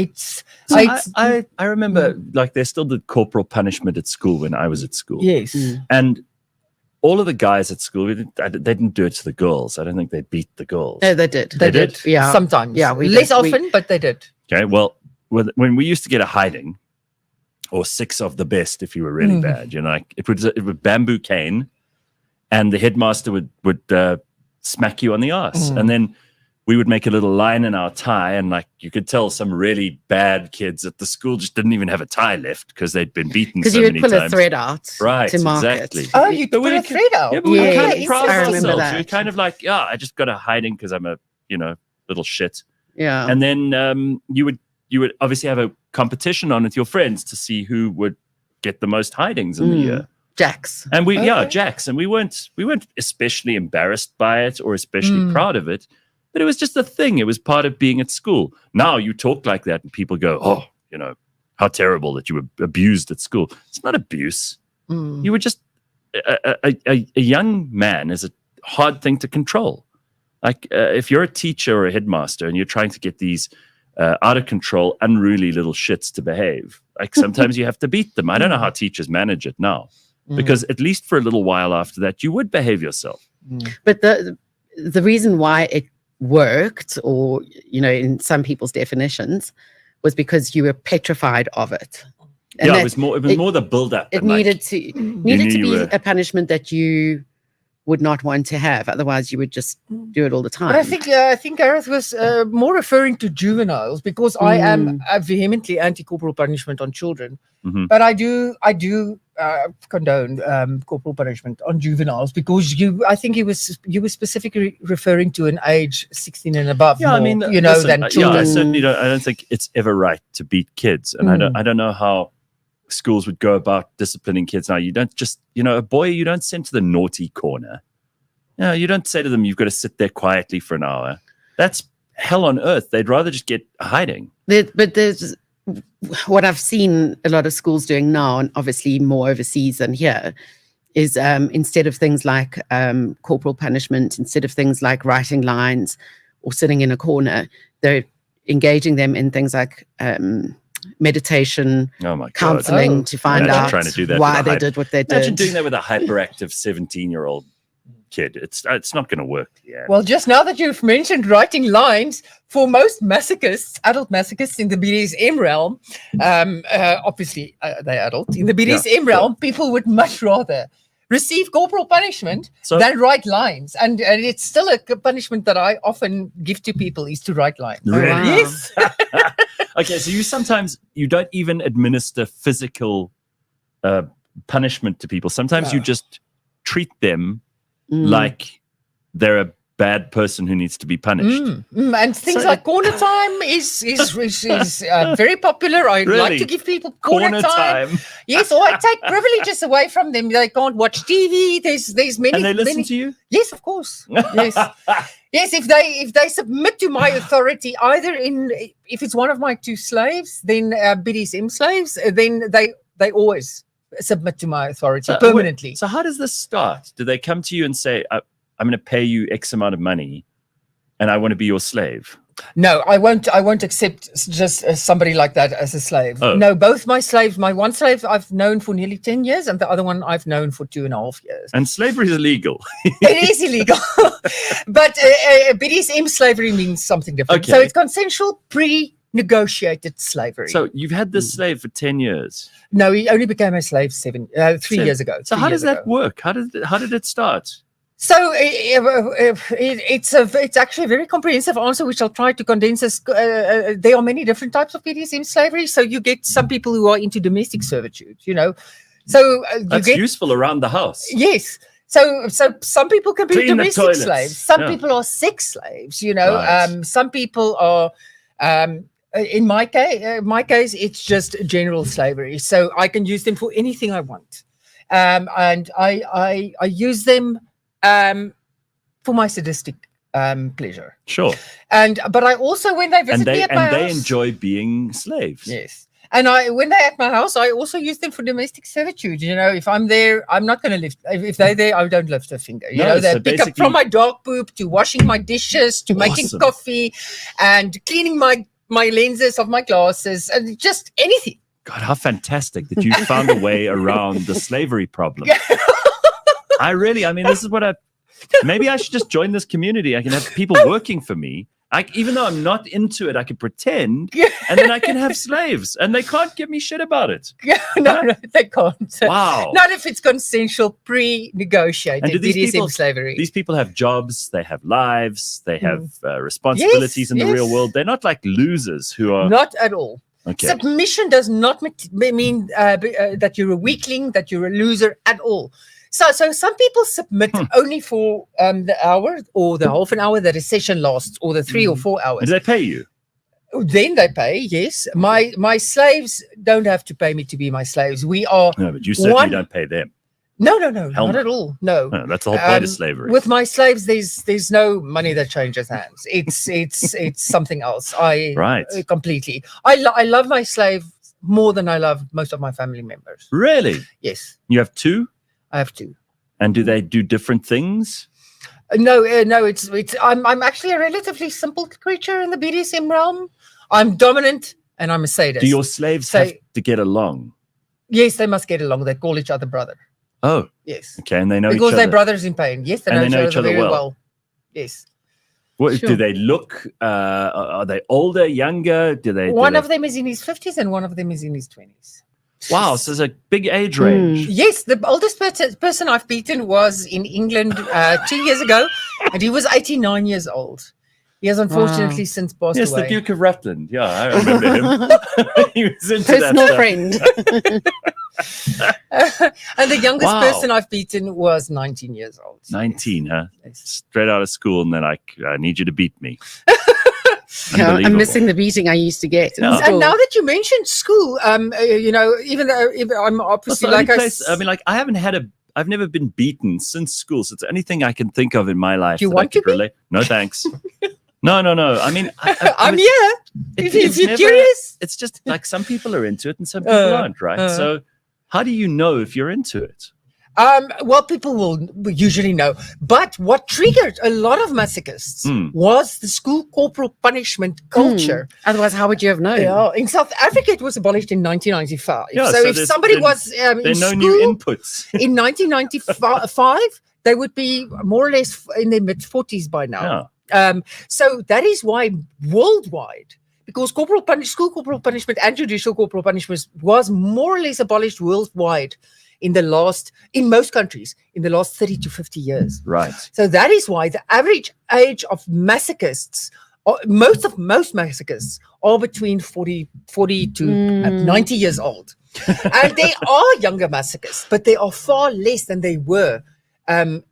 [SPEAKER 1] I remember like they still did corporal punishment at school when I was at school.
[SPEAKER 9] Yes.
[SPEAKER 1] And all of the guys at school, they didn't do it to the girls. I don't think they beat the girls.
[SPEAKER 2] No, they did.
[SPEAKER 1] They did?
[SPEAKER 2] Yeah.
[SPEAKER 9] Sometimes.
[SPEAKER 2] Yeah.
[SPEAKER 9] Less often, but they did.
[SPEAKER 1] Okay. Well, when we used to get a hiding, or 6 of the best if you were really bad, like it was bamboo cane, and the headmaster would smack you on the ass. And then we would make a little line in our tie, and like you could tell some really bad kids at the school just didn't even have a tie left because they'd been beaten so many times.
[SPEAKER 2] Because you would pull a thread out
[SPEAKER 1] Right,
[SPEAKER 2] to mark
[SPEAKER 1] exactly.
[SPEAKER 2] it.
[SPEAKER 9] Oh, you put a thread out.
[SPEAKER 1] Yeah, but we were kind
[SPEAKER 2] Yes,
[SPEAKER 1] of proud
[SPEAKER 2] I
[SPEAKER 1] of
[SPEAKER 2] remember
[SPEAKER 1] ourselves.
[SPEAKER 2] that.
[SPEAKER 1] We were kind of like, I just got a hiding because I'm a, little shit.
[SPEAKER 2] Yeah.
[SPEAKER 1] And then you would obviously have a competition on with your friends to see who would get the most hidings in the year.
[SPEAKER 2] Jacks.
[SPEAKER 1] And Jacks. And we weren't especially embarrassed by it or especially proud of it, but it was just a thing. It was part of being at school. Now you talk like that and people go, oh, how terrible that you were abused at school. It's not abuse. You were just a young man is a hard thing to control. Like if you're a teacher or a headmaster and you're trying to get these out of control, unruly little shits to behave, like sometimes you have to beat them. I don't know how teachers manage it now, because at least for a little while after that, you would behave yourself.
[SPEAKER 2] But the reason why it worked, or in some people's definitions, was because you were petrified of it. And
[SPEAKER 1] it was more the build up.
[SPEAKER 2] It needed to be a punishment that you would not want to have. Otherwise, you would just do it all the time.
[SPEAKER 9] But I think Gareth was more referring to juveniles, because I am vehemently anti-corporal punishment on children. But I do condone corporal punishment on juveniles, because I think you were specifically referring to an age 16 and above.
[SPEAKER 1] Yeah,
[SPEAKER 9] more,
[SPEAKER 1] listen,
[SPEAKER 9] than children.
[SPEAKER 1] I certainly don't. I don't think it's ever right to beat kids, and I don't know how schools would go about disciplining kids now. You don't just, a boy, you don't send to the naughty corner. You don't say to them, you've got to sit there quietly for an hour. That's hell on earth. They'd rather just get hiding.
[SPEAKER 2] But there's what I've seen a lot of schools doing now, and obviously more overseas than here, is instead of things like corporal punishment, instead of things like writing lines or sitting in a corner, they're engaging them in things like meditation, counseling to find out
[SPEAKER 1] trying to do that
[SPEAKER 2] why they did what they did.
[SPEAKER 1] Imagine doing that with a hyperactive 17-year-old kid. It's not going to work. Yeah.
[SPEAKER 9] Well, just now that you've mentioned writing lines, for most masochists, adult masochists in the BDSM realm, obviously they're adult, in the BDSM realm, people would much rather receive corporal punishment than write lines. And it's still a punishment that I often give to people, is to write lines.
[SPEAKER 1] Really?
[SPEAKER 9] Yes.
[SPEAKER 1] Okay, so you don't even administer physical punishment to people. Sometimes you just treat them like they're a bad person who needs to be punished.
[SPEAKER 9] And things like corner time is very popular. I like to give people corner time. Yes, or I take privileges away from them. They can't watch TV. There's many.
[SPEAKER 1] And they listen to you?
[SPEAKER 9] Yes, of course. Yes. Yes, if they submit to my authority, either if it's one of my two slaves, then BDSM slaves, then they always submit to my authority permanently.
[SPEAKER 1] So how does this start? Do they come to you and say, I'm going to pay you X amount of money and I want to be your slave?
[SPEAKER 9] No, I won't accept just somebody like that as a slave.
[SPEAKER 1] Oh.
[SPEAKER 9] No, both my slaves, my one slave I've known for nearly 10 years and the other one I've known for 2.5 years.
[SPEAKER 1] And slavery is illegal.
[SPEAKER 9] It is illegal. But BDSM slavery means something different.
[SPEAKER 1] Okay.
[SPEAKER 9] So it's consensual pre-negotiated slavery.
[SPEAKER 1] So you've had this slave for 10 years.
[SPEAKER 9] No, he only became a slave 3 years ago.
[SPEAKER 1] So how does that work? How did it start?
[SPEAKER 9] So it's actually a very comprehensive answer, which I'll try to condense. There are many different types of BDSM slavery. So you get some people who are into domestic servitude, So
[SPEAKER 1] that's useful around the house.
[SPEAKER 9] Yes. So some people can be
[SPEAKER 1] Clean the
[SPEAKER 9] domestic
[SPEAKER 1] toilets.
[SPEAKER 9] slaves. Some people are sex slaves.
[SPEAKER 1] Right.
[SPEAKER 9] Some people are. In my case, it's just general slavery. So I can use them for anything I want, and I use them for my sadistic pleasure.
[SPEAKER 1] Sure.
[SPEAKER 9] But I also, when they visit me at my house,
[SPEAKER 1] they enjoy being slaves.
[SPEAKER 9] Yes. And when they're at my house, I also use them for domestic servitude. If I'm there, I'm not going to lift. If they're there, I don't lift a finger. They pick up from my dog poop to washing my dishes to making coffee and cleaning my lenses of my glasses and just anything.
[SPEAKER 1] God, how fantastic that you found a way around the slavery problem. This is what maybe I should just join this community. I can have people working for me Even though I'm not into it, I can pretend,
[SPEAKER 9] Yeah.
[SPEAKER 1] and then I can have slaves, and they can't give me shit about it.
[SPEAKER 9] Yeah, no, they can't.
[SPEAKER 1] Wow.
[SPEAKER 9] Not if it's consensual, pre-negotiated
[SPEAKER 1] And do these
[SPEAKER 9] BDSM
[SPEAKER 1] people-
[SPEAKER 9] slavery.
[SPEAKER 1] These people have jobs, they have lives, they have responsibilities in the real
[SPEAKER 9] yes.
[SPEAKER 1] world. They're not like losers who are.
[SPEAKER 9] Not at all.
[SPEAKER 1] Okay.
[SPEAKER 9] Submission does not mean that you're a weakling, that you're a loser at all. So some people submit only for the hour or the half an hour that a session lasts, or the 3 or 4 hours.
[SPEAKER 1] And do they pay you?
[SPEAKER 9] Then they pay, yes. My slaves don't have to pay me to be my slaves. We are
[SPEAKER 1] No, but you certainly don't pay them.
[SPEAKER 9] no,
[SPEAKER 1] Hell
[SPEAKER 9] not
[SPEAKER 1] no.
[SPEAKER 9] at all. No.
[SPEAKER 1] No, that's the whole point of slavery.
[SPEAKER 9] With my slaves, there's no money that changes hands. It's something else.
[SPEAKER 1] Right.
[SPEAKER 9] Completely. I love my slave more than I love most of my family members.
[SPEAKER 1] Really?
[SPEAKER 9] Yes,
[SPEAKER 1] You have two?
[SPEAKER 9] I have to.
[SPEAKER 1] And do they do different things?
[SPEAKER 9] No. It's I'm actually a relatively simple creature in the BDSM realm. I'm dominant and I'm a sadist.
[SPEAKER 1] Do your slaves
[SPEAKER 9] So-
[SPEAKER 1] have to get along?
[SPEAKER 9] Yes, they must get along. They call each other brother.
[SPEAKER 1] Oh,
[SPEAKER 9] Yes,
[SPEAKER 1] okay. And they know
[SPEAKER 9] because
[SPEAKER 1] each
[SPEAKER 9] they're
[SPEAKER 1] other.
[SPEAKER 9] brothers in pain. Yes, they
[SPEAKER 1] And
[SPEAKER 9] know, each other very
[SPEAKER 1] well.
[SPEAKER 9] well. Yes.
[SPEAKER 1] What,
[SPEAKER 2] Sure.
[SPEAKER 1] Do they look? Are they older, younger? Do they?
[SPEAKER 9] One of them is in his 50s and one of them is in his 20s.
[SPEAKER 1] Wow, so there's a big age range.
[SPEAKER 9] Yes, the oldest person I've beaten was in England 2 years ago, and he was 89 years old. He has unfortunately since passed
[SPEAKER 1] Yes,
[SPEAKER 9] away.
[SPEAKER 1] the Duke of Rutland. Yeah, I remember him. He was into that
[SPEAKER 2] Personal
[SPEAKER 1] stuff.
[SPEAKER 2] friend.
[SPEAKER 9] And the youngest
[SPEAKER 1] Wow.
[SPEAKER 9] person I've beaten was 19 years old.
[SPEAKER 1] 19, huh?
[SPEAKER 9] Yes.
[SPEAKER 1] Straight out of school, and then I need you to beat me.
[SPEAKER 2] Yeah, I'm
[SPEAKER 1] Unbelievable.
[SPEAKER 2] missing the beating I used to get. in
[SPEAKER 1] Yeah.
[SPEAKER 9] And
[SPEAKER 2] school.
[SPEAKER 9] now that you mentioned school, even though I'm
[SPEAKER 1] That's
[SPEAKER 9] obviously
[SPEAKER 1] the only
[SPEAKER 9] like
[SPEAKER 1] place, I mean, like I've never been beaten since school. So it's the only thing I can think of in my life.
[SPEAKER 9] Do you
[SPEAKER 1] that
[SPEAKER 9] want
[SPEAKER 1] I could
[SPEAKER 9] to be?
[SPEAKER 1] relate. No, thanks. No. I mean,
[SPEAKER 9] I'm
[SPEAKER 1] was-
[SPEAKER 9] here.
[SPEAKER 1] it-
[SPEAKER 9] If
[SPEAKER 1] it's
[SPEAKER 9] you're
[SPEAKER 1] never-
[SPEAKER 9] curious.
[SPEAKER 1] It's just like some people are into it and some people aren't, right? So how do you know if you're into it?
[SPEAKER 9] Well, people will usually know. But what triggered a lot of masochists was the school corporal punishment culture.
[SPEAKER 2] Otherwise, how would you have known?
[SPEAKER 9] Yeah, in South Africa, it was abolished in 1995.
[SPEAKER 1] Yeah,
[SPEAKER 9] so
[SPEAKER 1] so
[SPEAKER 9] if
[SPEAKER 1] there's
[SPEAKER 9] somebody
[SPEAKER 1] been-
[SPEAKER 9] was
[SPEAKER 1] There
[SPEAKER 9] in
[SPEAKER 1] are no
[SPEAKER 9] school
[SPEAKER 1] new inputs.
[SPEAKER 9] in 1995, they would be more or less in their mid-40s by now.
[SPEAKER 1] Yeah.
[SPEAKER 9] So that is why worldwide, because school corporal punishment and judicial corporal punishment was more or less abolished worldwide in most countries in the last 30 to 50 years.
[SPEAKER 1] Right.
[SPEAKER 9] So that is why the average age of masochists, most masochists, are between 40 to 90 years old. And they are younger masochists, but they are far less than they were the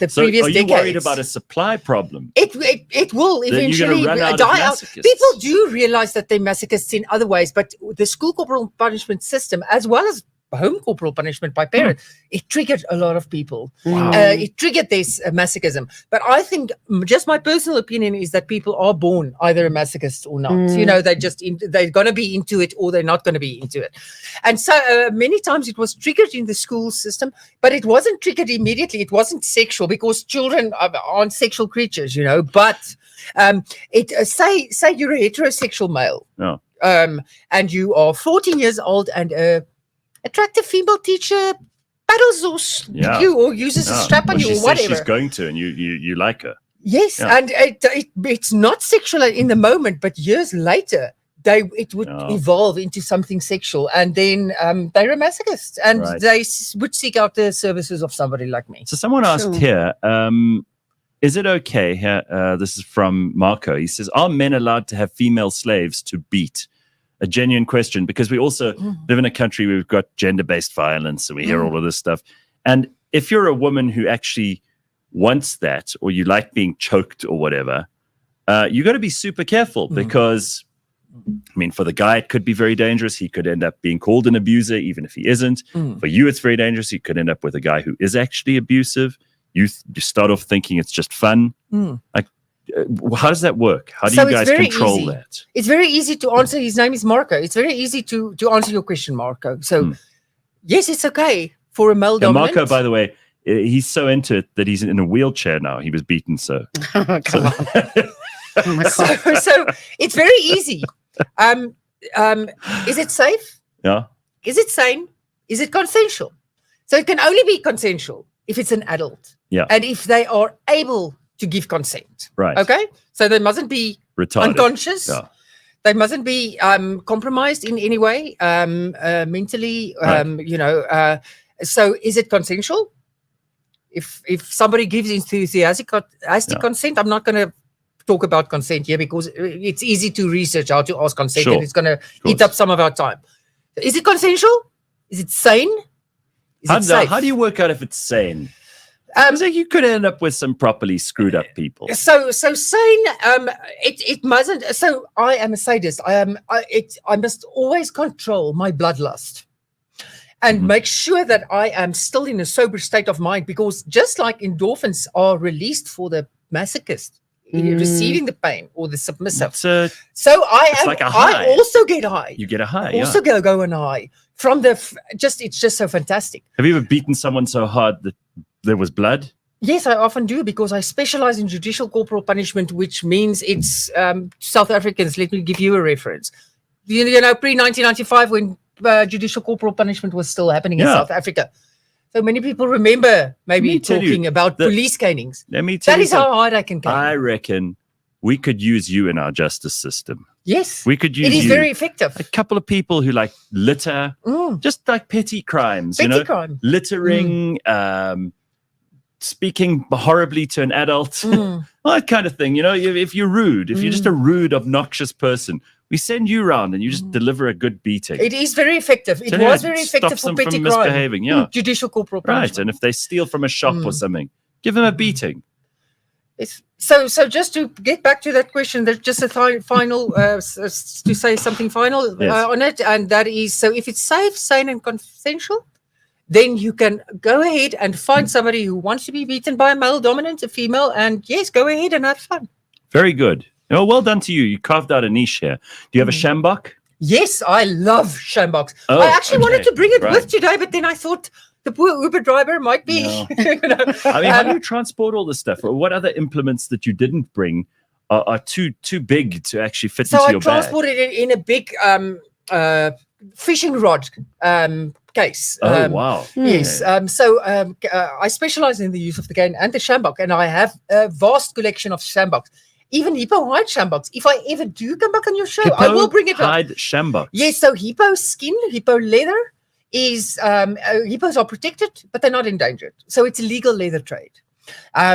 [SPEAKER 1] So
[SPEAKER 9] previous
[SPEAKER 1] are you
[SPEAKER 9] decades.
[SPEAKER 1] worried about a supply problem?
[SPEAKER 9] It will
[SPEAKER 1] That you're gonna
[SPEAKER 9] eventually
[SPEAKER 1] run out of
[SPEAKER 9] die out.
[SPEAKER 1] masochists?
[SPEAKER 9] People do realize that they're masochists in other ways, but the school corporal punishment system, as well as home corporal punishment by parents, it triggered a lot of people.
[SPEAKER 1] Wow.
[SPEAKER 9] It triggered this masochism. But I think, just my personal opinion is that people are born either a masochist or not. You know, they're going to be into it or they're not going to be into it. And so many times it was triggered in the school system, but it wasn't triggered immediately. It wasn't sexual because children aren't sexual creatures, you know. But say you're a heterosexual male, and you are 14 years old and attractive female teacher paddles you or uses a strap on
[SPEAKER 1] Well,
[SPEAKER 9] you
[SPEAKER 1] she
[SPEAKER 9] or
[SPEAKER 1] says
[SPEAKER 9] whatever.
[SPEAKER 1] she's going to, and you like her.
[SPEAKER 9] Yes,
[SPEAKER 1] Yeah.
[SPEAKER 9] and it's not sexual in the moment, but years later, it would evolve into something sexual, and then they're a masochist, and
[SPEAKER 1] Right.
[SPEAKER 9] they would seek out the services of somebody like me.
[SPEAKER 1] So someone asked here, is it okay? This is from Marco. He says, are men allowed to have female slaves to beat? A genuine question, because we also live in a country where we've got gender-based violence and we hear all of this stuff. And if you're a woman who actually wants that, or you like being choked or whatever, you got to be super careful because, I mean, for the guy, it could be very dangerous. He could end up being called an abuser, even if he isn't. For you, it's very dangerous. You could end up with a guy who is actually abusive. You start off thinking it's just fun. Like, how does that work? How do
[SPEAKER 9] So
[SPEAKER 1] you
[SPEAKER 9] it's
[SPEAKER 1] guys
[SPEAKER 9] very
[SPEAKER 1] control
[SPEAKER 9] easy.
[SPEAKER 1] that?
[SPEAKER 9] It's very easy to answer. His name is Marco. It's very easy to answer your question, Marco. So, yes, it's okay for a male
[SPEAKER 1] And
[SPEAKER 9] dominant.
[SPEAKER 1] Marco, by the way, he's so into it that he's in a wheelchair now. He was beaten, so.
[SPEAKER 2] Come on. Oh my God.
[SPEAKER 9] so it's very easy. Is it safe?
[SPEAKER 1] Yeah.
[SPEAKER 9] Is it sane? Is it consensual? So it can only be consensual if it's an adult.
[SPEAKER 1] Yeah.
[SPEAKER 9] And if they are able to give consent.
[SPEAKER 1] Right.
[SPEAKER 9] Okay. So they mustn't be
[SPEAKER 1] Retarded.
[SPEAKER 9] unconscious.
[SPEAKER 1] Yeah.
[SPEAKER 9] They mustn't be compromised in any way, mentally.
[SPEAKER 1] Right.
[SPEAKER 9] So is it consensual? If somebody gives enthusiastic consent, I'm not going to talk about consent here because it's easy to research how to ask consent,
[SPEAKER 1] Sure.
[SPEAKER 9] and it's going to eat up some of our time. Is it consensual? Is it sane? Is it safe?
[SPEAKER 1] How do you work out if it's sane? So you could end up with some properly screwed up people.
[SPEAKER 9] So sane. It mustn't. So I am a sadist. I must always control my bloodlust and make sure that I am still in a sober state of mind, because just like endorphins are released for the masochist receiving the pain or the submissive, so
[SPEAKER 1] it's like a high.
[SPEAKER 9] I also get high.
[SPEAKER 1] You get a high.
[SPEAKER 9] Also go on high from the it's just so fantastic.
[SPEAKER 1] Have you ever beaten someone so hard that there was blood?
[SPEAKER 9] Yes, I often do, because I specialize in judicial corporal punishment, which means it's South Africans. Let me give you a reference. Pre-1995, when judicial corporal punishment was still happening in South Africa. So many people remember maybe talking about police canings.
[SPEAKER 1] Let me tell you
[SPEAKER 9] that is how hard I can cane.
[SPEAKER 1] I reckon we could use you in our justice system.
[SPEAKER 9] Yes.
[SPEAKER 1] We could use
[SPEAKER 9] it is
[SPEAKER 1] you.
[SPEAKER 9] Very effective.
[SPEAKER 1] A couple of people who like litter, just like petty crimes,
[SPEAKER 9] crime.
[SPEAKER 1] Littering, speaking horribly to an adult, all that kind of thing. If you're rude, if you're just a rude, obnoxious person, we send you around and you just deliver a good beating.
[SPEAKER 9] It is very effective. It was very effective for petty crime.
[SPEAKER 1] Misbehaving, judicial
[SPEAKER 9] corporal punishment.
[SPEAKER 1] Right, and if they steal from a shop or something, give them a beating.
[SPEAKER 9] So just to get back to that question, there's just a final to say something final on it, and that is, so if it's safe, sane, and consensual, then you can go ahead and find somebody who wants to be beaten by a male dominant, a female, and yes, go ahead and have fun.
[SPEAKER 1] Very good. Well done to you. You carved out a niche here. Do you have a shambok?
[SPEAKER 9] Yes, I love shamboks.
[SPEAKER 1] Oh,
[SPEAKER 9] I actually wanted to bring it
[SPEAKER 1] right.
[SPEAKER 9] with today, but then I thought the poor Uber driver might be.
[SPEAKER 1] No. I mean, how do you transport all this stuff? Or what other implements that you didn't bring are too big to actually fit into your bag?
[SPEAKER 9] So I transported it in a big fishing rod case.
[SPEAKER 1] Wow.
[SPEAKER 9] Yes. I specialize in the use of the cane and the shambok, and I have a vast collection of shamboks. Even hippo hide shamboks. If I ever do come back on your show, I will bring it
[SPEAKER 1] hide
[SPEAKER 9] up.
[SPEAKER 1] shambok.
[SPEAKER 9] Yes, so hippo skin, hippo leather is hippos are protected, but they're not endangered. So it's a legal leather trade.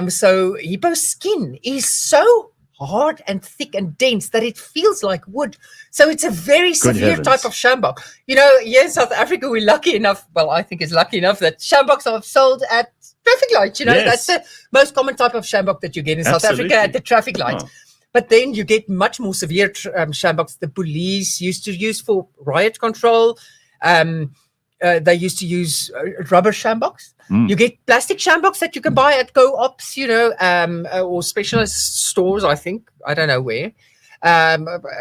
[SPEAKER 9] So hippo skin is so hard and thick and dense that it feels like wood. So it's a very severe type of shambok. Here in South Africa, we're lucky enough, well, I think it's lucky enough that shamboks are sold at traffic lights. That's the most common type of shambok that you get in South Africa, at the traffic lights. But then you get much more severe shamboks the police used to use for riot control. They used to use rubber shamboks. You get plastic shamboks that you can buy at co-ops, or specialist stores, I think. I don't know where,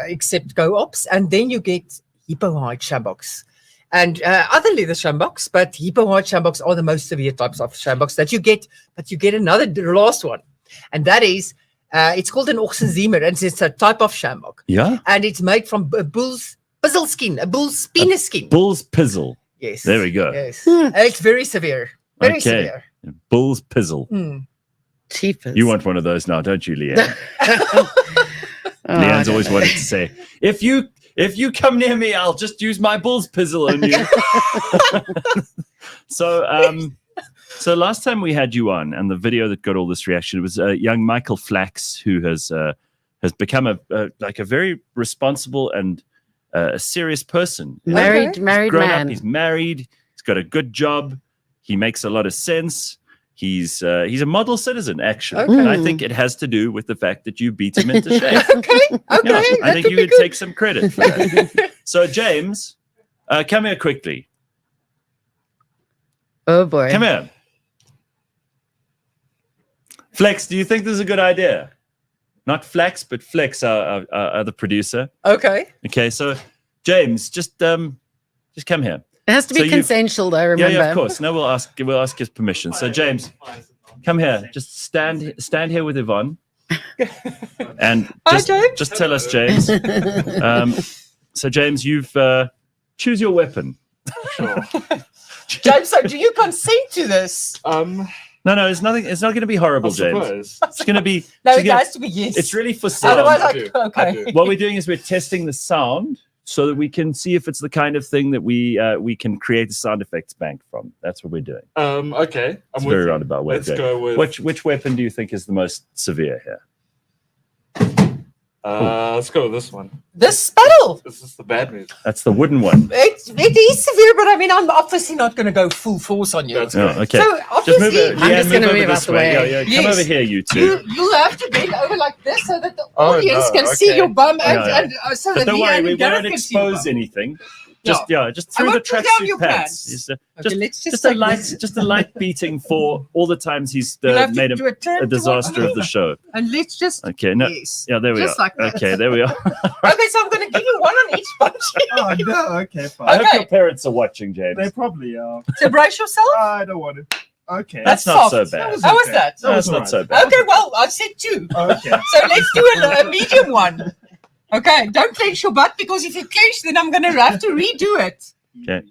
[SPEAKER 9] except co-ops. And then you get hippo hide shamboks and other leather shamboks. But hippo hide shamboks are the most severe types of shamboks that you get. But you get the last one. And that is, it's called an oxenziemer. And it's a type of shambok. Yeah. And it's made from a bull's pizzle skin, a bull's penis skin.
[SPEAKER 1] Bull's pizzle.
[SPEAKER 9] Yes.
[SPEAKER 1] There we go.
[SPEAKER 9] Yes. It's very severe. Very severe.
[SPEAKER 1] Bull's pizzle.
[SPEAKER 2] Cheapers.
[SPEAKER 1] You want one of those now, don't you, Leigh-Ann? Leigh-Ann's always wanted to say, if you come near me, I'll just use my bull's pizzle on you. So last time we had you on, and the video that got all this reaction, it was young Michael Flax, who has become a very responsible and a serious person.
[SPEAKER 2] Married man.
[SPEAKER 1] He's married. He's got a good job. He makes a lot of sense. He's a model citizen, actually.
[SPEAKER 9] Okay.
[SPEAKER 1] And I think it has to do with the fact that you beat him into shape.
[SPEAKER 9] Okay.
[SPEAKER 1] I think you could take some credit for that. So, James, come here quickly.
[SPEAKER 2] Oh, boy.
[SPEAKER 1] Come here. Flex, do you think this is a good idea? Not Flex, but Flex, our the producer.
[SPEAKER 9] Okay.
[SPEAKER 1] Okay, so, James, just come here.
[SPEAKER 2] It has to be consensual, though, remember?
[SPEAKER 1] Yeah, of course. No, we'll ask his permission. So, James, come here. Just stand here with Yvonne. And just tell us, James. So, James, you've choose your weapon.
[SPEAKER 9] Sure. James, so do you consent to this?
[SPEAKER 1] No, it's nothing. It's not going to be horrible, James. It's going to be.
[SPEAKER 9] No,
[SPEAKER 1] it's
[SPEAKER 9] it
[SPEAKER 1] gonna-
[SPEAKER 9] has to be yes.
[SPEAKER 1] It's really for sound.
[SPEAKER 9] Otherwise, okay.
[SPEAKER 1] What we're doing is we're testing the sound so that we can see if it's the kind of thing that we can create a sound effects bank from. That's what we're doing.
[SPEAKER 3] Okay.
[SPEAKER 1] It's a very roundabout way.
[SPEAKER 3] Let's go with
[SPEAKER 1] Which weapon do you think is the most severe here?
[SPEAKER 3] let's go with this one.
[SPEAKER 9] This battle.
[SPEAKER 3] This is the bad news.
[SPEAKER 1] That's the wooden one.
[SPEAKER 9] It is severe, but I mean, I'm obviously not going to go full force on you.
[SPEAKER 3] That's
[SPEAKER 1] Oh,
[SPEAKER 3] good.
[SPEAKER 1] okay.
[SPEAKER 9] So
[SPEAKER 1] Just move
[SPEAKER 9] obviously,
[SPEAKER 1] it.
[SPEAKER 2] I'm just gonna
[SPEAKER 1] over
[SPEAKER 2] move
[SPEAKER 1] this
[SPEAKER 2] out the way.
[SPEAKER 1] Yeah, come
[SPEAKER 9] Yes.
[SPEAKER 1] over here, you two.
[SPEAKER 9] you'll have to bend over like this so that the
[SPEAKER 3] Oh,
[SPEAKER 9] audience
[SPEAKER 3] no,
[SPEAKER 9] can see
[SPEAKER 3] okay.
[SPEAKER 9] your bum and,
[SPEAKER 1] No.
[SPEAKER 9] and so
[SPEAKER 1] But
[SPEAKER 9] that
[SPEAKER 1] don't
[SPEAKER 9] Leigh-Ann
[SPEAKER 1] worry,
[SPEAKER 9] and
[SPEAKER 1] we
[SPEAKER 9] Gareth
[SPEAKER 1] won't
[SPEAKER 9] can see your
[SPEAKER 1] expose
[SPEAKER 9] bum.
[SPEAKER 1] anything.
[SPEAKER 9] Yeah.
[SPEAKER 1] Just
[SPEAKER 9] I
[SPEAKER 1] through the
[SPEAKER 9] won't pull down
[SPEAKER 1] tracksuit
[SPEAKER 9] your
[SPEAKER 1] pants.
[SPEAKER 9] pants.
[SPEAKER 1] Just,
[SPEAKER 9] Okay, let's just
[SPEAKER 1] a
[SPEAKER 9] take
[SPEAKER 1] light,
[SPEAKER 9] this.
[SPEAKER 1] just a light beating for all the times he's
[SPEAKER 9] You'll have to
[SPEAKER 1] made
[SPEAKER 9] do a turn
[SPEAKER 1] a disaster
[SPEAKER 9] towards
[SPEAKER 1] of the
[SPEAKER 9] me.
[SPEAKER 1] show.
[SPEAKER 9] And let's just
[SPEAKER 1] Okay, no,
[SPEAKER 9] yes.
[SPEAKER 1] yeah, there we
[SPEAKER 9] Just
[SPEAKER 1] are.
[SPEAKER 9] like that.
[SPEAKER 1] Okay, there we are.
[SPEAKER 9] Okay, so I'm going to give you one on each bunch.
[SPEAKER 10] Oh no, okay, fine.
[SPEAKER 1] I hope
[SPEAKER 9] Okay.
[SPEAKER 1] your parents are watching, James.
[SPEAKER 10] They probably are.
[SPEAKER 9] So brace yourself.
[SPEAKER 10] I don't want it. Okay.
[SPEAKER 1] That's not so
[SPEAKER 9] soft.
[SPEAKER 1] bad.
[SPEAKER 9] How was that?
[SPEAKER 1] No, it's not
[SPEAKER 10] alright.
[SPEAKER 1] so bad.
[SPEAKER 9] Okay, well, I said two.
[SPEAKER 10] Okay.
[SPEAKER 9] So let's do a medium one. Okay, don't clench your butt because if you clench, then I'm going to have to redo it.
[SPEAKER 1] Okay.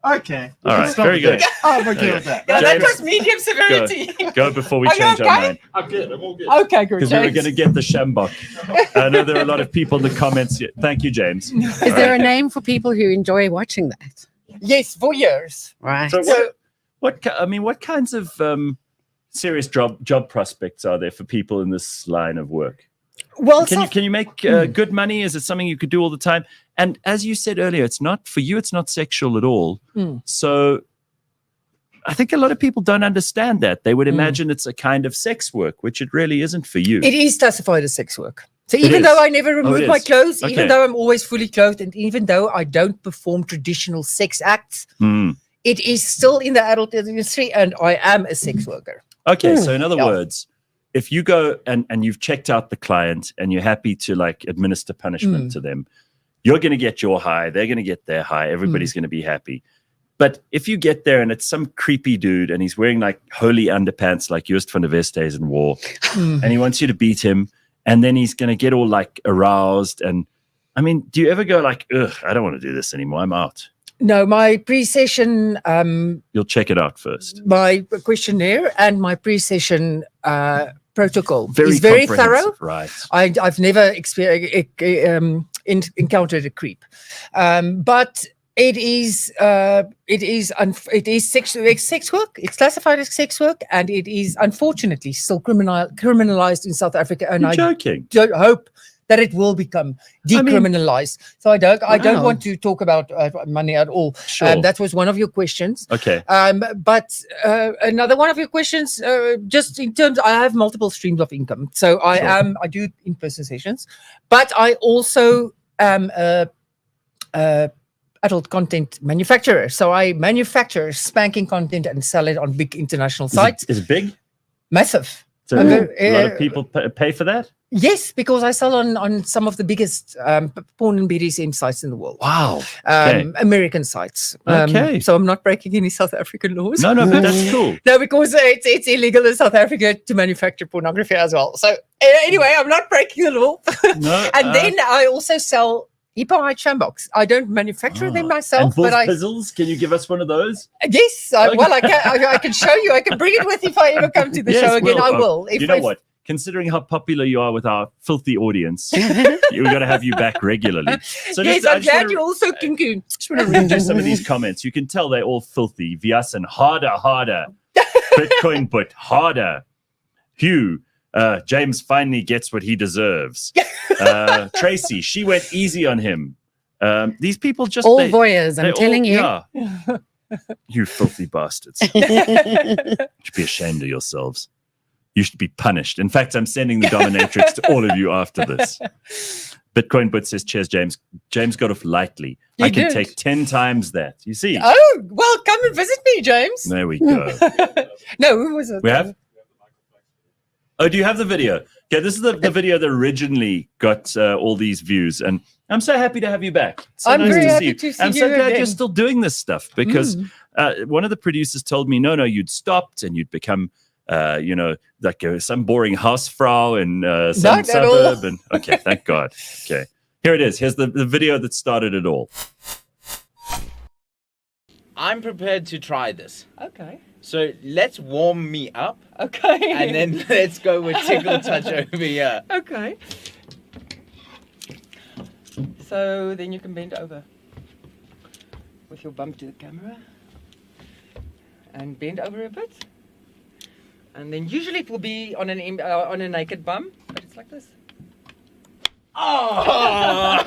[SPEAKER 10] Okay.
[SPEAKER 1] All right,
[SPEAKER 10] Stop
[SPEAKER 1] very
[SPEAKER 10] it
[SPEAKER 1] good.
[SPEAKER 10] there. I'm okay
[SPEAKER 1] Okay.
[SPEAKER 10] with that.
[SPEAKER 9] Yeah, that
[SPEAKER 1] James,
[SPEAKER 9] was medium severity.
[SPEAKER 1] Go before we
[SPEAKER 9] Are you
[SPEAKER 1] change our
[SPEAKER 9] okay?
[SPEAKER 1] mind.
[SPEAKER 3] I'm good. I'm all good.
[SPEAKER 9] Okay, good.
[SPEAKER 1] Because we were
[SPEAKER 9] James.
[SPEAKER 1] going to get the Shambok. I know there are a lot of people in the comments. Thank you, James.
[SPEAKER 2] Is there a name for people who enjoy watching that?
[SPEAKER 9] Yes, for years.
[SPEAKER 2] Right.
[SPEAKER 1] So what kinds of serious job prospects are there for people in this line of work?
[SPEAKER 9] Well,
[SPEAKER 1] Can you make good money? Is it something you could do all the time? And as you said earlier, it's not for you. It's not sexual at all. So I think a lot of people don't understand that. They would imagine it's a kind of sex work, which it really isn't for you.
[SPEAKER 9] it is classified as sex work. So
[SPEAKER 1] It
[SPEAKER 9] even
[SPEAKER 1] is.
[SPEAKER 9] though I never
[SPEAKER 1] it
[SPEAKER 9] remove my
[SPEAKER 1] is.
[SPEAKER 9] clothes,
[SPEAKER 1] Okay.
[SPEAKER 9] even though I'm always fully clothed, and even though I don't perform traditional sex acts,
[SPEAKER 1] Hmm.
[SPEAKER 9] it is still in the adult industry, and I am a sex worker.
[SPEAKER 1] Okay, so in other
[SPEAKER 9] Yeah.
[SPEAKER 1] words, if you go and you've checked out the client and you're happy to like administer punishment to them, you're going to get your high, they're going to get their high, everybody's going to be happy. But if you get there and it's some creepy dude and he's wearing like holy underpants like Joost van der Westhuizen in War, and he wants you to beat him, and then he's going to get all like aroused. And I mean, do you ever go like, ugh, I don't want to do this anymore, I'm out?
[SPEAKER 9] No, my pre-session,
[SPEAKER 1] You'll check it out first.
[SPEAKER 9] my questionnaire and my pre-session protocol
[SPEAKER 1] Very
[SPEAKER 9] is very thorough.
[SPEAKER 1] comprehensive, Right.
[SPEAKER 9] I've never encountered a creep, but it is sex work. It's classified as sex work, and it is unfortunately still criminalized in South Africa. And
[SPEAKER 1] You're
[SPEAKER 9] I
[SPEAKER 1] joking.
[SPEAKER 9] don't hope that it will become decriminalized. So I don't
[SPEAKER 2] Wow.
[SPEAKER 9] want to talk about money at all.
[SPEAKER 1] Sure.
[SPEAKER 9] That was one of your questions.
[SPEAKER 1] Okay.
[SPEAKER 9] But another one of your questions, just in terms, I have multiple streams of income. So I do in-person sessions, but I also am a adult content manufacturer. So I manufacture spanking content and sell it on big international sites.
[SPEAKER 1] Is it big?
[SPEAKER 9] Massive.
[SPEAKER 1] So a lot of people pay for that?
[SPEAKER 9] Yes, because I sell on some of the biggest porn and BDSM sites in the world.
[SPEAKER 1] Wow. Okay.
[SPEAKER 9] American sites.
[SPEAKER 1] Okay.
[SPEAKER 9] So I'm not breaking any South African laws.
[SPEAKER 1] No, but that's cool.
[SPEAKER 9] No, because it's illegal in South Africa to manufacture pornography as well. So anyway, I'm not breaking the law.
[SPEAKER 1] No,
[SPEAKER 9] And then I also sell HIPAA Shambox. I don't manufacture them myself,
[SPEAKER 1] and
[SPEAKER 9] but I
[SPEAKER 1] Pizzles, can you give us one of those?
[SPEAKER 9] yes, well I can show you. I can bring it with if I ever come to the
[SPEAKER 1] Yes,
[SPEAKER 9] show again.
[SPEAKER 1] will.
[SPEAKER 9] I will.
[SPEAKER 1] You know what? Considering how popular you are with our filthy audience, we've got to have you back regularly. So
[SPEAKER 9] Yes,
[SPEAKER 1] I
[SPEAKER 9] I'm glad
[SPEAKER 1] wanna-
[SPEAKER 9] you're also kinky.
[SPEAKER 1] just want to read you some of these comments. You can tell they're all filthy. Vyasan, harder. Bitcoin, but harder. Hugh, James finally gets what he deserves. Tracy, she went easy on him. These people just
[SPEAKER 2] All voyeurs, I'm
[SPEAKER 1] they
[SPEAKER 2] telling you.
[SPEAKER 1] Yeah. You filthy bastards. You should be ashamed of yourselves. You should be punished. In fact, I'm sending the dominatrix to all of you after this. Bitcoin But says, cheers, James. James got off lightly. I can
[SPEAKER 9] did.
[SPEAKER 1] take 10 times that. You see?
[SPEAKER 9] Oh, well, come and visit me, James.
[SPEAKER 1] There we go.
[SPEAKER 9] No, who was it?
[SPEAKER 1] We have? Oh, do you have the video? Okay, this is the video that originally got all these views. And I'm so happy to have you back. So
[SPEAKER 9] I'm
[SPEAKER 1] nice
[SPEAKER 9] very
[SPEAKER 1] to
[SPEAKER 9] happy
[SPEAKER 1] see you.
[SPEAKER 9] to see
[SPEAKER 1] I'm so
[SPEAKER 9] you
[SPEAKER 1] glad
[SPEAKER 9] again.
[SPEAKER 1] you're still doing this stuff because one of the producers told me, no, you'd stopped and you'd become, like some boring Hausfrau in some
[SPEAKER 9] Not at all.
[SPEAKER 1] suburb. And okay, thank God. Okay, here it is. Here's the video that started it all.
[SPEAKER 11] I'm prepared to try this.
[SPEAKER 9] Okay.
[SPEAKER 11] So let's warm me up.
[SPEAKER 9] Okay.
[SPEAKER 11] And then let's go with tickle touch over here.
[SPEAKER 9] Okay. So then you can bend over with your bum to the camera and bend over a bit. And then usually it will be on on a naked bum, but it's like this.
[SPEAKER 11] Oh,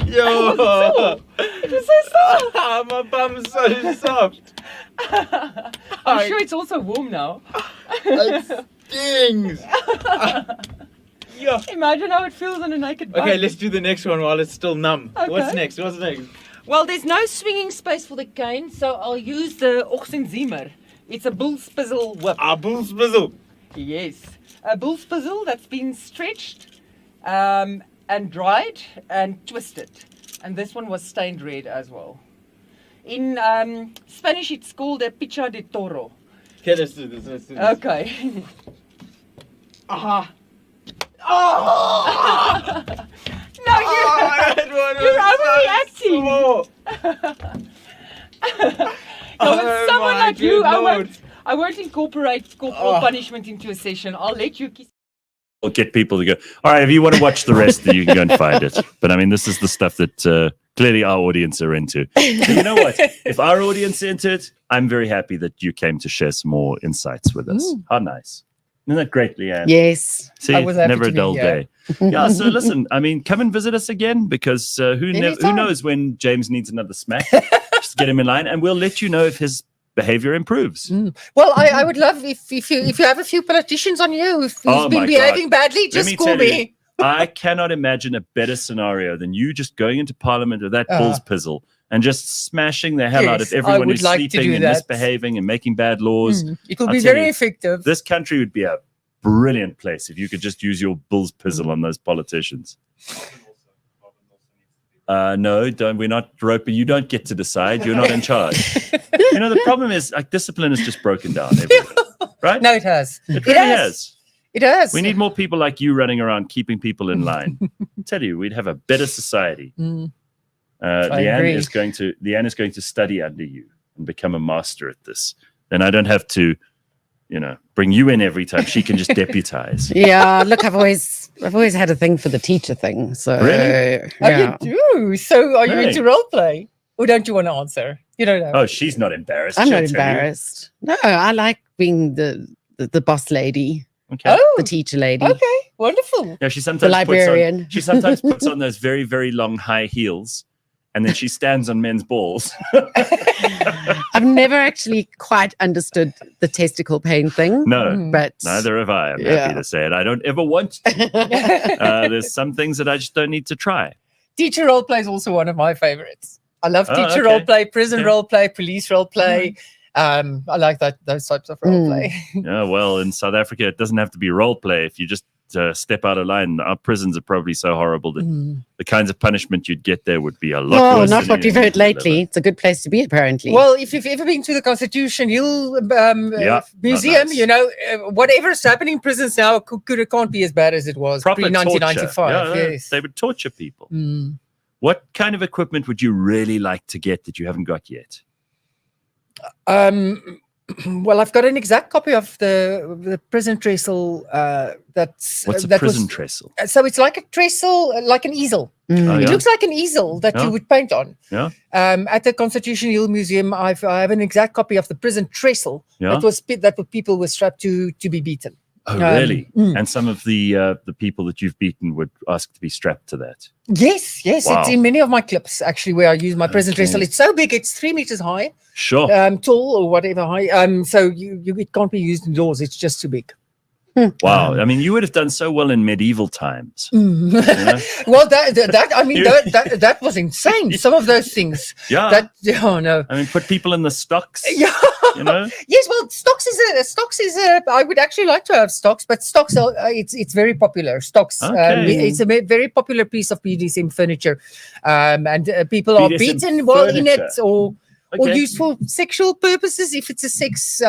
[SPEAKER 11] yo!
[SPEAKER 9] It was so soft.
[SPEAKER 11] My bum's so soft.
[SPEAKER 9] I'm sure it's also warm now.
[SPEAKER 11] It stings. Yeah.
[SPEAKER 9] Imagine how it feels on a naked bum.
[SPEAKER 11] Okay, let's do the next one while it's still numb.
[SPEAKER 9] Okay.
[SPEAKER 11] What's next? What's next?
[SPEAKER 9] Well, there's no swinging space for the cane, so I'll use the Ochsenzimmer. It's a bull spizzle whip.
[SPEAKER 11] A bull spizzle.
[SPEAKER 9] Yes. A bull spizzle that's been stretched and dried and twisted. And this one was stained red as well. In Spanish, it's called a picha de toro.
[SPEAKER 11] Okay, let's do this.
[SPEAKER 9] Okay.
[SPEAKER 11] Aha.
[SPEAKER 9] Oh! No, you're overreacting. No, with someone like you, I won't incorporate corporal punishment into a session. I'll let you kiss.
[SPEAKER 1] We'll get people to go, all right, if you want to watch the rest, then you can go and find it. But I mean, this is the stuff that clearly our audience are into. So you know what? If our audience are into it, I'm very happy that you came to share some more insights with us. How nice. Isn't that great, Leigh-Ann?
[SPEAKER 2] Yes.
[SPEAKER 1] See,
[SPEAKER 9] I was happy
[SPEAKER 1] never
[SPEAKER 9] to
[SPEAKER 1] a
[SPEAKER 9] be
[SPEAKER 1] dull
[SPEAKER 9] here.
[SPEAKER 1] day. Yeah, so listen, I mean, come and visit us again because who
[SPEAKER 9] Anytime.
[SPEAKER 1] knows when James needs another smack. Just get him in line and we'll let you know if his behavior improves.
[SPEAKER 9] Well, I would love if you have a few politicians on you who's
[SPEAKER 1] Oh
[SPEAKER 9] been
[SPEAKER 1] my
[SPEAKER 9] behaving
[SPEAKER 1] God.
[SPEAKER 9] badly,
[SPEAKER 1] Let
[SPEAKER 9] just
[SPEAKER 1] me
[SPEAKER 9] call
[SPEAKER 1] tell you,
[SPEAKER 9] me.
[SPEAKER 1] I cannot imagine a better scenario than you just going into Parliament with that bull's pizzle and just smashing the hell out of
[SPEAKER 9] Yes, I
[SPEAKER 1] everyone
[SPEAKER 9] would
[SPEAKER 1] who's
[SPEAKER 9] like to
[SPEAKER 1] sleeping
[SPEAKER 9] do
[SPEAKER 1] and
[SPEAKER 9] that.
[SPEAKER 1] misbehaving and making bad laws.
[SPEAKER 9] It will
[SPEAKER 1] I'll
[SPEAKER 9] be
[SPEAKER 1] tell
[SPEAKER 9] very
[SPEAKER 1] you,
[SPEAKER 9] effective.
[SPEAKER 1] This country would be a brilliant place if you could just use your bull's pizzle on those politicians. No, don't. We're not roping. You don't get to decide. You're not in charge. You know, the problem is like discipline is just broken down everywhere, right?
[SPEAKER 9] No, it has.
[SPEAKER 1] It really has.
[SPEAKER 9] It has.
[SPEAKER 1] We need more people like you running around keeping people in line. I tell you, we'd have a better society. Leigh-Ann
[SPEAKER 9] agree.
[SPEAKER 1] is going to study under you and become a master at this. Then I don't have to, bring you in every time. She can just deputize.
[SPEAKER 2] Yeah, look, I've always had a thing for the teacher thing. So
[SPEAKER 1] Really?
[SPEAKER 2] yeah.
[SPEAKER 9] You do. So are you
[SPEAKER 1] Hey.
[SPEAKER 9] into role play? Or don't you want to answer? You don't know.
[SPEAKER 1] Oh, she's not embarrassed.
[SPEAKER 2] I'm
[SPEAKER 1] She'll
[SPEAKER 2] not
[SPEAKER 1] tell you.
[SPEAKER 2] embarrassed. No, I like being the boss lady,
[SPEAKER 1] Okay.
[SPEAKER 2] the teacher lady.
[SPEAKER 9] Okay, wonderful.
[SPEAKER 1] Yeah, she sometimes
[SPEAKER 2] librarian.
[SPEAKER 1] puts on those very, very long high heels, and then she stands on men's balls.
[SPEAKER 2] I've never actually quite understood the testicle pain thing.
[SPEAKER 1] No,
[SPEAKER 2] but
[SPEAKER 1] neither have I. I'm
[SPEAKER 2] Yeah.
[SPEAKER 1] happy to say it. I don't ever want to. There's some things that I just don't need to try.
[SPEAKER 9] Teacher role play is also one of my favorites. I love
[SPEAKER 1] Oh,
[SPEAKER 9] teacher
[SPEAKER 1] okay.
[SPEAKER 9] role play, prison
[SPEAKER 1] Okay.
[SPEAKER 9] role play, police role play. I like those types of role play.
[SPEAKER 1] Yeah, well, in South Africa, it doesn't have to be role play. If you just step out of line, our prisons are probably so horrible that the kinds of punishment you'd get there would be a lot
[SPEAKER 2] Oh,
[SPEAKER 1] worse.
[SPEAKER 2] not
[SPEAKER 1] than
[SPEAKER 2] what we've
[SPEAKER 1] anything
[SPEAKER 2] heard
[SPEAKER 1] you'd
[SPEAKER 2] lately.
[SPEAKER 1] deliver.
[SPEAKER 2] It's a good place to be, apparently.
[SPEAKER 9] Well, if you've ever been to the Constitution Hill
[SPEAKER 1] Yeah,
[SPEAKER 9] Museum,
[SPEAKER 1] not nice.
[SPEAKER 9] whatever's happening in prisons now can't be as bad as it was
[SPEAKER 1] Proper
[SPEAKER 9] pre-1995.
[SPEAKER 1] torture. Yeah,
[SPEAKER 9] Yes.
[SPEAKER 1] they would torture people.
[SPEAKER 9] Mm.
[SPEAKER 1] What kind of equipment would you really like to get that you haven't got yet?
[SPEAKER 9] Well, I've got an exact copy of the prison trestle. What's
[SPEAKER 1] What's a prison trestle?
[SPEAKER 9] So it's like a trestle, like an easel.
[SPEAKER 1] Oh,
[SPEAKER 9] It
[SPEAKER 1] yeah?
[SPEAKER 9] looks like an easel that
[SPEAKER 1] Yeah.
[SPEAKER 9] you would paint on.
[SPEAKER 1] Yeah.
[SPEAKER 9] At the Constitution Hill Museum, I have an exact copy of the prison trestle
[SPEAKER 1] Yeah.
[SPEAKER 9] that people were strapped to be beaten.
[SPEAKER 1] Oh, really?
[SPEAKER 9] mm.
[SPEAKER 1] And some of the people that you've beaten would ask to be strapped to that.
[SPEAKER 9] Yes,
[SPEAKER 1] Wow.
[SPEAKER 9] it's in many of my clips actually where I use my prison
[SPEAKER 1] Okay.
[SPEAKER 9] trestle. It's so big, it's 3 meters high,
[SPEAKER 1] Sure.
[SPEAKER 9] tall or whatever high. So it can't be used indoors. It's just too big.
[SPEAKER 1] Wow. I mean, you would have done so well in medieval times.
[SPEAKER 9] Mm.
[SPEAKER 1] know?
[SPEAKER 9] Well, that was insane. Some of those things.
[SPEAKER 1] Yeah.
[SPEAKER 9] Oh no.
[SPEAKER 1] I mean, put people in the stocks.
[SPEAKER 9] Yeah.
[SPEAKER 1] You know?
[SPEAKER 9] Yes, well, stocks is a. I would actually like to have stocks, but stocks are it's very popular. Stocks,
[SPEAKER 1] Okay.
[SPEAKER 9] it's a very popular piece of BDSM furniture, and people are
[SPEAKER 1] BDSM
[SPEAKER 9] beaten while in it,
[SPEAKER 1] furniture.
[SPEAKER 9] or
[SPEAKER 1] Okay.
[SPEAKER 9] used for sexual purposes if it's a sex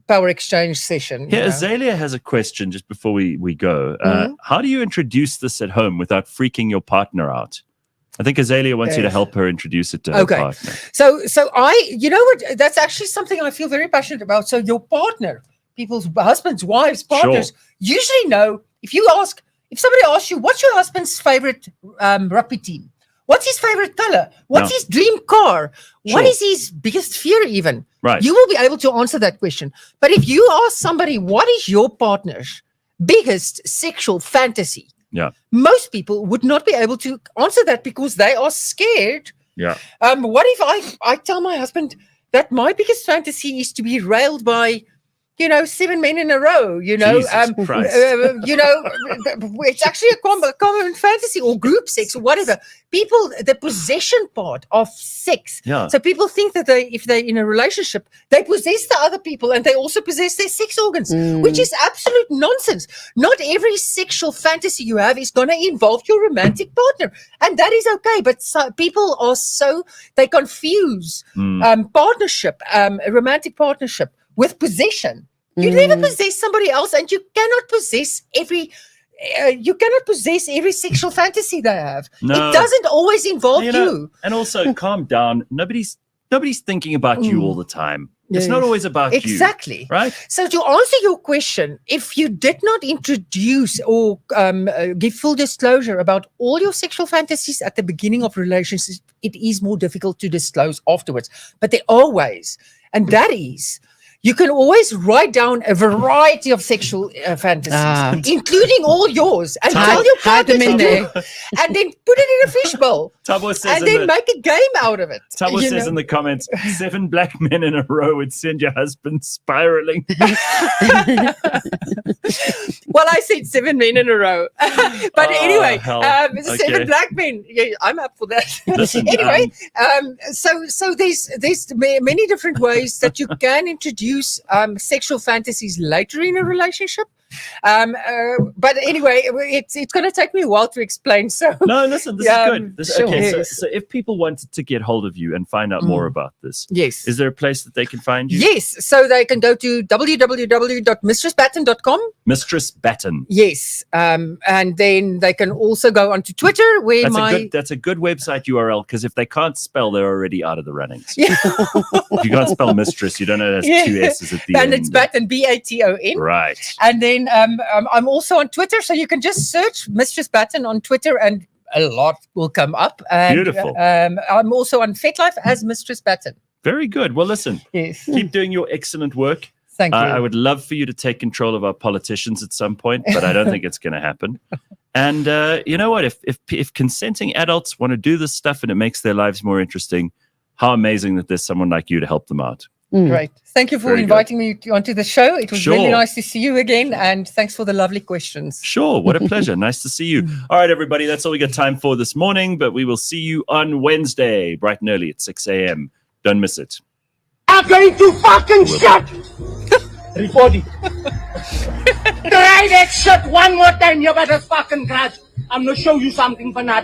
[SPEAKER 9] power exchange session.
[SPEAKER 1] Yeah,
[SPEAKER 9] you know.
[SPEAKER 1] Azalea has a question just before we go.
[SPEAKER 9] Mhm.
[SPEAKER 1] How do you introduce this at home without freaking your partner out? I think Azalea wants you to
[SPEAKER 9] Yes.
[SPEAKER 1] help her introduce it to her
[SPEAKER 9] Okay.
[SPEAKER 1] partner.
[SPEAKER 9] So you know what? That's actually something I feel very passionate about. So your partner, people's husbands, wives, partners, usually know if somebody asks you, what's your husband's favorite rugby team? What's his favorite color? What's
[SPEAKER 1] Yeah.
[SPEAKER 9] his dream car? What
[SPEAKER 1] Sure.
[SPEAKER 9] is his biggest fear even?
[SPEAKER 1] Right.
[SPEAKER 9] You will be able to answer that question. But if you ask somebody, what is your partner's biggest sexual fantasy?
[SPEAKER 1] Yeah.
[SPEAKER 9] Most people would not be able to answer that because they are scared.
[SPEAKER 1] Yeah.
[SPEAKER 9] What if I tell my husband that my biggest fantasy is to be railed by, 7 men in a row,
[SPEAKER 1] Jesus Christ.
[SPEAKER 9] it's actually a common fantasy or group sex or whatever. People, the possession part of sex.
[SPEAKER 1] Yeah.
[SPEAKER 9] So people think that if they're in a relationship, they possess the other people and they also possess their sex organs, which is absolute nonsense. Not every sexual fantasy you have is going to involve your romantic partner. And that is okay. But people are they confuse partnership, a romantic partnership with possession. You never possess somebody else, and you cannot possess every sexual fantasy they have.
[SPEAKER 1] No.
[SPEAKER 9] It doesn't always involve you.
[SPEAKER 1] And also, calm down. Nobody's thinking about you all the time. It's not always about you.
[SPEAKER 9] Exactly.
[SPEAKER 1] Right?
[SPEAKER 9] So to answer your question, if you did not introduce or give full disclosure about all your sexual fantasies at the beginning of relationships, it is more difficult to disclose afterwards. But there are ways, and that is, you can always write down a variety of sexual fantasies, including all yours, and tell your partner
[SPEAKER 2] them in
[SPEAKER 9] to
[SPEAKER 2] there.
[SPEAKER 9] do, and then put it in a fishbowl,
[SPEAKER 1] Tabo says
[SPEAKER 9] and then make a game out of it.
[SPEAKER 1] Tabo
[SPEAKER 9] you
[SPEAKER 1] says
[SPEAKER 9] know?
[SPEAKER 1] in the comments, 7 black men in a row would send your husband spiraling.
[SPEAKER 9] Well, I said 7 men in a row. But anyway,
[SPEAKER 1] hell.
[SPEAKER 9] 7
[SPEAKER 1] Okay.
[SPEAKER 9] black men. Yeah, I'm up for that.
[SPEAKER 1] Listen,
[SPEAKER 9] anyway, so there's many different ways that you can introduce sexual fantasies later in a relationship. But anyway, it's going to take me a while to explain. So
[SPEAKER 1] No, listen, this is good.
[SPEAKER 9] sure.
[SPEAKER 1] Okay,
[SPEAKER 9] Yes.
[SPEAKER 1] so if people wanted to get hold of you and find out more about this,
[SPEAKER 9] Yes.
[SPEAKER 1] is there a place that they can find you?
[SPEAKER 9] Yes, so they can go to www.mistressbatten.com.
[SPEAKER 1] Mistress Batten.
[SPEAKER 9] Yes, and then they can also go onto Twitter where
[SPEAKER 1] That's a good website URL, because if they can't spell, they're already out of the runnings.
[SPEAKER 9] Yeah.
[SPEAKER 1] If you can't spell mistress, you don't know it has
[SPEAKER 9] Yeah.
[SPEAKER 1] 2 S's at the
[SPEAKER 9] and
[SPEAKER 1] end.
[SPEAKER 9] it's Batten, Baton.
[SPEAKER 1] Right.
[SPEAKER 9] And then I'm also on Twitter, so you can just search Mistress Batten on Twitter and a lot will come up. And,
[SPEAKER 1] Beautiful.
[SPEAKER 9] I'm also on FetLife as Mistress Batten.
[SPEAKER 1] Very good. Well, listen,
[SPEAKER 9] Yes.
[SPEAKER 1] keep doing your excellent work.
[SPEAKER 9] Thank you.
[SPEAKER 1] I would love for you to take control of our politicians at some point, but I don't think it's going to happen. And you know what? If consenting adults want to do this stuff and it makes their lives more interesting, how amazing that there's someone like you to help them out.
[SPEAKER 9] Great. Thank you for
[SPEAKER 1] Very
[SPEAKER 9] inviting me onto the show. It was really
[SPEAKER 1] Sure.
[SPEAKER 9] nice to see you again, and thanks for the lovely questions.
[SPEAKER 1] Sure. What a pleasure. Nice to see you. All right, everybody. That's all we got time for this morning, but we will see you on Wednesday, bright and early at 6 a.m. Don't miss it.
[SPEAKER 8] I'm going to fucking shut. Reporting. Try that shit one more time, you better fucking catch. I'm gonna show you something for that.